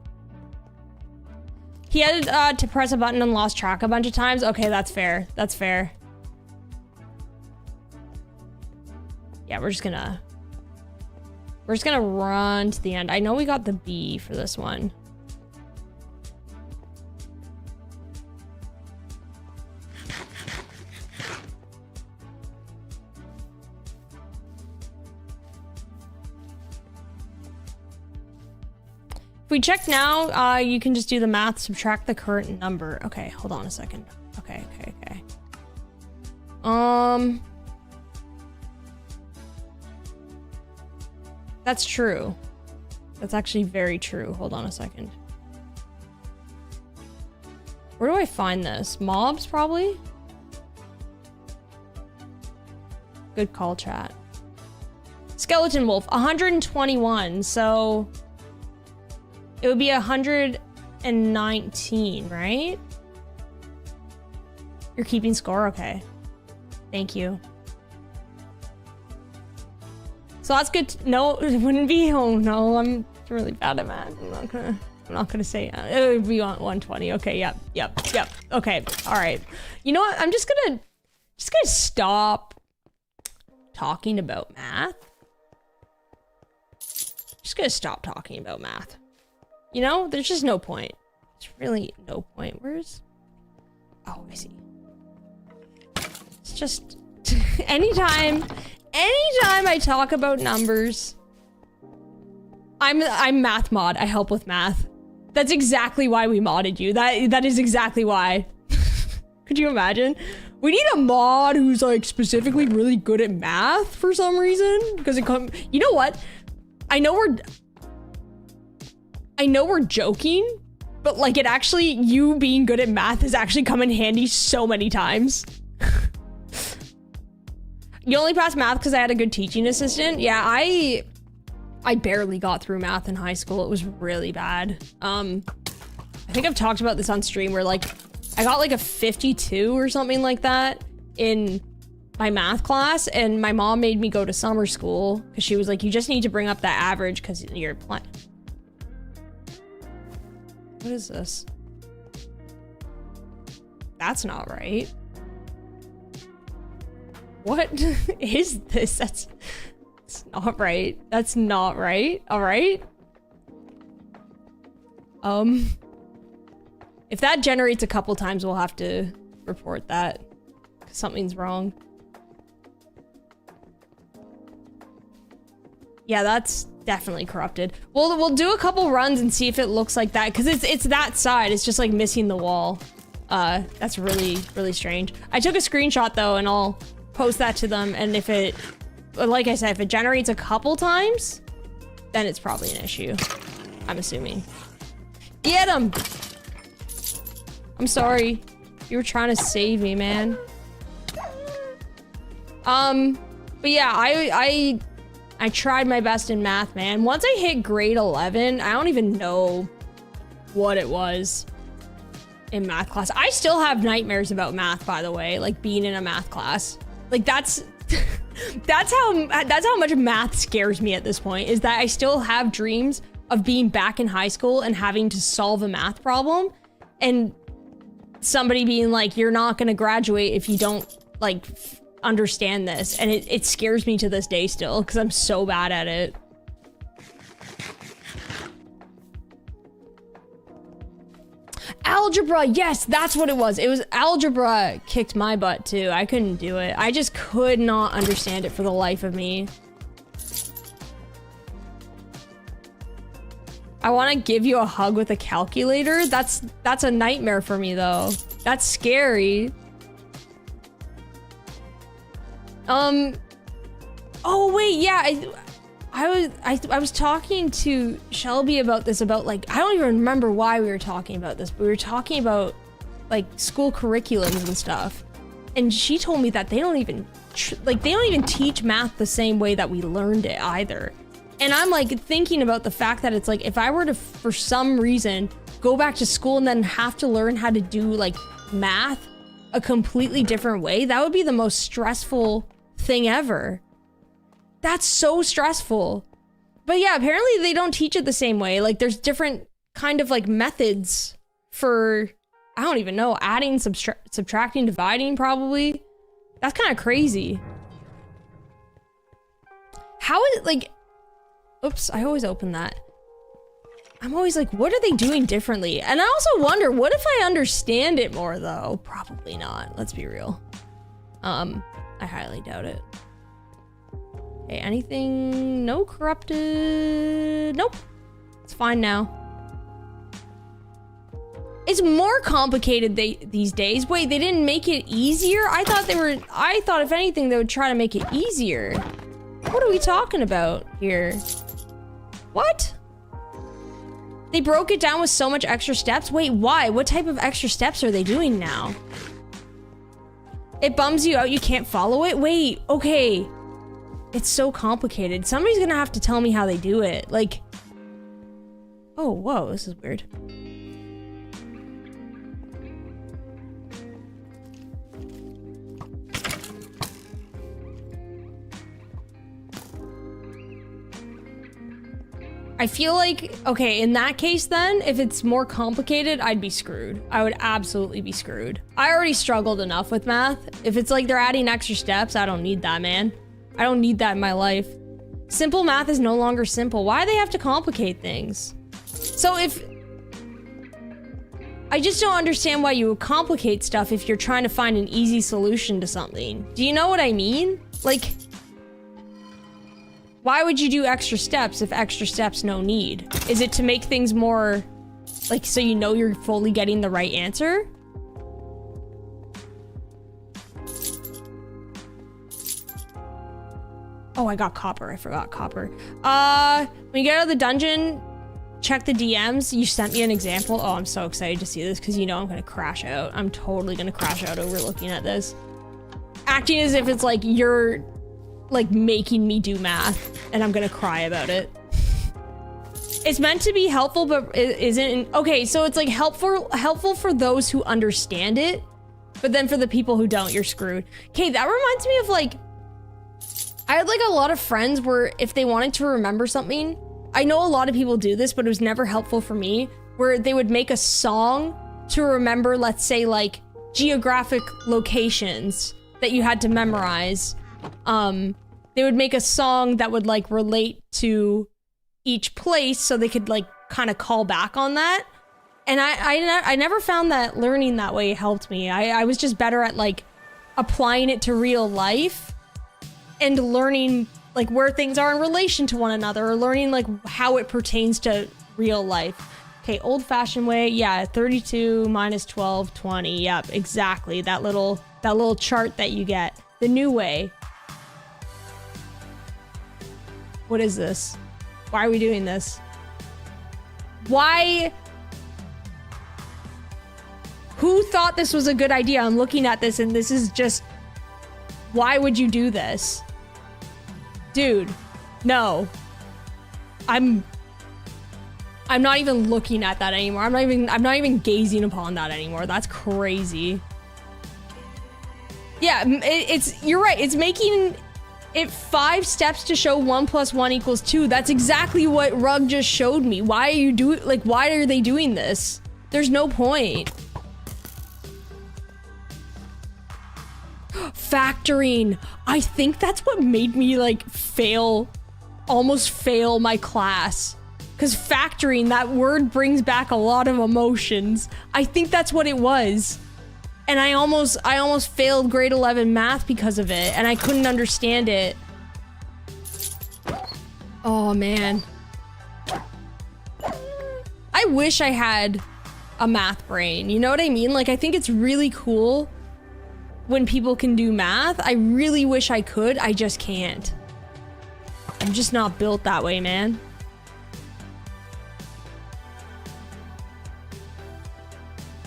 He had to press a button and lost track a bunch of times. Okay, that's fair. That's fair. Yeah, we're just gonna run to the end. I know we got the B for this one. If we check now, you can just do the math, subtract the current number. Okay, hold on a second. Okay. That's true. That's actually very true. Hold on a second. Where do I find this? Mobs, probably? Good call, chat. Skeleton Wolf, 121, so... it would be 119, right? You're keeping score? Okay. Thank you. So that's good. No, it wouldn't be. Oh no, I'm really bad at math. I'm not gonna say it would be 120. Okay, yep. Okay, all right. You know what? I'm just gonna stop talking about math. Just gonna stop talking about math. You know, there's just no point. There's really no point. Where's? Oh, I see. It's just anytime I talk about numbers, I'm math mod. I help with math. That's exactly why we modded you. That is exactly why. Could you imagine? We need a mod who's like specifically really good at math for some reason. Because you know what? I know we're joking, but like you being good at math has actually come in handy so many times. You only passed math because I had a good teaching assistant? Yeah, I barely got through math in high school. It was really bad. I think I've talked about this on stream where like I got like a 52 or something like that in my math class, and my mom made me go to summer school because she was like, you just need to bring up that average because you're what is this? That's not right. What is this? That's not right. That's not right. All right. If that generates a couple times, we'll have to report that. 'Cause something's wrong. Yeah, that's definitely corrupted. We'll do a couple runs and see if it looks like that, because it's that side. It's just like missing the wall. That's really, really strange. I took a screenshot though, and I'll post that to them, and if it, like I said, if it generates a couple times, then it's probably an issue. I'm assuming. Get him! I'm sorry. You were trying to save me, man. But yeah, I tried my best in math, man. Once I hit grade 11, I don't even know what it was in math class. I still have nightmares about math, by the way, like being in a math class. Like that's how much math scares me at this point, is that I still have dreams of being back in high school and having to solve a math problem and somebody being like, you're not going to graduate if you don't like understand this. And it scares me to this day still because I'm so bad at it. Algebra, yes, that's what it was. It was algebra kicked my butt too. I couldn't do it. I just could not understand it for the life of me. I want to give you a hug with a calculator. That's a nightmare for me though. That's scary. Oh wait, yeah, I was talking to Shelby about this, about like, I don't even remember why we were talking about this, but we were talking about like school curriculums and stuff. And she told me that they don't even teach math the same way that we learned it either. And I'm like thinking about the fact that it's like, if I were to, for some reason, go back to school and then have to learn how to do like math a completely different way, that would be the most stressful thing ever. That's so stressful. But yeah, apparently they don't teach it the same way. Like there's different kind of like methods for, I don't even know, adding, subtracting, dividing probably. That's kind of crazy. How is it like, oops, I always open that. I'm always like, what are they doing differently? And I also wonder, what if I understand it more though? Probably not, let's be real. I highly doubt it. Okay, anything? No corrupted? Nope. It's fine now. It's more complicated these days. Wait, they didn't make it easier? I thought if anything, they would try to make it easier. What are we talking about here? What? They broke it down with so much extra steps? Wait, why? What type of extra steps are they doing now? It bums you out, you can't follow it? Wait, okay. It's so complicated. Somebody's gonna have to tell me how they do it. Like, oh, whoa, this is weird. I feel like, okay, in that case then, if it's more complicated, I'd be screwed. I would absolutely be screwed. I already struggled enough with math. If it's like they're adding extra steps, I don't need that, man. I don't need that in my life. Simple math is no longer simple. Why do they have to complicate things? So if... I just don't understand why you would complicate stuff if you're trying to find an easy solution to something. Do you know what I mean? Like... Why would you do extra steps if extra steps no need? Is it to make things more, like, so you know you're fully getting the right answer? Oh, I got copper. I forgot copper. When you get out of the dungeon, check the DMs. You sent me an example. Oh, I'm so excited to see this because you know I'm gonna crash out. I'm totally gonna crash out over looking at this. Acting as if it's like you're like making me do math and I'm gonna cry about it. It's meant to be helpful, but it isn't. Okay, so it's like helpful for those who understand it, but then for the people who don't, you're screwed. Okay, that reminds me of like, I had like a lot of friends where if they wanted to remember something, I know a lot of people do this, but it was never helpful for me, where they would make a song to remember, let's say like geographic locations that you had to memorize. They would make a song that would like relate to each place so they could like kind of call back on that. And I never found that learning that way helped me. I was just better at like applying it to real life and learning like where things are in relation to one another, or learning like how it pertains to real life. Okay, old-fashioned way, yeah, 32 minus 12, 20. Yep, exactly. That little chart that you get. The new way. What is this? Why are we doing this? Why? Who thought this was a good idea? I'm looking at this and this is just... Why would you do this? Dude, no. I'm not even looking at that anymore. I'm not even gazing upon that anymore. That's crazy. Yeah, you're right. It's making it 5 steps to show 1 + 1 = 2. That's exactly what Rug just showed me. Why are they doing this? There's no point. Factoring. I think that's what made me like almost fail my class. Because factoring, that word brings back a lot of emotions. I think that's what it was. And I almost failed grade 11 math because of it, and I couldn't understand it. Oh man. I wish I had a math brain. You know what I mean? Like, I think it's really cool when people can do math. I really wish I could. I just can't. I'm just not built that way, man.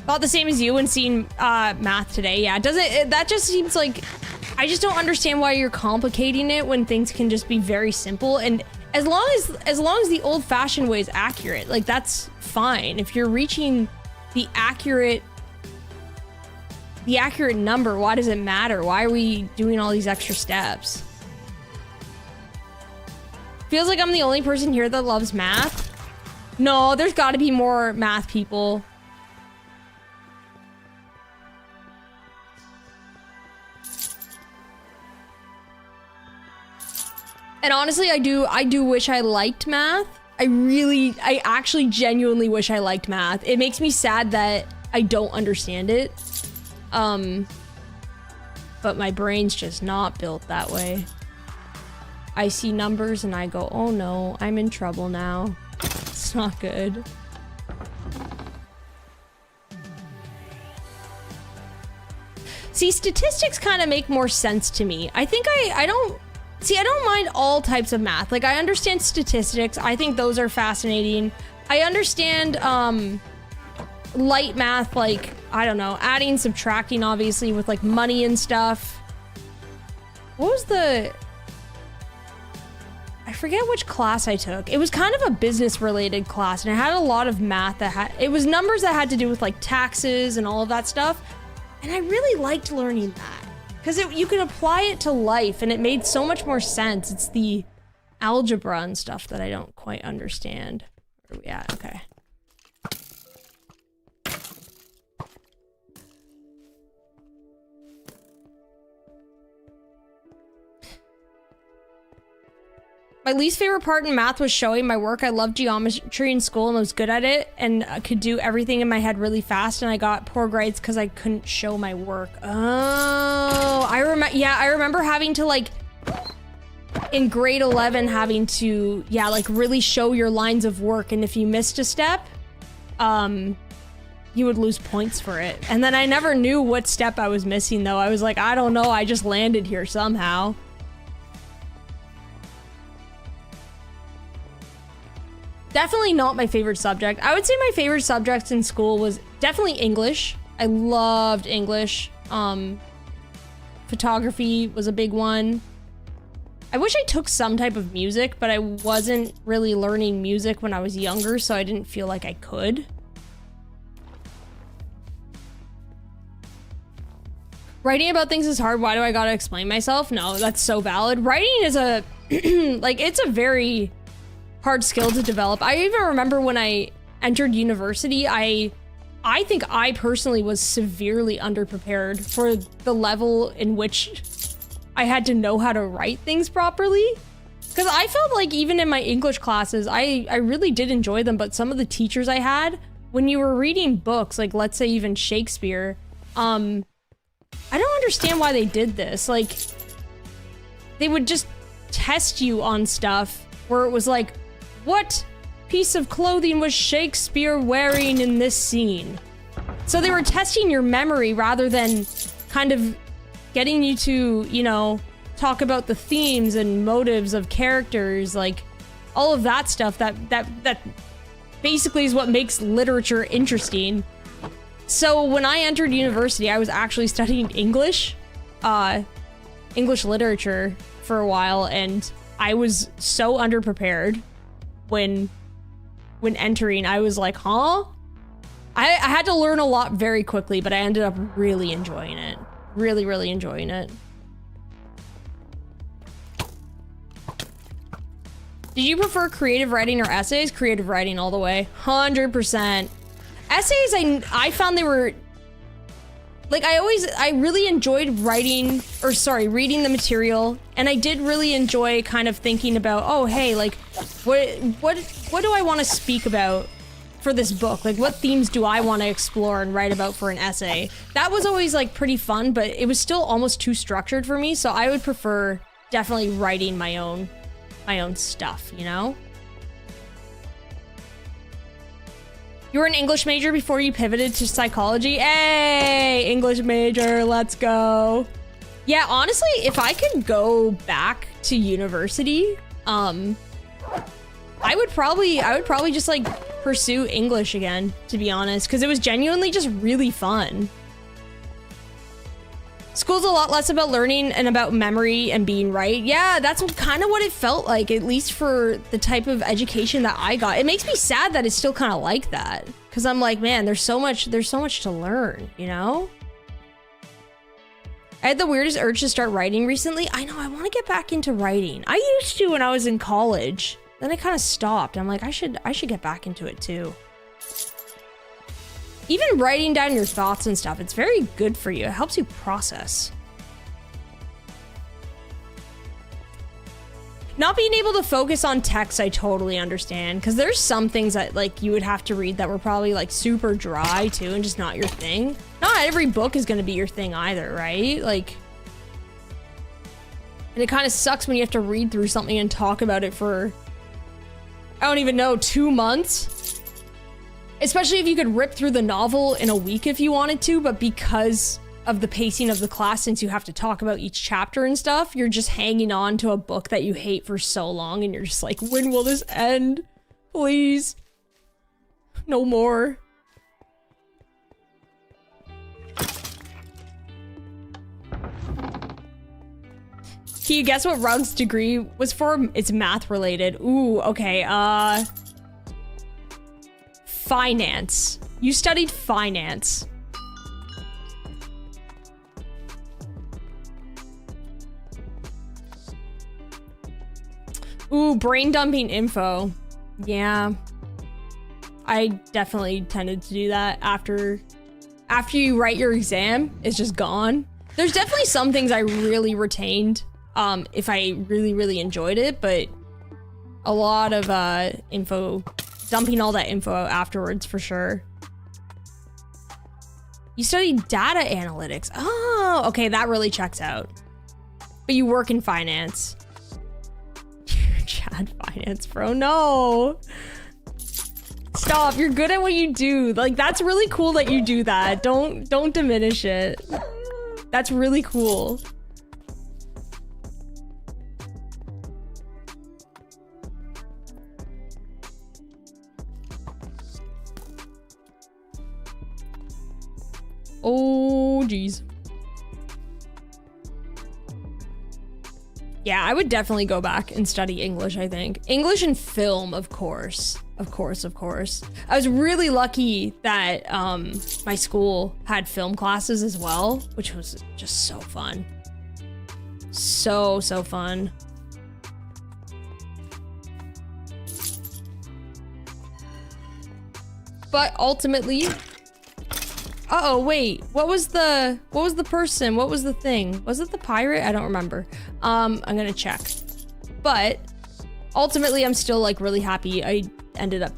Thought the same as you when seeing math today. Yeah, that just seems like, I just don't understand why you're complicating it when things can just be very simple. And as long as the old-fashioned way is accurate, like, that's fine. If you're reaching the accurate number, why does it matter? Why are we doing all these extra steps? Feels like I'm the only person here that loves math. No, there's got to be more math people. And honestly, I do wish I liked math. I actually genuinely wish I liked math. It makes me sad that I don't understand it. But my brain's just not built that way. I see numbers and I go, oh no, I'm in trouble now. It's not good. See, statistics kind of make more sense to me. I think I don't mind all types of math. Like, I understand statistics. I think those are fascinating. I understand light math, like, I don't know, adding, subtracting, obviously, with like money and stuff. What was the... I forget which class I took. It was kind of a business related class and it had a lot of math it was numbers that had to do with like taxes and all of that stuff. And I really liked learning that because you can apply it to life and it made so much more sense. It's the algebra and stuff that I don't quite understand. Where are we at? Okay. My least favorite part in math was showing my work. I loved geometry in school and I was good at it and I could do everything in my head really fast and I got poor grades because I couldn't show my work. Oh, I remember having to like, in grade 11, having to, like really show your lines of work and if you missed a step, you would lose points for it. And then I never knew what step I was missing though. I was like, I don't know, I just landed here somehow. Definitely not my favorite subject. I would say my favorite subject in school was definitely English. I loved English. Photography was a big one. I wish I took some type of music, but I wasn't really learning music when I was younger, so I didn't feel like I could. Writing about things is hard. Why do I gotta explain myself? No, that's so valid. Writing is a, like, it's a very hard skill to develop. I even remember when I entered university, I think I personally was severely underprepared for the level in which I had to know how to write things properly. Because I felt like even in my English classes, I really did enjoy them, but some of the teachers I had, when you were reading books, like let's say even Shakespeare, I don't understand why they did this. Like, they would just test you on stuff where it was like, what piece of clothing was Shakespeare wearing in this scene? So they were testing your memory rather than kind of getting you to, you know, talk about the themes and motives of characters, like all of that stuff that basically is what makes literature interesting. So when I entered university, I was actually studying English literature for a while, and I was so underprepared when entering. I was like, huh? I had to learn a lot very quickly, but I ended up really enjoying it. Really, really enjoying it. Did you prefer creative writing or essays? Creative writing all the way. 100%. Essays, I found they were... Like, I really enjoyed reading the material, and I did really enjoy kind of thinking about, oh, hey, like, what do I want to speak about for this book? Like, what themes do I want to explore and write about for an essay? That was always, like, pretty fun, but it was still almost too structured for me, so I would prefer definitely writing my own stuff, you know? You were an English major before you pivoted to psychology? Hey, English major, let's go. Yeah, honestly, if I could go back to university, I would probably just like pursue English again, to be honest, because it was genuinely just really fun. School's a lot less about learning and about memory and being right. Yeah, that's kind of what it felt like, at least for the type of education that I got. It makes me sad that it's still kind of like that, because I'm like, man, there's so much to learn, you know? I had the weirdest urge to start writing recently. I know, I want to get back into writing. I used to when I was in college. Then I kind of stopped. I'm like, I should get back into it too. Even writing down your thoughts and stuff, it's very good for you. It helps you process. Not being able to focus on text, I totally understand. Because there's some things that like you would have to read that were probably like super dry too and just not your thing. Not every book is going to be your thing either, right? Like, and it kind of sucks when you have to read through something and talk about it for, I don't even know, 2 months? Especially if you could rip through the novel in a week if you wanted to, but because of the pacing of the class, since you have to talk about each chapter and stuff, you're just hanging on to a book that you hate for so long, and you're just like, when will this end? Please. No more. Can you guess what Rug's degree was for? It's math related. Ooh, okay, finance. You studied finance. Ooh, brain dumping info. Yeah. I definitely tended to do that after you write your exam, it's just gone. There's definitely some things I really retained if I really enjoyed it, but a lot of info, dumping all that info out afterwards for sure. You studied data analytics. Oh, okay, that really checks out. But you work in finance. Chad finance, bro, no. Stop, you're good at what you do. Like, that's really cool that you do that. Don't diminish it. That's really cool. Oh, geez. Yeah, I would definitely go back and study English, I think. English and film, of course. Of course. I was really lucky that my school had film classes as well, which was just so fun. So fun. But ultimately... Uh-oh, wait. What was the person? What was the thing? Was it the pirate? I don't remember. I'm gonna check. But ultimately, I'm still like really happy I ended up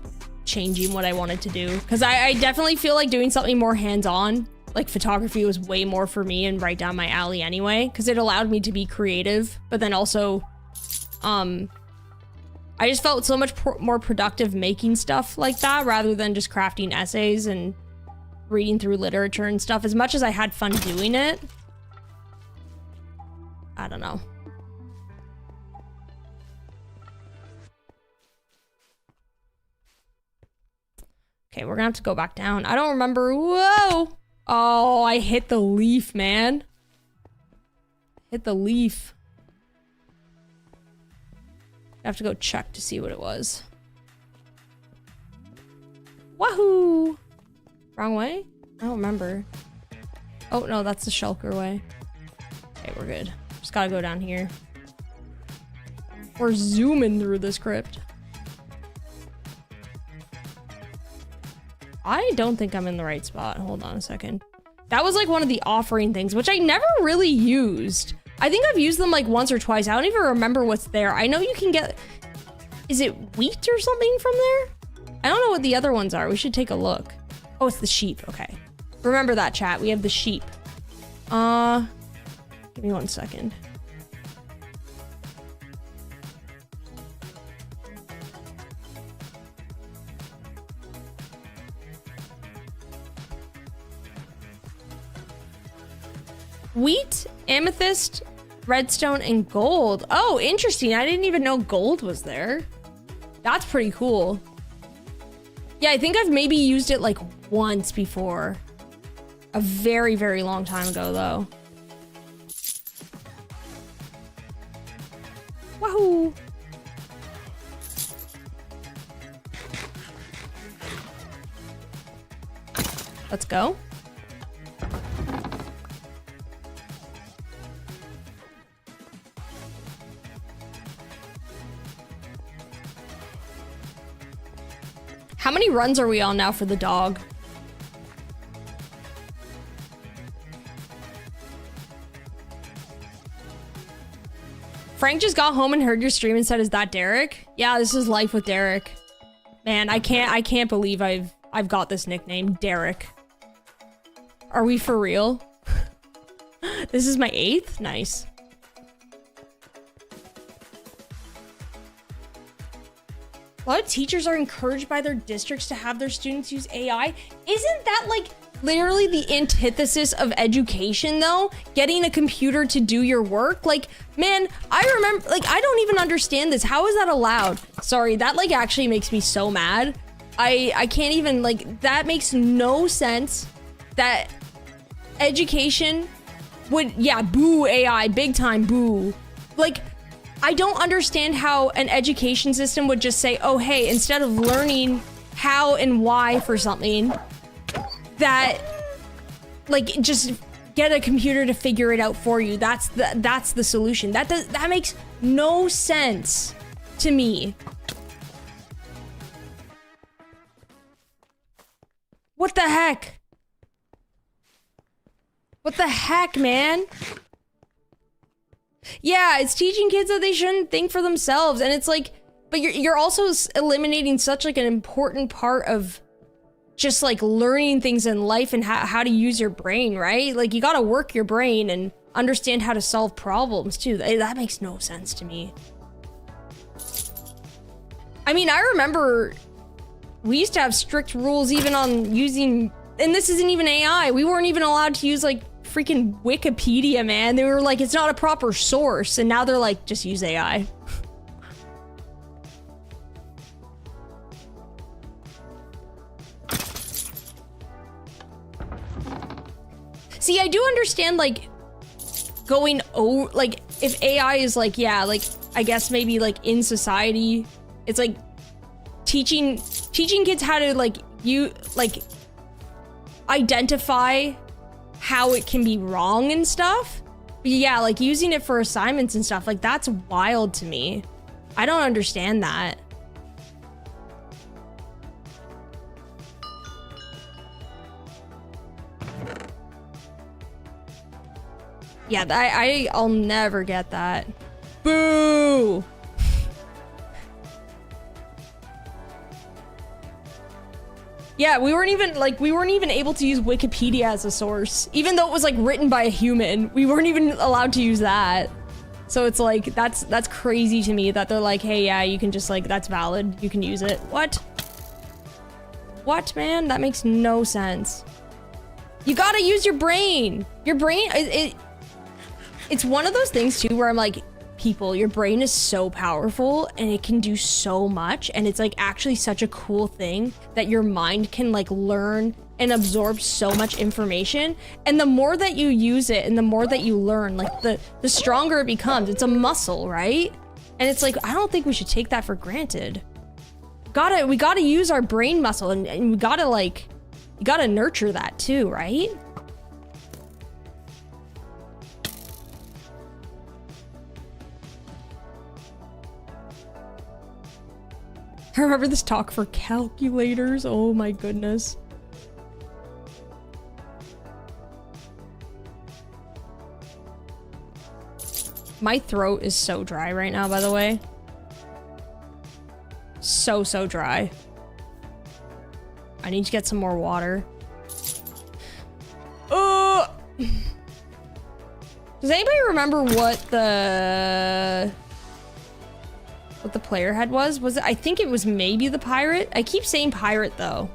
changing what I wanted to do. Because I definitely feel like doing something more hands-on. Like photography was way more for me and right down my alley anyway. Because it allowed me to be creative. But then also, I just felt so much more productive making stuff like that rather than just crafting essays and reading through literature and stuff. As much as I had fun doing it, I don't know. Okay, we're gonna have to go back down. I don't remember. Whoa! Oh, I hit the leaf, man. Hit the leaf. I have to go check to see what it was. Wahoo! Wrong way? I don't remember. Oh, no, that's the shulker way. Okay, we're good. Just gotta go down here. We're zooming through this crypt. I don't think I'm in the right spot. Hold on a second. That was like one of the offering things, which I never really used. I think I've used them like once or twice. I don't even remember what's there. I know you can get... Is it wheat or something from there? I don't know what the other ones are. We should take a look. Oh, it's the sheep. Okay. Remember that, chat. We have the sheep. Give me 1 second. Wheat, amethyst, redstone, and gold. Oh, interesting. I didn't even know gold was there. That's pretty cool. Yeah, I think I've maybe used it like once before. A very, very long time ago, though. Wahoo! Let's go. How many runs are we on now for the dog? Frank just got home and heard your stream and said, "Is that Derek?" Yeah, this is life with Derek. Man, I can't believe I've got this nickname, Derek. Are we for real? This is my 8th? Nice. A lot of teachers are encouraged by their districts to have their students use AI. Isn't that like literally the antithesis of education though? Getting a computer to do your work? Like, man, I remember, like, I don't even understand this. How is that allowed? Sorry, that like actually makes me so mad. I can't even, like, that makes no sense that education would, yeah, boo AI, big time boo. Like, I don't understand how an education system would just say, oh, hey, instead of learning how and why for something, that, like, just get a computer to figure it out for you. That's the solution. That makes no sense to me. What the heck? What the heck, man? Yeah, it's teaching kids that they shouldn't think for themselves, and it's like, but you're also eliminating such like an important part of just like learning things in life and how to use your brain, right? Like, you gotta work your brain and understand how to solve problems too. That makes no sense to me. I mean, I remember we used to have strict rules even on using, and this isn't even AI, we weren't even allowed to use like freaking Wikipedia, man. They were like, it's not a proper source, and now they're like, just use AI. See, I do understand, like, going over, like, if AI is like, yeah, like, I guess maybe like in society, it's like teaching kids how to like identify how it can be wrong and stuff. But yeah, like using it for assignments and stuff, like, that's wild to me. I don't understand that. Yeah, I'll never get that. Boo! Yeah, we weren't even able to use Wikipedia as a source. Even though it was like written by a human, we weren't even allowed to use that. So it's like, that's crazy to me that they're like, hey, yeah, you can just like, that's valid, you can use it. What? What, man? That makes no sense. You gotta use your brain. Your brain, it's one of those things too where I'm like, people, your brain is so powerful and it can do so much, and it's like actually such a cool thing that your mind can like learn and absorb so much information, and the more that you use it and the more that you learn, like the stronger it becomes. It's a muscle, right? And it's like, I don't think we should take that for granted. We gotta use our brain muscle, and we gotta like, you gotta nurture that too, right? I remember this talk for calculators. Oh my goodness. My throat is so dry right now, by the way. So dry. I need to get some more water. Oh! Does anybody remember what the player head was? Was it, I think it was maybe the pirate. I keep saying pirate though.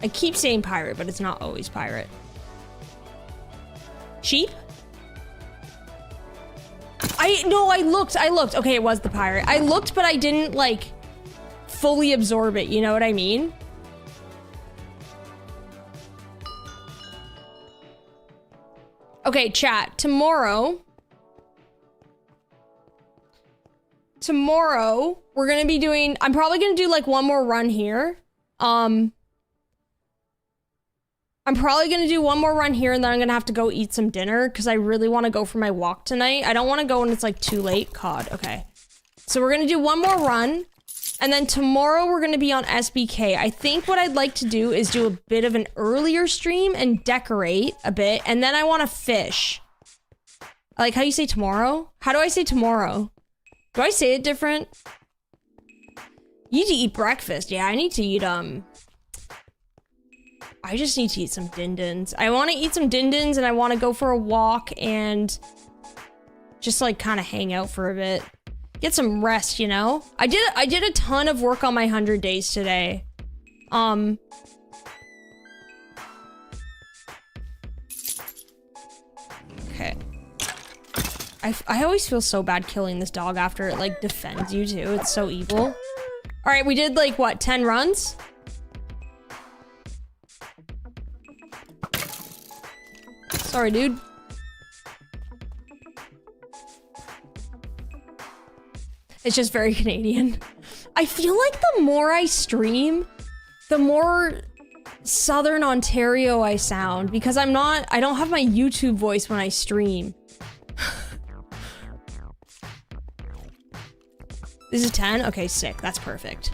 I keep saying pirate, but it's not always pirate. Sheep? I looked. Okay, it was the pirate. I looked, but I didn't, like, fully absorb it, you know what I mean? Okay, chat, tomorrow, we're gonna be doing, I'm probably gonna do, like, one more run here. I'm probably gonna do one more run here and then I'm gonna have to go eat some dinner because I really want to go for my walk tonight. I don't want to go when it's like too late. COD, okay. So we're gonna do one more run and then tomorrow we're gonna be on SBK. I think what I'd like to do is do a bit of an earlier stream and decorate a bit and then I want to fish. I like how you say tomorrow? How do I say tomorrow? Do I say it different? You need to eat breakfast. Yeah, I need to eat, I just need to eat some din-dins. I want to eat some din-dins and I want to go for a walk and just like kind of hang out for a bit. Get some rest, you know? I did a ton of work on my 100 days today. Okay. I always feel so bad killing this dog after it like defends you too. It's so evil. All right, we did like what, 10 runs? Sorry, dude. It's just very Canadian. I feel like the more I stream, the more Southern Ontario I sound because I don't have my YouTube voice when I stream. This is 10? Okay, sick. That's perfect.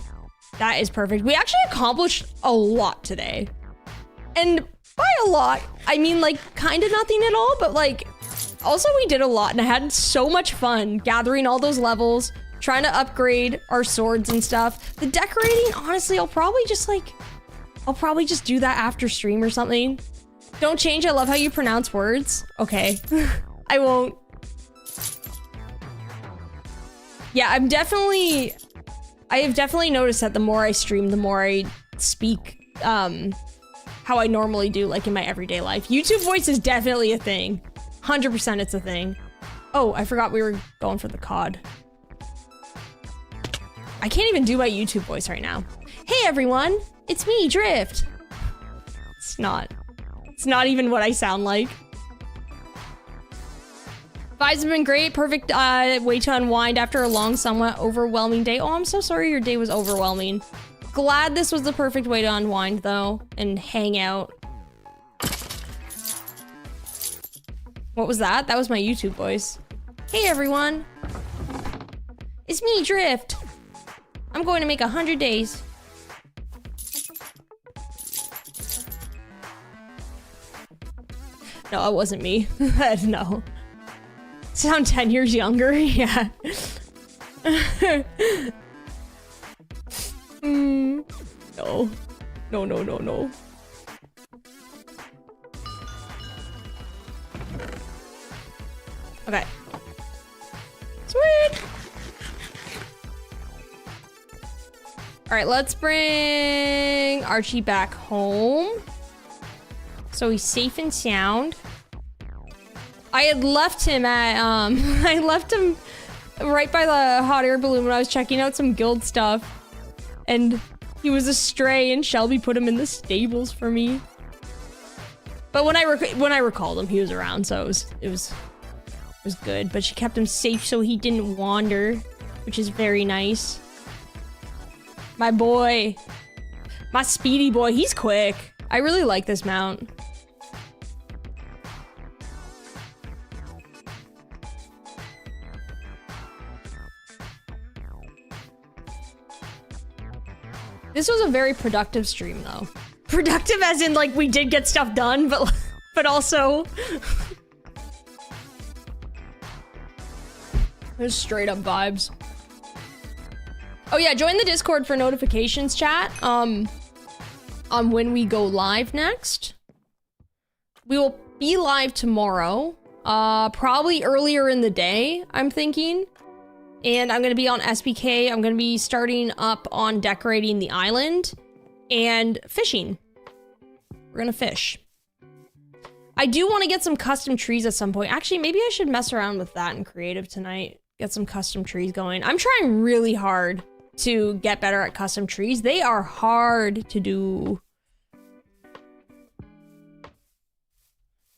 That is perfect. We actually accomplished a lot today. And by a lot, I mean like kind of nothing at all, but like also we did a lot and I had so much fun gathering all those levels, trying to upgrade our swords and stuff. The decorating, honestly, I'll probably just do that after stream or something. Don't change. I love how you pronounce words. Okay. I won't. Yeah, I have definitely noticed that the more I stream, the more I speak, how I normally do, like in my everyday life. YouTube voice is definitely a thing. 100% it's a thing. Oh, I forgot we were going for the COD. I can't even do my YouTube voice right now. Hey everyone, it's me, Drift. It's not even what I sound like. Vibes have been great. Perfect way to unwind after a long, somewhat overwhelming day. Oh, I'm so sorry your day was overwhelming. Glad this was the perfect way to unwind, though, and hang out. What was that? That was my YouTube voice. Hey, everyone. It's me, Drift. I'm going to make 100 days. No, it wasn't me. No. Sound 10 years younger? Yeah. No. No. Okay. Sweet! Alright, let's bring Archie back home. So he's safe and sound. I had left him at, I left him right by the hot air balloon when I was checking out some guild stuff. And he was a stray and Shelby put him in the stables for me. But when I recalled him, he was around, so it was good. But she kept him safe so he didn't wander, which is very nice. My boy. My speedy boy, he's quick. I really like this mount. This was a very productive stream, though. Productive as in, like, we did get stuff done, but also... There's straight up vibes. Oh yeah, join the Discord for notifications, chat. On when we go live next. We will be live tomorrow. Probably earlier in the day, I'm thinking. And I'm gonna be on SBK. I'm gonna be starting up on decorating the island and fishing. We're gonna fish. I do want to get some custom trees at some point. Actually, maybe I should mess around with that in creative tonight. Get some custom trees going. I'm trying really hard to get better at custom trees. They are hard to do.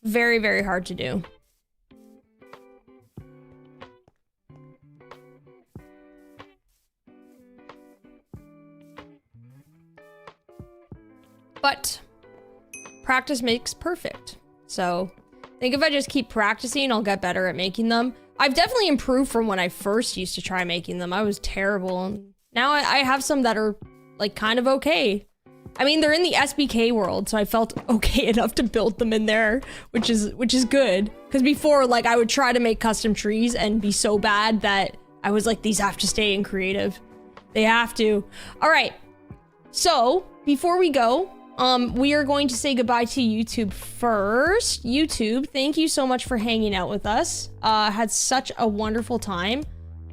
Very, very hard to do. But practice makes perfect. So I think if I just keep practicing, I'll get better at making them. I've definitely improved from when I first used to try making them. I was terrible. And now I have some that are like kind of okay. I mean, they're in the SBK world, so I felt okay enough to build them in there, which is good. Because before, like, I would try to make custom trees and be so bad that I was like, these have to stay in creative. They have to. All right. So before we go, we are going to say goodbye to YouTube first. YouTube, thank you so much for hanging out with us. Had such a wonderful time.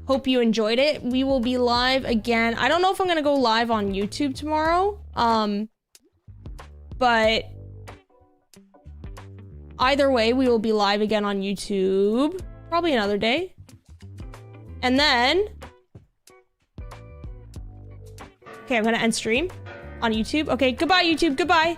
Hope you enjoyed it. We will be live again. I don't know if I'm gonna go live on YouTube tomorrow. But either way, we will be live again on YouTube. Probably another day. And then, okay, I'm gonna end stream on YouTube. Okay, goodbye YouTube, goodbye.